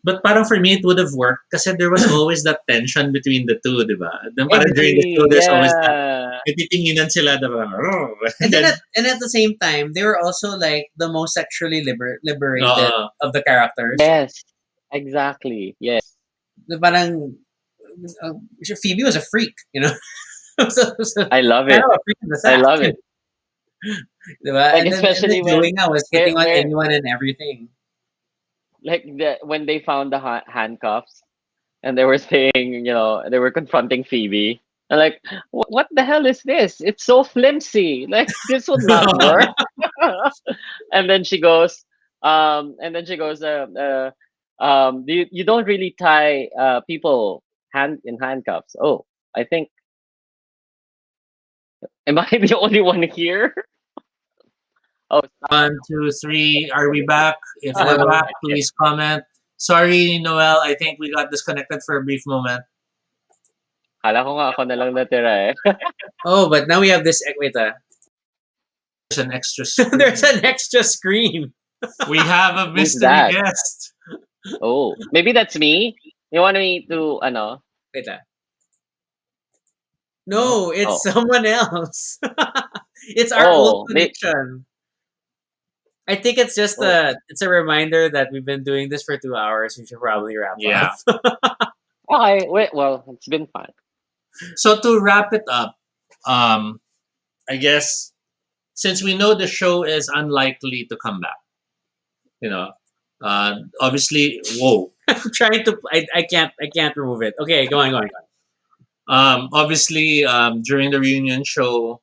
But parang for me, it would have worked kasi there was always that tension between the two, di ba? Then parang during the show, Agree. there's always that Yeah. natitinginan sila, di ba? Oh. And then at the same time, they were also like the most sexually liberated of the characters. Yes. Exactly. Yes. Parang uh, Phoebe was a freak, you know. so, I love kind it. of a freak in the I sack. love it. Diba? Like And especially then Joey when nga was hitting on where anyone and everything. like when they found the handcuffs and they were saying, they were confronting Phoebe. And like, what the hell is this? It's so flimsy. Like this would not work. And then she goes, you don't really tie people hand in handcuffs. Oh, I think am I the only one here? Oh, 1, 2, 3. Are we back? If we're Hello. back, please comment. Sorry, Noel. I think we got disconnected for a brief moment. hala ko nga ako na lang natira eh. Oh, but now we have this. Wait, There's an extra screen. there's an extra screen. We have a Who's mystery that? guest. Oh, maybe that's me. You want me to Wait, no, it's someone else. It's our old connection. I think it's just it's a reminder that we've been doing this for 2 hours. We should probably wrap Yeah. up. Okay, wait, well, it's been fun. So to wrap it up, I guess since we know the show is unlikely to come back, obviously, whoa. I'm trying to. I can't remove it. Okay, go on. Obviously, during the reunion show,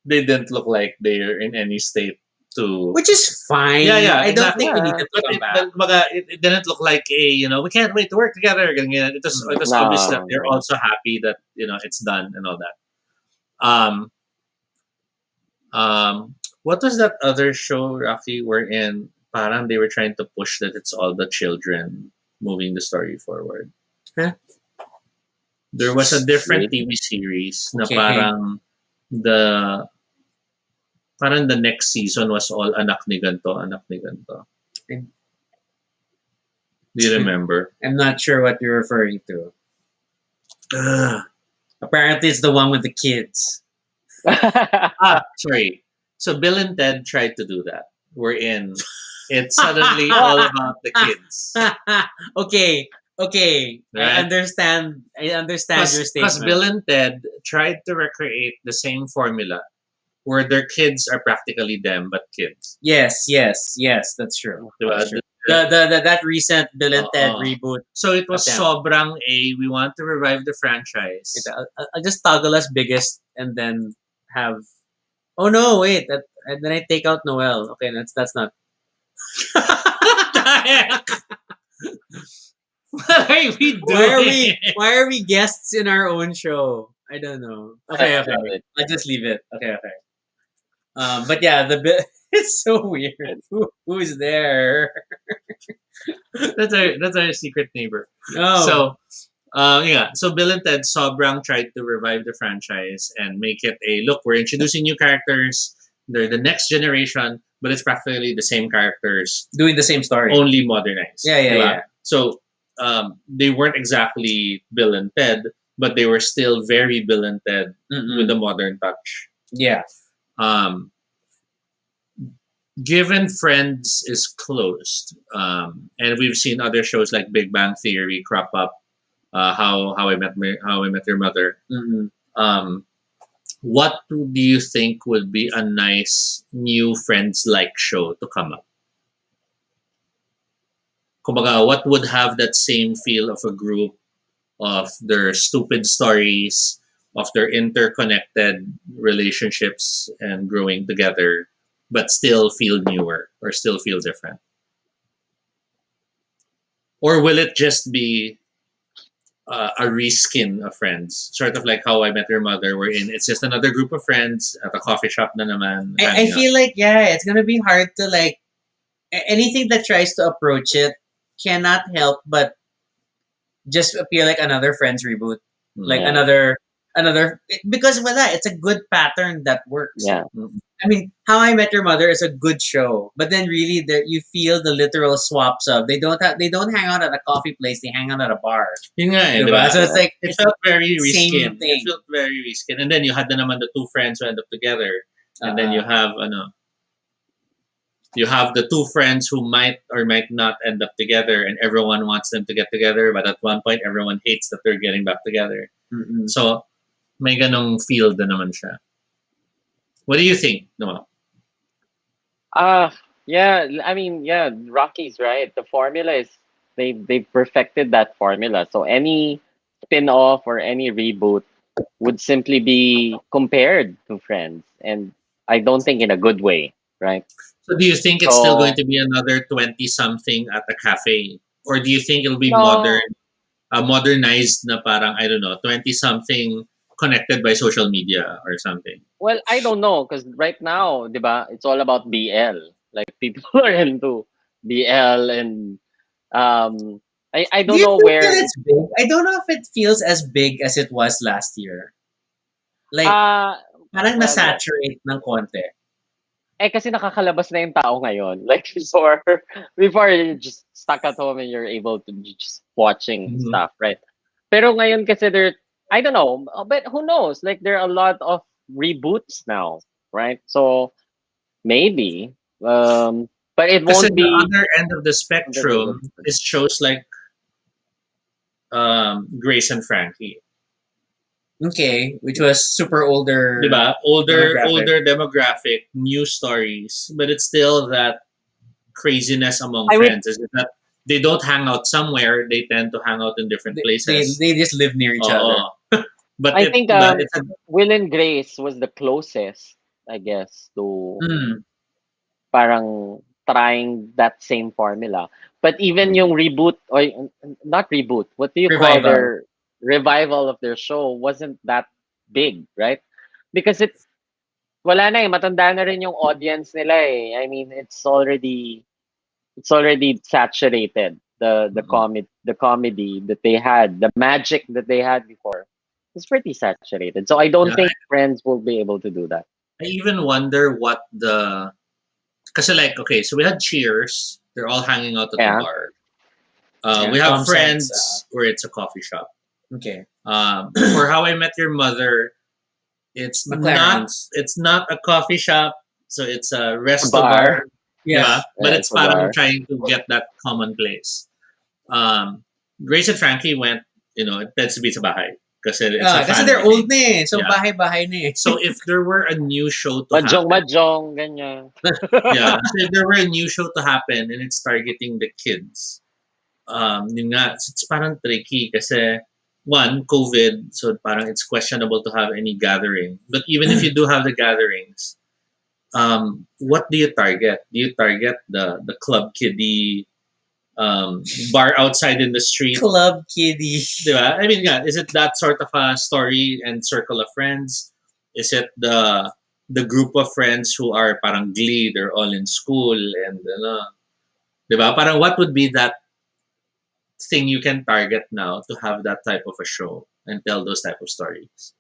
they didn't look like they're in any state to. Which is fine. Yeah, I don't exactly. think we need them to come back. It didn't look like we can't wait to work together. It was obvious that they're also happy that it's done and all that. What was that other show, Rafi, wherein parang they were trying to push that it's all the children moving the story forward? Huh? There was a different Really? TV series na Okay. parang the next season was all anak ni ganto, anak ni ganto. Do you remember? I'm not sure what you're referring to. Apparently, it's the one with the kids. Sorry. So Bill and Ted tried to do that. It's suddenly all about the kids. Okay. Right. I understand your Because statement. Bill and Ted tried to recreate the same formula where their kids are practically them but kids. Yes, that's true. Diba? That's true. That recent Bill and Ted reboot. So it was Okay. sobrang we want to revive the franchise. I'll just toggle as biggest and then have. Oh no! Wait, and then I take out Noel. Okay, that's not. What are we doing? Why are we guests in our own show? I don't know. Okay. love it. I'll just leave it. Okay. But yeah, it's so weird. Who's there? That's our secret neighbor. Oh, So yeah, so Bill and Ted Sobrang tried to revive the franchise and make it a look. We're introducing new characters. They're the next generation, but it's practically the same characters, doing the same story. only modernized. Yeah, yeah, diba? yeah. So they weren't exactly Bill and Ted, but they were still very Bill and Ted with a modern touch. Yeah. Um, given Friends is closed, and we've seen other shows like Big Bang Theory crop up, How I Met Your Mother. Mm-hmm. What do you think would be a nice new Friends like show to come up? Kumbaga, what would have that same feel of a group, of their stupid stories, of their interconnected relationships and growing together, but still feel newer or still feel different? Or will it just be a reskin of Friends, sort of like How I Met Your Mother, wherein it's just another group of friends at a coffee shop na naman. I hanging out? feel like, yeah, it's gonna be hard to like anything that tries to approach it cannot help but just appear like another Friends reboot, like Yeah. another because wala, it's a good pattern that works. Yeah. I mean, How I Met Your Mother is a good show, but then really you feel the literal swaps of they don't hang out at a coffee place, they hang out at a bar. Yun nga eh, Diba? diba? So it's like It felt very same reskin. thing. It felt very reskin. And then you had na naman the two friends who end up together. And then you have the two friends who might or might not end up together, and everyone wants them to get together, but at one point everyone hates that they're getting back together. Mm-mm. So may ganong feel din naman siya. What do you think, Noel? Yeah, I mean, yeah, Rocky's right. The formula is they perfected that formula. So any spin-off or any reboot would simply be compared to Friends, and I don't think in a good way, right? So do you think it's still going So to be another 20 something at a cafe, or do you think it'll be no, modernized na parang, I don't know, 20 something connected by social media or something? well, I don't know because right now, diba, it's all about BL. Like people are into BL and I Do don't you know think that where it's big? I don't know if it feels as big as it was last year. Like, uh parang well, yeah. na-saturate ng konti. Kasi nakakalabas na yung tao ngayon. Like before you just stuck at home and you're able to just watching Mhm. stuff, right? Pero ngayon kasi I don't know, but who knows? Like there are a lot of reboots now, right? So maybe, but it Because won't at the be other end of the on the level. spectrum is shows like Grace and Frankie. Okay, which was super older. Diba? Older demographic. older demographic, new stories, but it's still that craziness among I would, friends. Is that they don't hang out somewhere, they tend to hang out in different They, places. they just live near each other. Oo. But I think it's a, Will and Grace was the closest, I guess, to Mm. parang trying that same formula. But even yung reboot or not reboot, what do you call Revival. their revival of their show wasn't that big, right? Because wala na eh, matanda na rin yung audience nila eh. I mean, it's already saturated. The comedy that they had, the magic that they had before, is pretty saturated. So I don't yeah, think Friends will be able to do that. I even wonder what the, because like, okay, so we had Cheers, they're all hanging out at the Yeah. bar. Yeah, We have Tom Friends, Sands, where it's a coffee shop. Okay. For How I Met Your Mother, it's McLaren's. not a coffee shop, so it's a resto Bar. bar. Yeah. Diba? But Yeah, it's it's a bar. parang trying to get that commonplace. Grace and Frankie went, it tends to be sa bahay. Kasi it's a Kasi family they're old thing. na eh. So Yeah. bahay-bahay na eh. So if there were a new show to happen, Mahjong, ganyan. yeah, so if there were a new show to happen and it's targeting the kids, yun nga, it's parang tricky kasi one, COVID, so parang it's questionable to have any gathering. But even if you do have the gatherings, what do you target? Do you target the club kiddie, bar outside in the street? Club kiddie. Diba? I mean, yeah, is it that sort of a story and circle of friends? Is it the the group of friends who are parang glee, they're all in school and diba? Parang what would be that thing you can target now to have that type of a show and tell those type of stories?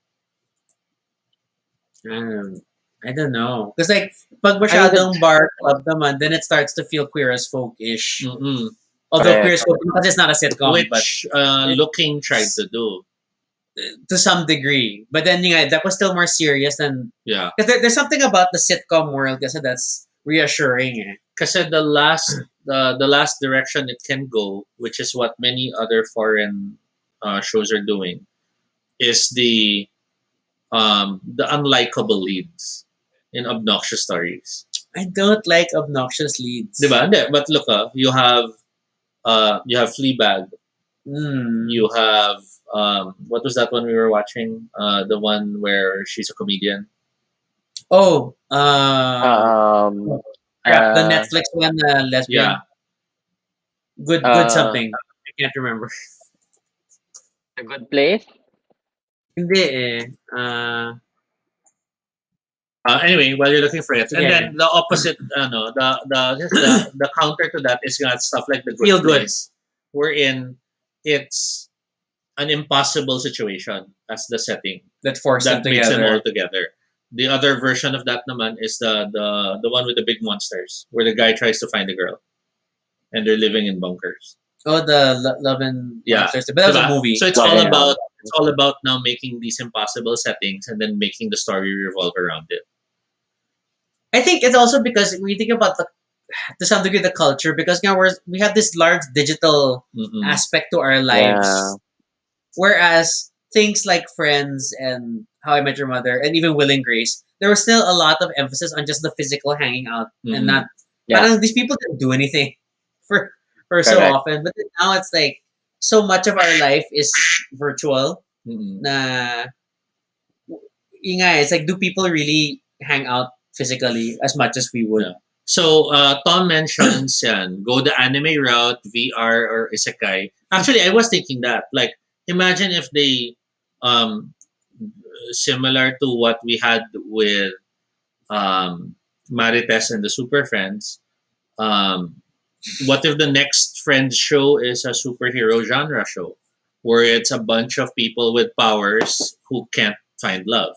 I don't know. Because like, pag I wouldn't. masyadong bar club naman, then it starts to feel queer as folk-ish. Mm-mm. Although queer Correct. as folk, because it's not a sitcom, but Which Looking tried to do. to some degree. But then that was still more serious than Yeah. because there's something about the sitcom world kasi that's reassuring. Eh. Kasi the last direction it can go, which is what many other foreign shows are doing, is the unlikable leads in obnoxious stories. I don't like obnoxious leads. Diba? Hindi, but look, you have Fleabag. Mm. You have what was that one we were watching? The one where she's a comedian. Oh, Um, the uh, Netflix one, lesbian. Yeah. Good uh, something. I can't remember. a good place. Hindi eh. Anyway, while you're looking for it, and Sige. then the opposite, the counter to that is got stuff like the Good Feel good. Place, wherein it's an impossible situation as the setting That forced them that makes them all together. together. The other version of that naman is the one with the big monsters, where the guy tries to find a girl, and they're living in bunkers. Oh, the Love and Yeah. Monsters. But that was a Diba? movie. So it's Love all and about now making these impossible settings and then making the story revolve around it. I think it's also because we think about to some degree the culture because now we have this large digital Mm-mm. aspect to our lives, Yeah. whereas things like Friends and How I Met Your Mother and even Will and Grace, there was still a lot of emphasis on just the physical hanging out Mhm. and not. Yeah. Parang these people didn't do anything for so Correct. often, but then now it's like so much of our life is virtual. Mm-mm. Na, yun nga, it's like do people really hang out physically as much as we would? Yeah. So Tom mentions go the anime route, VR or isekai. Actually, I was thinking that imagine if they similar to what we had with Marites and the Super Friends. What if the next Friends show is a superhero genre show where it's a bunch of people with powers who can't find love?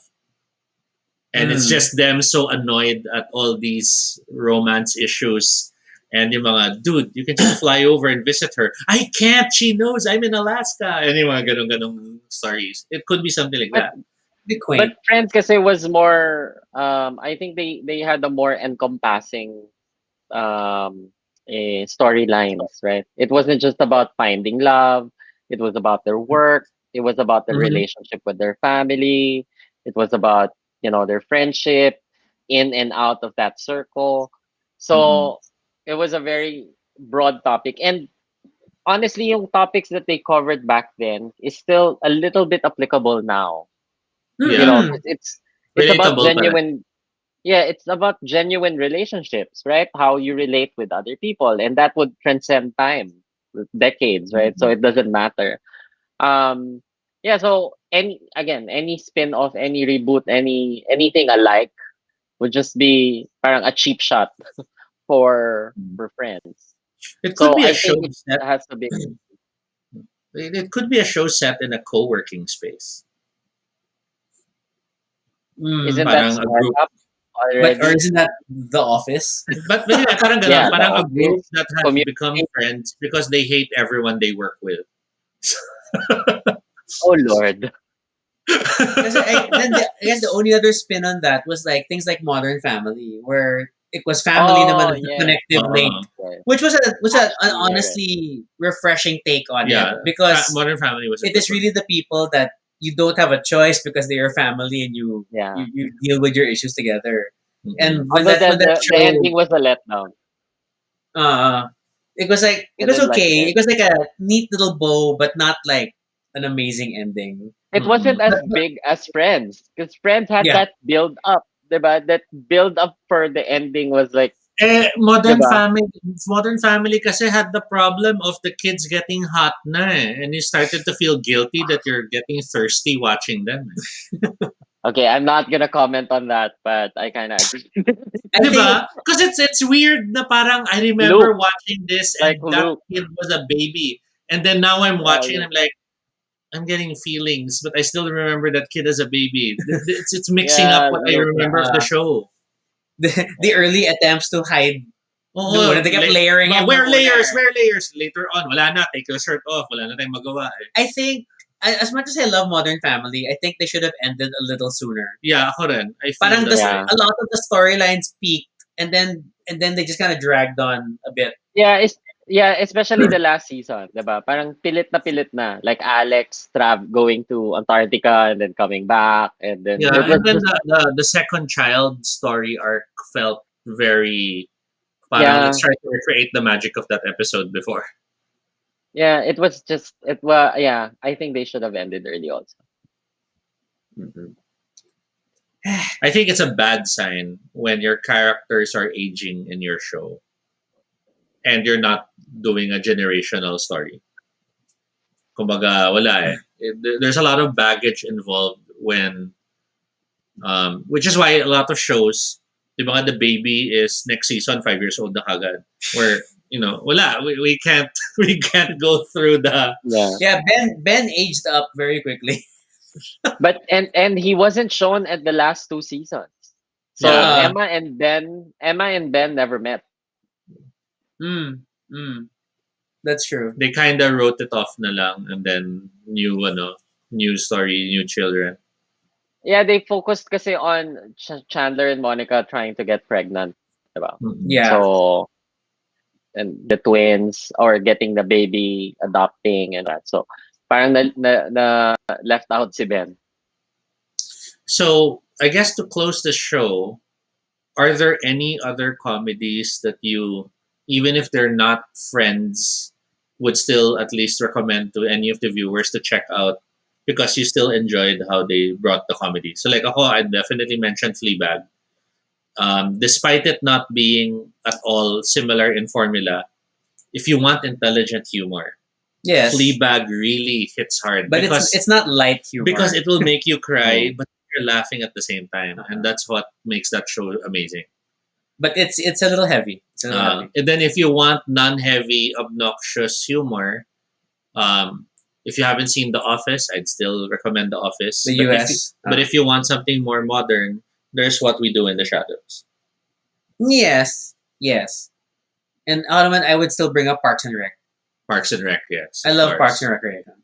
And it's just them so annoyed at all these romance issues. And yung mga, dude, you can just fly over and visit her. I can't. She knows I'm in Alaska. And yung mga ganong stories. It could be something like that. Be quaint. But Friends kasi was more I think they had a more encompassing storylines, right? It wasn't just about finding love, it was about their work, it was about their Mhm. relationship with their family, it was about, their friendship in and out of that circle. So it was a very broad topic. And honestly, yung topics that they covered back then is still a little bit applicable now. Yeah. You know, Mm. it's Relatable about pa rin. genuine. Yeah, it's about genuine relationships, right? How you relate with other people, and that would transcend time, decades, right? So it doesn't matter. Yeah. So any spin off, any reboot, anything alike would just be parang a cheap shot for Friends. It could So be I a show think it set. has to be. It could be a show set in a co-working space. Isn't Parang that a group. startup already? Or isn't that The Office? But yeah, parang ganun. Yeah, Parang the a group office, that has community. become friends because they hate everyone they work with. Oh Lord. Kasi I guess the only other spin on that was like things like Modern Family, where it was family naman as the Yeah. connective link, Right. which was an Actually, you're right. honestly refreshing take on Yeah, it because Modern Family was. A it good is really the people that you don't have a choice because they are family and Yeah. you deal with your issues together. one. And when Although that the show, ending was a letdown. it was like I it was didn't like okay. it. It was like a neat little bow, but not like an amazing ending. It wasn't as But big as Friends, because Friends had yeah, that build up, diba? That build up for the ending was like, Modern diba? Family kasi had the problem of the kids getting hot na and you started to feel guilty that you're getting thirsty watching them. Okay, I'm not gonna comment on that, but I kind of agree. I think Diba? Because it's weird na parang I remember Luke, watching this like and that Luke. kid was a baby. And then now I'm Yeah, watching and Luke. I'm like, I'm getting feelings, but I still remember that kid as a baby. It's mixing up Yeah, what I Luke. remember of the show. the early attempts to hide the Oo, one, they kept layering him wear nung layers, una. wear layers. Later on, wala na, take your shirt off. Wala na tayong magawa eh. I think, as much as I love Modern Family, I think they should have ended a little sooner. Yeah, ako rin. I feel Parang that way. Yeah. a lot of the storylines peaked, and then they just kind of dragged on a bit. Yeah, especially the last season, 'di ba? Parang pilit na pilit na. Like Alex going to Antarctica and then coming back, and then Yeah, it was and then just the second child story arc felt very parang let's yeah, try to recreate the magic of that episode before. yeah, it was just it was yeah. I think they should have ended early also. Mhm. I think it's a bad sign when your characters are aging in your show and you're not doing a generational story. Kumbaga, wala eh. There's a lot of baggage involved when, which is why a lot of shows, di ba nga, the baby is next season 5 years old na kagad. Where, wala, we can't, we can't go through the, Yeah, Yeah, Ben aged up very quickly. but and he wasn't shown at the last two seasons. So yeah, Yeah. Emma and Ben never met. Mm, mm, that's true. they kind of wrote it off na lang and then new story, new children. Yeah, they focused kasi on Chandler and Monica trying to get pregnant, diba? Mm-mm. Yeah. So and getting the twins or getting the baby, adopting and that. So parang na left out si Ben. So I guess to close the show, are there any other comedies that you, even if they're not friends, would still at least recommend to any of the viewers to check out because you still enjoyed how they brought the comedy? So like ako, I'd definitely mention Fleabag. Despite it not being at all similar in formula, if you want intelligent humor, Yes. Fleabag really hits hard But because it's not light humor. because it will make you cry, Mm. but you're laughing at the same time, and that's what makes that show amazing. But it's a little heavy. It's a little heavy. And then if you want non-heavy, obnoxious humor, if you haven't seen The Office, I'd still recommend The Office. The But US. but if you want something more modern, there's What We Do in the Shadows. Yes. Yes. And Ottoman, I would still bring up Parks and Rec. Parks and Rec, yes. I of love course. Parks and Recreation.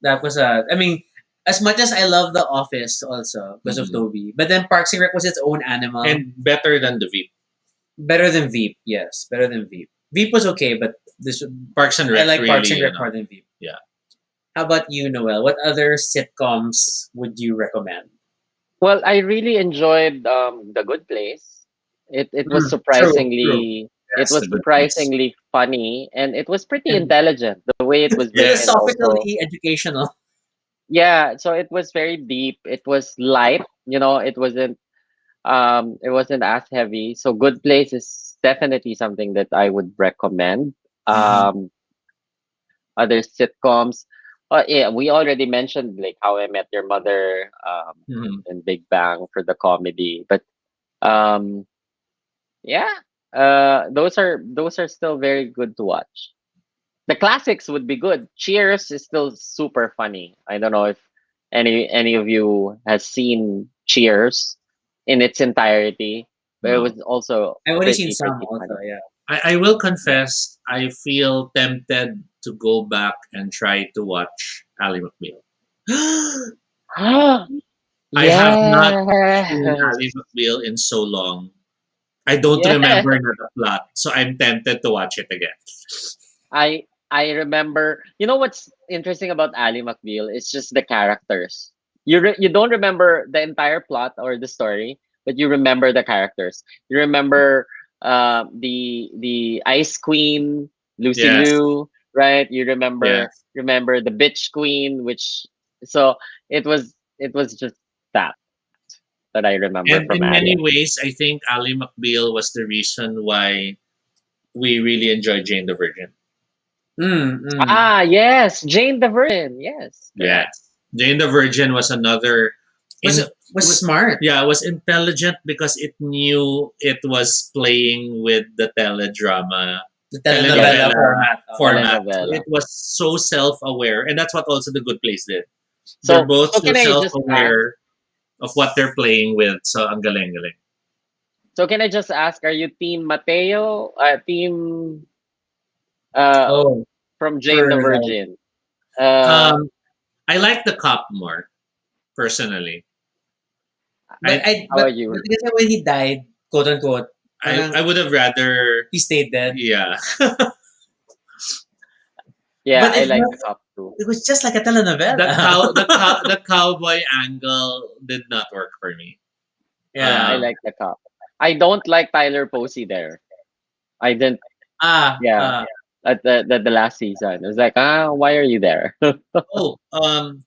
That was I mean, as much as I love The Office also because of Mhm. Tobie, but then Parks and Rec was its own animal. And better than The Veep. Better than Veep, yes. Better than Veep. Veep was okay, but this Parks and Rec I like really, Parks and Rec more than Veep. Yeah. How about you, Noel? What other sitcoms would you recommend? Well, I really enjoyed The Good Place. It was surprisingly Yes, The Good Place. funny, and it was pretty And intelligent the way it was written. Yes. Also, philosophically educational. yeah, so it was very deep. It was light, it wasn't as heavy. So Good Place is definitely something that I would recommend. Um, Other sitcoms. Yeah, we already mentioned like How I Met Your Mother, Mhm. and Big Bang for the comedy, but um, yeah, those are still very good to watch. The classics would be good. Cheers is still super funny. I don't know if any of you has seen Cheers in its entirety, but it No. was also I've only seen pretty some pretty also, funny. yeah. I will confess, I feel tempted to go back and try to watch Ally McBeal. I have not seen Yes. Ally McBeal in so long. I don't Yeah. remember the plot, so I'm tempted to watch it again. I remember. You know what's interesting about Ally McBeal? It's just the characters. You don't remember the entire plot or the story, but you remember the characters. You remember the Ice Queen, Lucy Yes, Liu, right? You remember yes. remember the Bitch Queen, which so it was just that that I remember And from in many Ally. ways, I think Ally McBeal was the reason why we really enjoyed Jane the Virgin. Ah, yes, Jane the Virgin. Yes, correct. Yes. Jane the Virgin was another Was In, was smart. yeah, it was intelligent because it knew it was playing with the teledrama The Yes, telenovela telenovela format. format. So telenovela. it was so self-aware, and that's what also the Good Place did. They're So, both so so can I just ask? self-aware of what they're playing with. So ang galing-galing. So can I just ask? Are you Team Mateo? Team uh Oh, from Jane for the like, Virgin? Uh, Um, I like the cop more personally. but how are you? but because when he died, quote unquote, I parang would have rather, he stayed dead. yeah. Yeah, But I like the cop too. it was just like a telenovela. The cowboy angle did not work for me. Yeah, I Yeah. Um, like the cop. I don't like Tyler Posey there. I didn't. Ah, Yeah, at the last season, it was like, why are you there?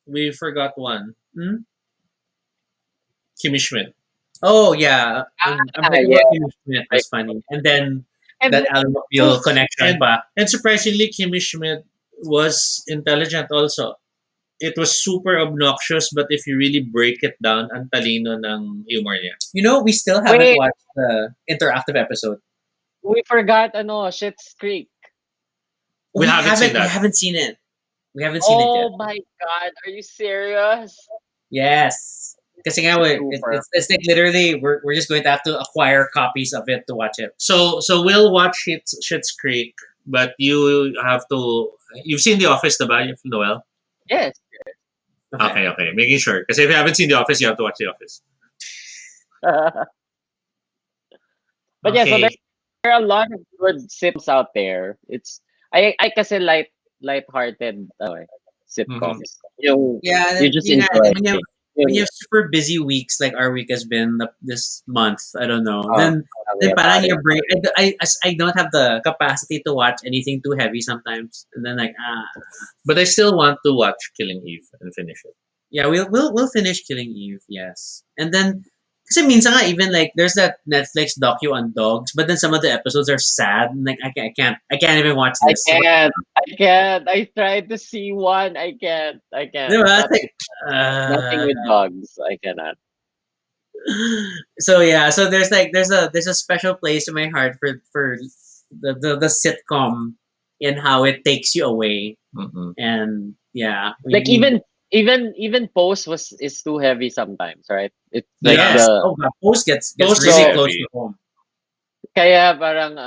we forgot one. Kimmy Schmidt. oh yeah. I'm pretty Yeah, sure Kim Schmidt like, was funny. And then and that who, Almobile who's connection And pa. and surprisingly, Kimmy Schmidt was intelligent also. It was super obnoxious, but if you really break it down, ang talino ng humor niya. You know, we still haven't wait? watched the interactive episode. We forgot Schitt's Creek. We haven't seen We that. haven't seen it. We haven't seen it yet. Oh my god, are you serious? Yes. Kasi nga, Super. it's like literally we're just going to have to acquire copies of it to watch it. So we'll watch Schitt's Creek, but you have to. You've seen The Office, diba, Noel? Yes. Okay. Making sure. Because if you haven't seen The Office, you have to watch The Office. But yeah, so Okay. there are a lot of good sitcoms out there. I kasi light-hearted Mhm. sitcoms. Yeah, You then, just yun nga, enjoy it. when you have super busy weeks like our week has been this month, I don't know. Oh, tell me Then about parang it. your brain, I don't have the capacity to watch anything too heavy sometimes. And then like But I still want to watch Killing Eve and finish it. yeah, we'll finish Killing Eve, yes. And then kasi minsan nga even like there's that Netflix docu on dogs, but then some of the episodes are sad. And like I can't even watch I this. can't. I can't. I tried to see one. I can't. I can't. Diba? It's Nothing. like, Nothing with dogs. I cannot. so yeah, so there's a special place in my heart for the sitcom and how it takes you away. Mm-mm. And yeah, Like even Post is too heavy sometimes, right? It's like yes. the Oh, God, Post gets Post is really so close heavy. to home. kaya parang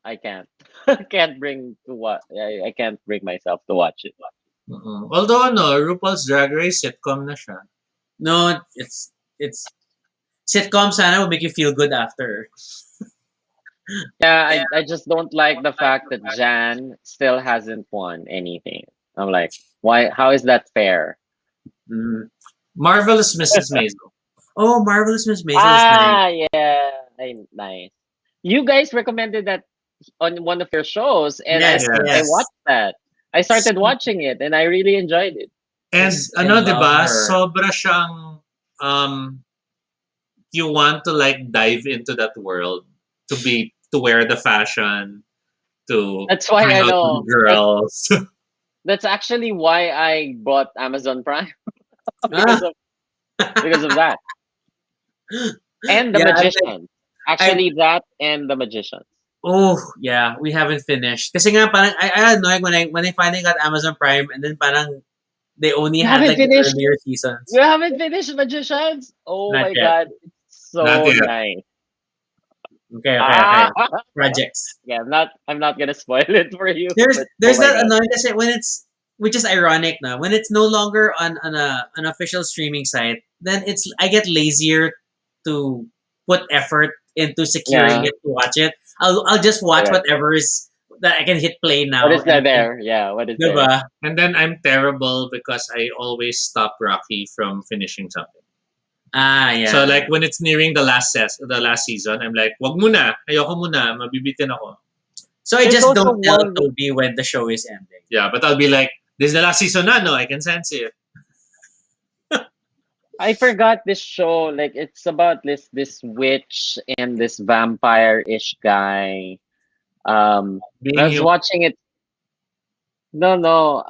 I can't. I can't bring to what I can't bring myself to watch it. Mm-mm. Although, RuPaul's Drag Race, sitcom na siya. No, it's sitcom sana will make you feel good after. Yeah, I just don't like the fact that Jan still hasn't won anything. I'm like, why? How is that fair? Mm. Marvelous Mrs. Maisel. Oh, Marvelous Miss Maisel is nice. Yeah, nice. You guys recommended that on one of your shows, and Yes, I yes. watched that. I started watching it, and I really enjoyed it. And Yes, I love diba, her. sobra siyang you want to like dive into that world to wear the fashion, to That's why hang I out know. with girls. That's actually why I bought Amazon Prime Ah, because of that, and the yeah, Magician. I Actually, that and the Magician. oh, yeah, we haven't finished. Kasi nga parang I annoying when I finally got Amazon Prime and then parang they only You had haven't like the finished. earlier seasons. You haven't finished Magicians. Oh Not my yet. god, it's Not so yet. nice. Okay. Projects. Yeah, I'm not gonna spoil it for you. There's But oh there's my that god. annoying kasi when it's which is ironic now when it's no longer on an official streaming site, then it's I get lazier to put effort into securing Yeah. it to watch it. I'll just watch Correct. whatever is that I can hit play What now is that and there? Yeah, what is there? diba? And then I'm terrible because I always stop Rocky from finishing something. Ah, yeah. So like when it's nearing the last season, I'm like, wag muna, ayoko muna, mabibitin ako. So I There's just also don't tell one. Toby when the show is ending. Yeah, but I'll be like, this is the last season na, no? I can sense it. I forgot this show. Like it's about this witch and this vampire-ish guy. Being I was human. watching it. No, no.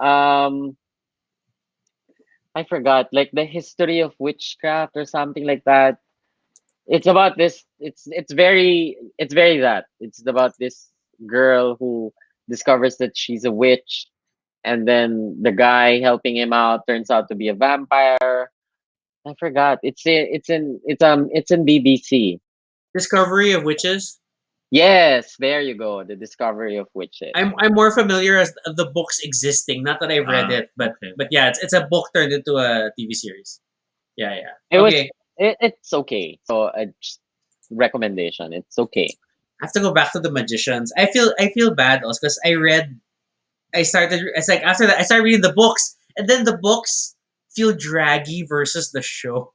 I forgot, like the history of witchcraft or something like that. It's about this. It's very that. It's about this girl who discovers that she's a witch, and then the guy helping him out turns out to be a vampire. I forgot. It's in BBC. Discovery of Witches. Yes, there you go. The discovery of witches. I'm more familiar as the books existing. Not that I've read it, but Okay. yeah, it's a book turned into a TV series. Yeah, yeah. It was. Okay, It's okay. So just recommendation. It's okay. I have to go back to the Magicians. I feel bad also because I started. It's like after that I started reading the books, and then the books feel draggy versus the show.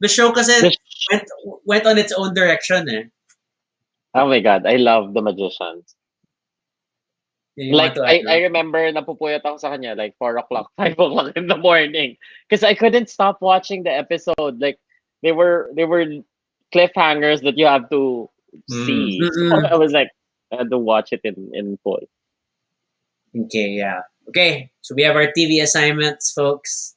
The show kasi The went went on its own direction. Eh. Oh my god, I love the magicians. You want Like to I add? remember napupuyat ako sa kanya like 4 o'clock, 5 o'clock in the morning. Because I couldn't stop watching the episode. Like they were cliffhangers that you have to Mm. see. So Mm-mm. I was like I had to watch it in full. Okay, yeah. Okay, so we have our TV assignments, folks.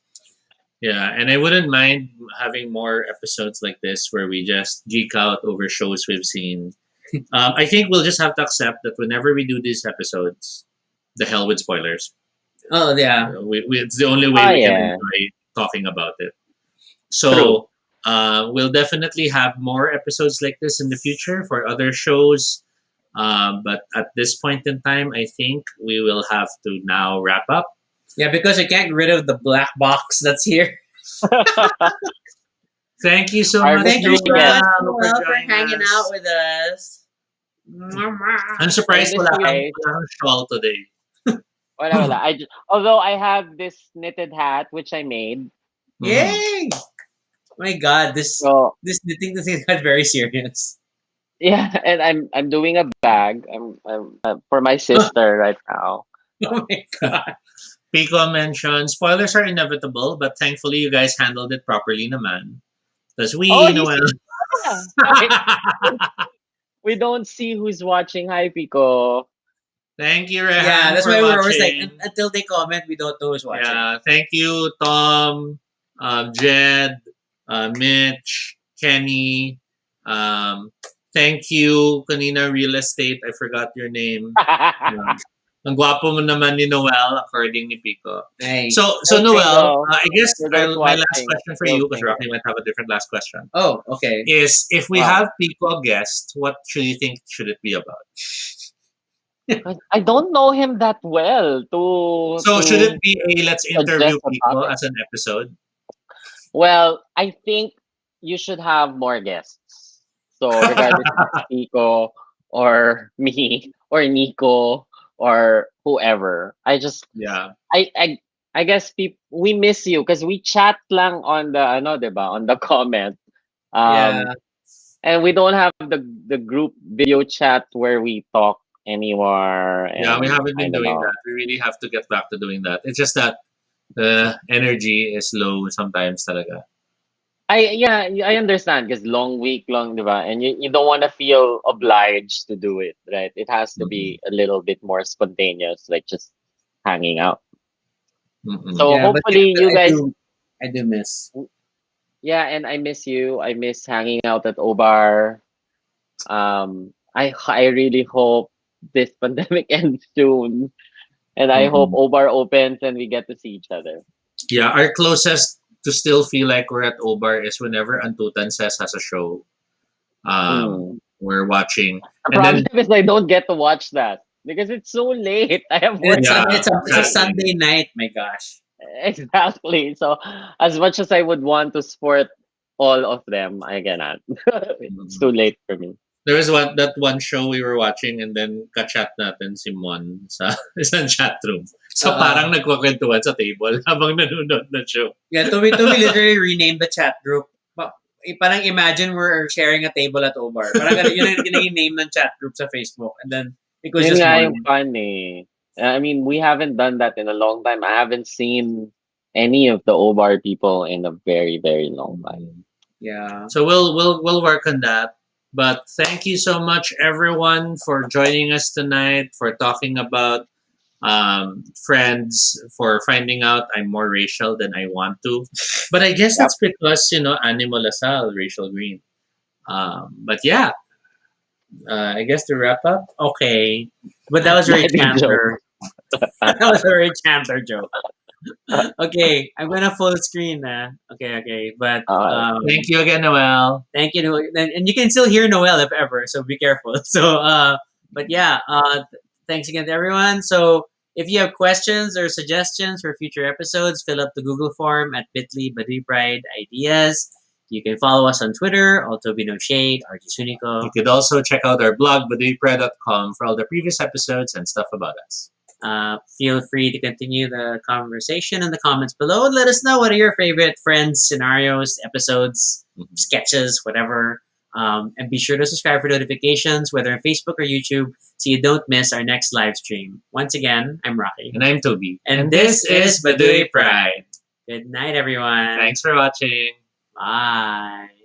Yeah, and I wouldn't mind having more episodes like this where we just geek out over shows we've seen. I think we'll just have to accept that whenever we do these episodes, the hell with spoilers. Oh yeah. It's the only way Oh we can yeah. enjoy talking about it. True. So we'll definitely have more episodes like this in the future for other shows. But at this point in time, I think we will have to now wrap up. Yeah, because we can't get rid of the black box that's here. Thank you so Our much, Thank you so mysterious. much, Noel, Noel, for joining hanging us. out with us. I'm surprised I miss wala you kang, guys. wala kang shawl today. Wala. Although I have this knitted hat which I made. Mhm. Yay! My God, this So this knitting thing got very serious. yeah, and I'm doing a bag. I'm for my sister right now. Oh my God. Pico mentioned spoilers are inevitable, but thankfully you guys handled it properly naman. Because Oh, we, he's Noel. yeah. Right. We don't see who's watching. Hi, Pico. Thank you, Yeah, Rehan, that's for why we're always like, watching. until they comment, we don't know who's watching. Yeah, thank you, Tom, Jed, Mitch, Kenny. Thank you, kanina real estate. I forgot your name. Ang gwapo mo naman ni Noel, according ni Pico. Hey. So Thank Noel, you. I guess For those my last watching, question for real you, because singer. Rocky might have a different last question, Oh, okay. is if we Wow. have Pico guest, what should you think should it be about? I don't know him that well So should it to be a let's interview suggest a Pico topic. as an episode? Well, I think you should have more guests. So regardless if it's Pico or me or Nico or whoever, Yeah. I guess we miss you because we chat lang on the diba, on the comment. Yeah. And we don't have the group video chat where we talk anymore. Yeah, we And haven't I been don't doing know. that. We really have to get back to doing that. It's just that the energy is low sometimes talaga. I understand because long week long, diba? And you don't want to feel obliged to do it, right? It has to Mm-mm. be a little bit more spontaneous, like just hanging out. Mm-mm. So Yeah, but hopefully you guys, I do miss. yeah, and I miss you. I miss hanging out at Obar. I really hope this pandemic ends soon, and I hope Mm-mm. Obar opens and we get to see each other. Yeah, our closest to still feel like we're at Obar is whenever Antutan says has a show. Mm. We're watching. The And problem then is I don't get to watch that because it's so late. I have work. It's Yeah, it's a exactly. Sunday night, my gosh. Exactly. So as much as I would want to support all of them, I cannot. It's too late for me. There was one show we were watching and then kachat natin si Mon sa isang chat room. So parang nagkukwentuhan sa table habang nanonood ng show. Yeah, Tobie literally renamed the chat group. Parang imagine we're sharing a table at Obar. Parang ganun, yun ang name ng chat group sa Facebook. And then, it was Yun just nga one. yung fun eh. I mean, we haven't done that in a long time. I haven't seen any of the OBAR people in a very, very long time. Yeah. So we'll work on that. But thank you so much everyone for joining us tonight, for talking about friends for finding out I'm more racial than I want to. But I guess Yep. that's because, Animal Lasal, racial green. But yeah, I guess to wrap up, Okay. But that was very Mighty joke. Chandler. That was a very Chandler joke. Okay, I'm gonna full screen na. Okay. But thank you again, Noel. thank you, Noel. And you can still hear Noel if ever, so be careful. So, but yeah, thanks again to everyone. So, if you have questions or suggestions for future episodes, fill up the Google form at bit.ly Baduy Pride Ideas. You can follow us on Twitter, Tobie No Shade, RG Sunico. You could also check out our blog, baduypre.com, for all the previous episodes and stuff about us. Feel free to continue the conversation in the comments below and let us know what are your favorite Friends scenarios, episodes, sketches, whatever. And be sure to subscribe for notifications, whether on Facebook or YouTube, so you don't miss our next live stream. Once again, I'm Rocky. And I'm Tobie. And this is Baduy Pride. Good night, everyone. Thanks for watching. Bye.